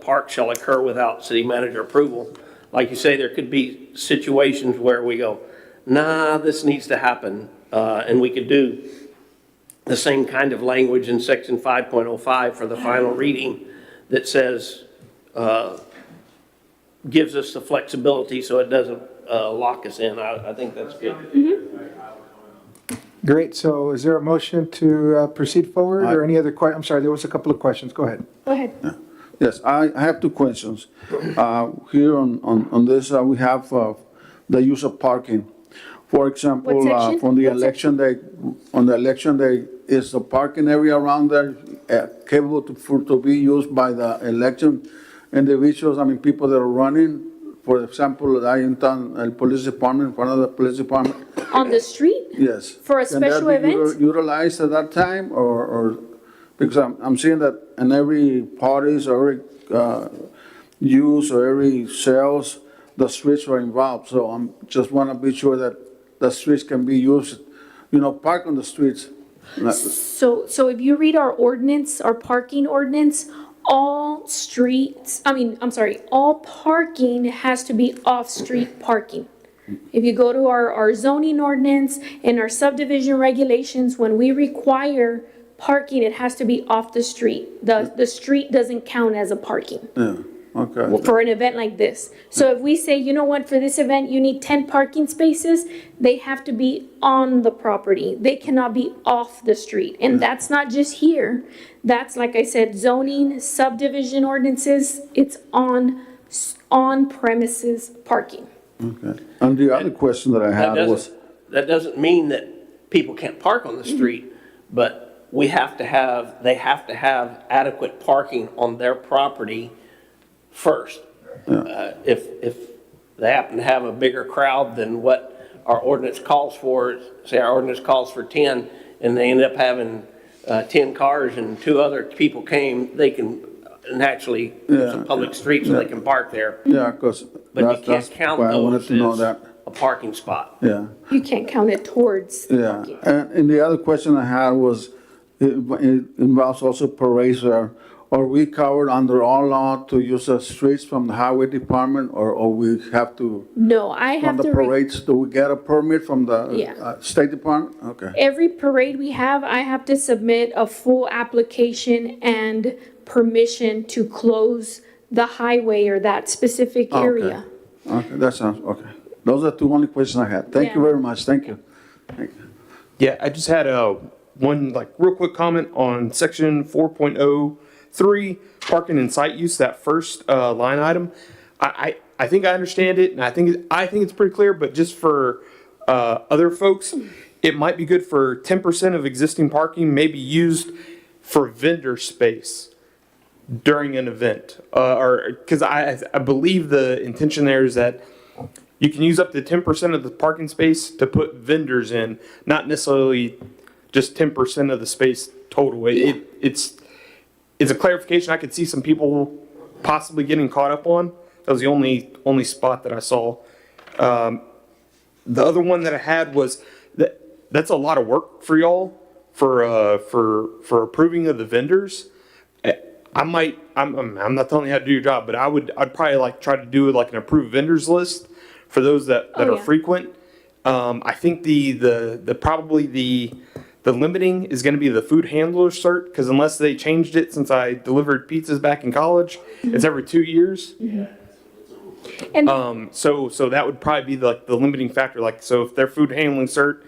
park shall occur without city manager approval. Like you say, there could be situations where we go, nah, this needs to happen, and we could do the same kind of language in section 5.05 for the final reading that says, gives us the flexibility so it doesn't lock us in. I think that's good. Great, so is there a motion to proceed forward, or any other I'm sorry, there was a couple of questions, go ahead. Go ahead. Yes, I have two questions. Here on this, we have the use of parking. For example, What section? from the What election day, on the election day, is the parking area around there capable to be used by the election individuals, I mean, people that are running? For example, I in town, police department, in front of the police department, On the street? yes. For a Can that special be event? Utilized at that time, or, because I'm seeing that in every parties, or every use, or every sales, the streets are involved, so I'm just want to be sure that the streets can be used, park on the streets. So if you read our ordinance, our parking ordinance, all parking has to be off-street parking. If you go to our zoning ordinance and our subdivision regulations, when we require parking, it has to be off the street. The street doesn't count as a parking Yeah, okay. for an event like this. So if we say, you know what, for this event, you need 10 parking spaces, they have to be on the property. They cannot be off the street. And that's not just here. That's, like I said, zoning, subdivision ordinances, it's on premises parking. Okay. And the other question that I had was, That doesn't mean that people can't park on the street, but they have to have adequate parking on their property first. If they happen to have a bigger crowd than what our ordinance calls for, say our ordinance calls for 10, and they end up having 10 cars and 2 other people came, they can naturally, it's a public street, so they can park there. yeah, because But you that's can't count why I wanted those to know as that. a parking spot. Yeah, You can't count it towards. yeah. And the other question I had was, it involves also parades. Are we covered under our law to use the streets from the highway department, or we have to? No, I On have the to. parades, do we get a permit from the Yeah. State Department? Okay. Every parade we have, I have to submit a full application and permission to close the highway or that specific area. Okay, that sounds, okay. Those are the only questions I had. Thank you Yeah. very much, thank you. Thank you. Yeah, I just had one real quick comment on section 4.03, parking and site use, that first line item. I think I understand it, and I think it's pretty clear, but just for other folks, it might be good for 10% of existing parking may be used for vendor space during an event. Because I believe the intention there is that you can use up to 10% of the parking space to put vendors in, not necessarily just 10% of the space total. It's a clarification I could see some people possibly getting caught up on. That was the only spot that I saw. The other one that I had was that's a lot of work for y'all for approving of the vendors. I'm not telling you how to do your job, but I'd probably try to do an approved vendors list for those that are frequent. I think probably the limiting is going to be the food handler cert, because unless they changed it since I delivered pizzas back in college, it's every 2 years. And So that would probably be the limiting factor. So if their food handling cert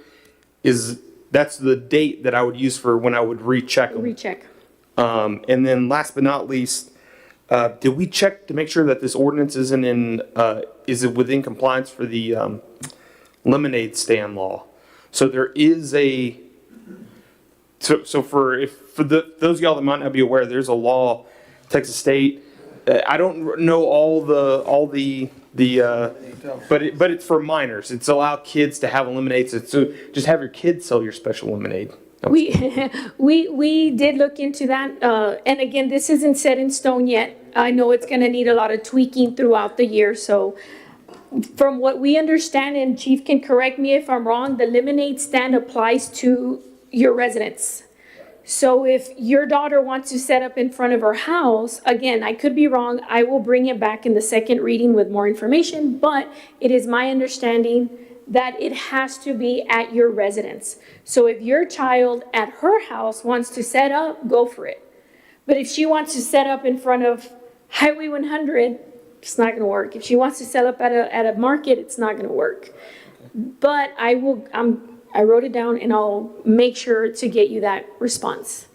that's the date that I would use for when I would recheck them. recheck. And then last but not least, did we check to make sure that this ordinance is it within compliance for the lemonade stand law? So there is for those of y'all that might not be aware, there's a law, Texas State. I don't know all the but it's for minors. It's allow kids to have a lemonade. So just have your kids sell your special lemonade. We did look into that, and again, this isn't set in stone yet. I know it's gonna need a lot of tweaking throughout the year, so from what we understand, and Chief can correct me if I'm wrong, the lemonade stand applies to your residents. So if your daughter wants to set up in front of her house, again, I could be wrong, I will bring it back in the second reading with more information, but it is my understanding that it has to be at your residence. So if your child at her house wants to set up, go for it. But if she wants to set up in front of Highway 100, It's not gonna work. If she wants to sell up at a market, it's not gonna work. But I wrote it down and I'll make sure to get you that response.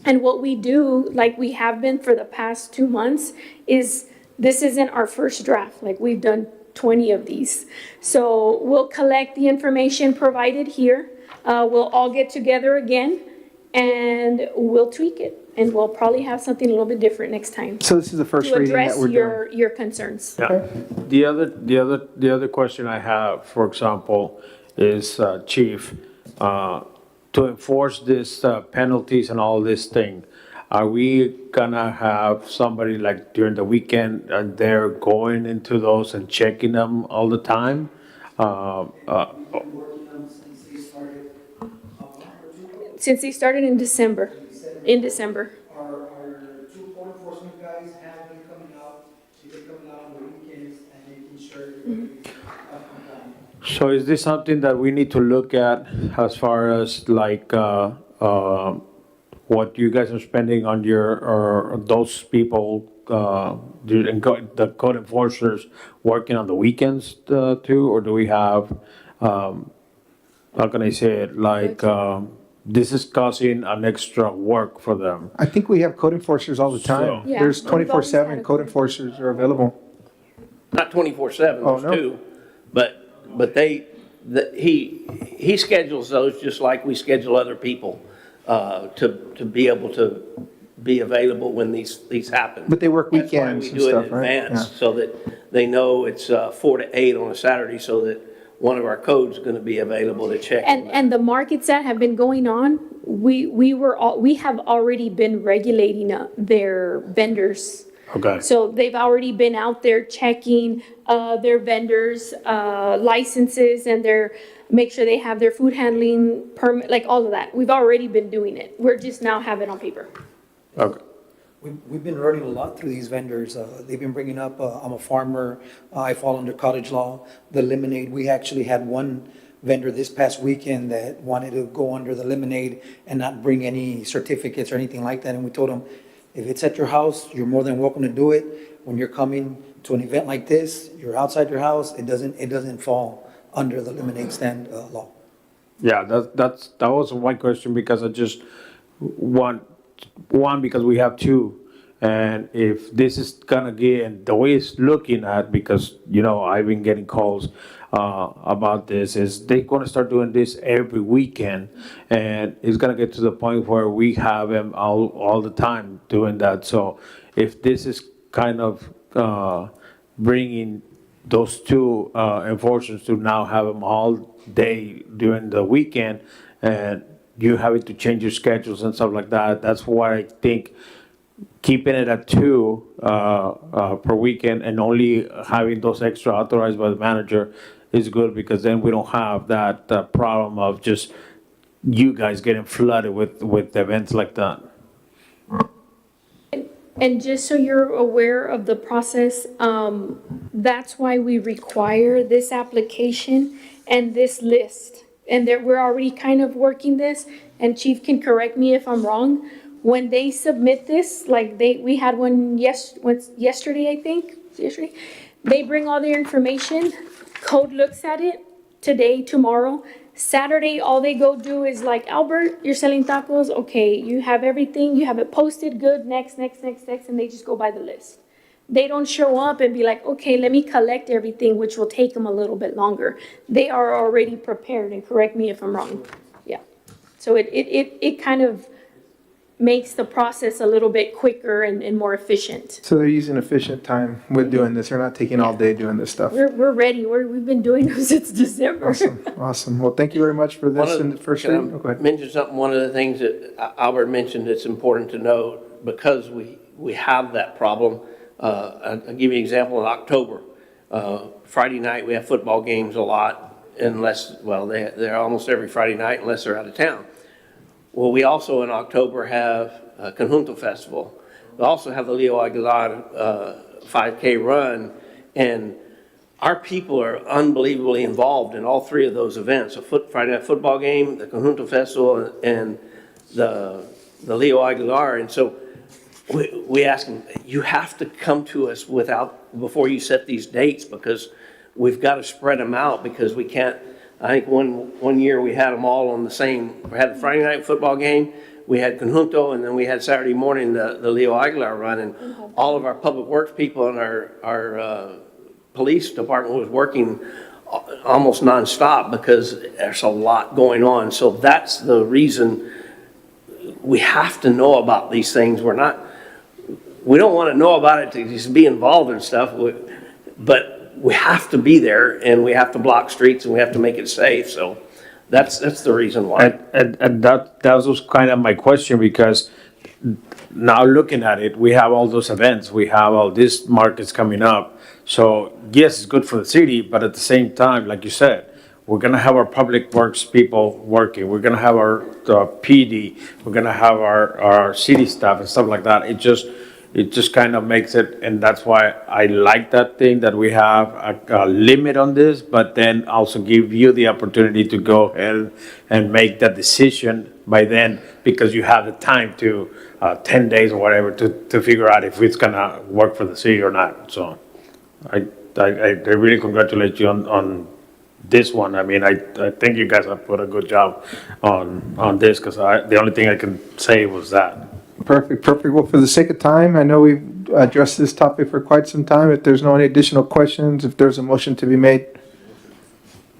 And what we do, like we have been for the past 2 months, is this isn't our first draft. Like we've done 20 of these. So we'll collect the information provided here. We'll all get together again and we'll tweak it. And we'll probably have something a little bit different next time. So this is the first reading that we're doing. To address your concerns. Yeah. The other question I have, for example, is, Chief, to enforce this penalties and all this thing, are we gonna have somebody like during the weekend and they're going into those and checking them all the time? Since they started in December. Our two code enforcement guys have been coming out, they've been coming out on the weekends and making sure that So is this something that we need to look at as far as like, what you guys are spending on your, or those people, the code enforcers working on the weekends, too? Or do we have, how can I say it, like, this is causing an extra work for them? I think we have code enforcers all the time. Yeah, There's we've always 24/7 had a code enforcers are available. Not 24/7, Oh, there's no? two, but he schedules those just like we schedule other people, to be able to be available when these happen. But they work That's why weekends we and do it stuff, in right? advance, Yeah. so that they know it's 4 to 8 on a Saturday, so that one of our codes is gonna be available to check. And the markets that have been going on, we have already been regulating their vendors. Okay. So they've already been out there checking their vendors' licenses and make sure they have their food handling permit, like all of that. We've already been doing it. We're just now have it on paper. Okay. We've been learning a lot through these vendors. They've been bringing up, I'm a farmer, I fall under cottage law, the lemonade. We actually had one vendor this past weekend that wanted to go under the lemonade and not bring any certificates or anything like that. And we told him, if it's at your house, you're more than welcome to do it. When you're coming to an event like this, you're outside your house, it doesn't fall under the lemonade stand law. Yeah, that was my question, because I just want, one, because we have two. And if this is gonna get, and the way it's looking at, because, I've been getting calls about this, is they gonna start doing this every weekend. And it's gonna get to the point where we have them all the time doing that. So if this is kind of bringing those two enforcers to now have them all day during the weekend, and you having to change your schedules and stuff like that, that's why I think keeping it at 2 per weekend and only having those extra authorized by the manager is good, because then we don't have that problem of just you guys getting flooded with events like that. And just so you're aware of the process, that's why we require this application and this list. And that we're already kind of working this, and Chief can correct me if I'm wrong. When they submit this, like we had one yesterday, I think, yesterday. They bring all their information, code looks at it today, tomorrow. Saturday, all they go do is like, Albert, you're selling tacos, okay, you have everything, you have it posted, good, next, and they just go by the list. They don't show up and be like, okay, let me collect everything, which will take them a little bit longer. They are already prepared, and correct me if I'm wrong. Yeah. So it kind of makes the process a little bit quicker and more efficient. So they're using efficient time with doing this. They're not taking all day doing this stuff. We're ready. We've been doing this since December. Awesome. Well, thank you very much for this in the first Can reading. I Oh, go ahead. mention something? One of the things that Albert mentioned that's important to note, because we have that problem. I'll give you an example. In October, Friday night, we have football games a lot, they're almost every Friday night unless they're out of town. Well, we also in October have a Conjunto Festival. We also have the Leo Aguilar 5K run, and our people are unbelievably involved in all three of those events: a Friday night football game, the Conjunto Festival, and the Leo Aguilar. And so we ask them, you have to come to us before you set these dates, because we've got to spread them out, because we can't, I think one year we had them all on we had the Friday night football game, we had Conjunto, and then we had Saturday morning the Leo Aguilar run, and all of our public works people and our police department was working almost nonstop because there's a lot going on. So that's the reason we have to know about these things. We don't want to know about it to just be involved in stuff, but we have to be there, and we have to block streets, and we have to make it safe. So that's the reason why. And that was kind of my question, because now looking at it, we have all those events, we have all these markets coming up. So yes, it's good for the city, but at the same time, like you said, we're gonna have our public works people working, we're gonna have our PD, we're gonna have our city staff and stuff like that. It just kind of makes it, and that's why I like that thing, that we have a limit on this, but then also give you the opportunity to go ahead and make that decision by then, because you have the time to, 10 days or whatever, to figure out if it's gonna work for the city or not. So I really congratulate you on this one. I mean, I think you guys have put a good job on this, because the only thing I can say was that. Perfect. Well, for the sake of time, I know we've addressed this topic for quite some time. If there's no any additional questions, if there's a motion to be made,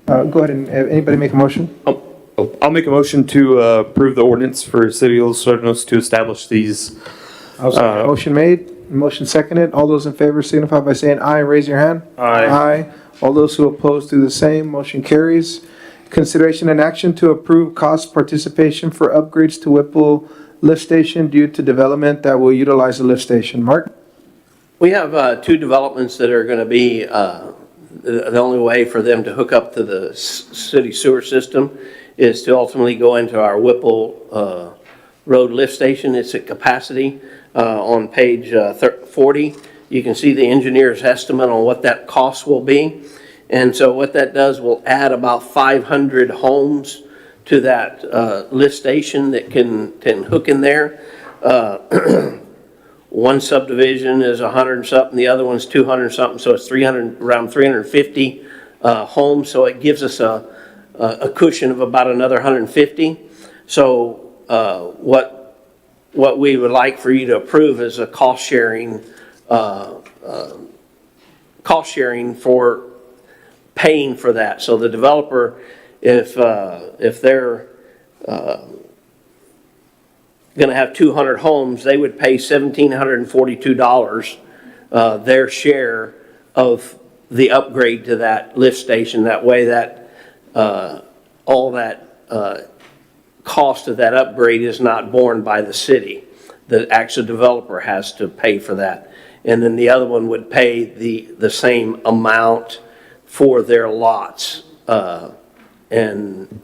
go ahead and anybody make a motion? I'll make a motion to approve the ordinance for City of Los Serranos to establish these. Motion made, motion seconded. All those in favor signify by saying aye. Raise your hand. Aye. Aye. All those who oppose do the same. Motion carries. Consideration and action to approve cost participation for upgrades to Whipple lift station due to development that will utilize the lift station. Mark? We have two developments that are going to be the only way for them to hook up to the city sewer system is to ultimately go into our Whipple Road lift station. It's at capacity. On page 40, you can see the engineer's estimate on what that cost will be. And so what that does will add about 500 homes to that lift station that can hook in there. One subdivision is 100 and something, the other one's 200 and something, so it's around 350 homes. So it gives us a cushion of about another 150. So what we would like for you to approve is a cost sharing for paying for that. So the developer, if they're going to have 200 homes, they would pay $1,742 their share of the upgrade to that lift station. That way that all that cost of that upgrade is not borne by the city. The actual developer has to pay for that. And then the other one would pay the same amount for their lots. And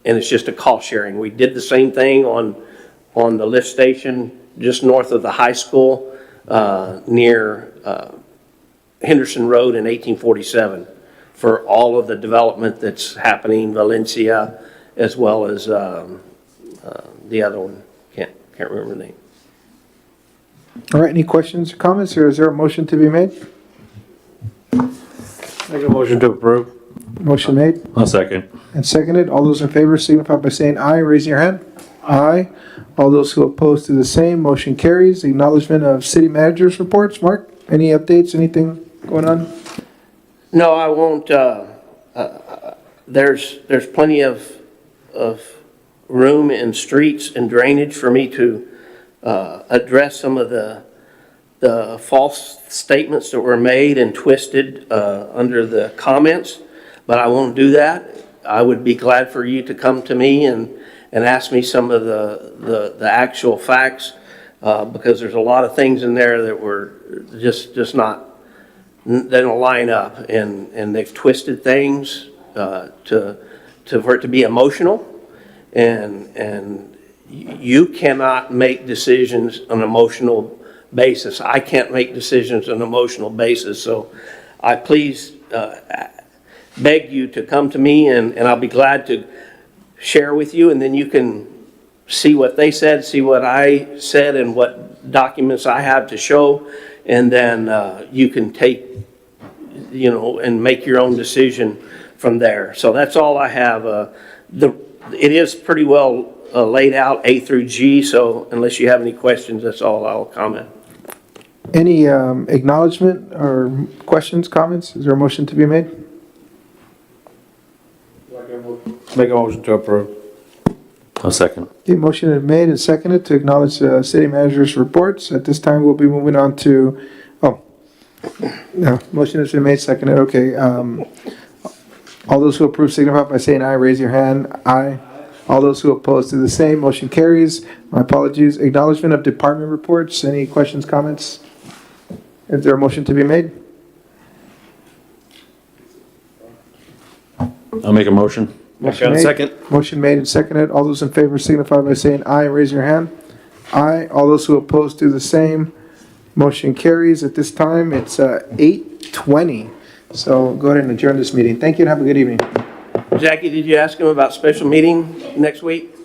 it's just a cost sharing. We did the same thing on the lift station just north of the high school near Henderson Road in 1847 for all of the development that's happening, Valencia, as well as the other one. Can't remember the name. All right, any questions or comments, or is there a motion to be made? Make a motion to approve. Motion made I'll second. and seconded. All those in favor signify by saying aye. Raise your hand. Aye. All those who oppose do the same. Motion carries. Acknowledgement of city managers' reports. Mark, any updates, anything going on? No, I won't. There's plenty of room in streets and drainage for me to address some of the false statements that were made and twisted under the comments, but I won't do that. I would be glad for you to come to me and ask me some of the actual facts, because there's a lot of things in there that were just not, they don't line up, and they've twisted things for it to be emotional, and you cannot make decisions on an emotional basis. I can't make decisions on an emotional basis, so I please beg you to come to me, and I'll be glad to share with you, and then you can see what they said, see what I said, and what documents I have to show, and then you can take, and make your own decision from there. So that's all I have. It is pretty well laid out, A through G, so unless you have any questions, that's all I'll comment. Any acknowledgement or questions, comments? Is there a motion to be made? Make a motion to approve. I'll second. The motion is made and seconded to acknowledge the city manager's reports. At this time, we'll be moving on to, no, motion has been made, seconded, okay. All those who approve signify by saying aye, raise your hand. Aye. All those who oppose do the same, motion carries. My apologies. Acknowledgement of department reports. Any questions, comments? Is there a motion to be made? I'll make a motion. Motion made. Second. Motion made and seconded. All those in favor signify by saying aye and raise your hand. Aye. All those who oppose do the same. Motion carries. At this time, it's 8:20. So go ahead and adjourn this meeting. Thank you and have a good evening. Jackie, did you ask him about special meeting next week?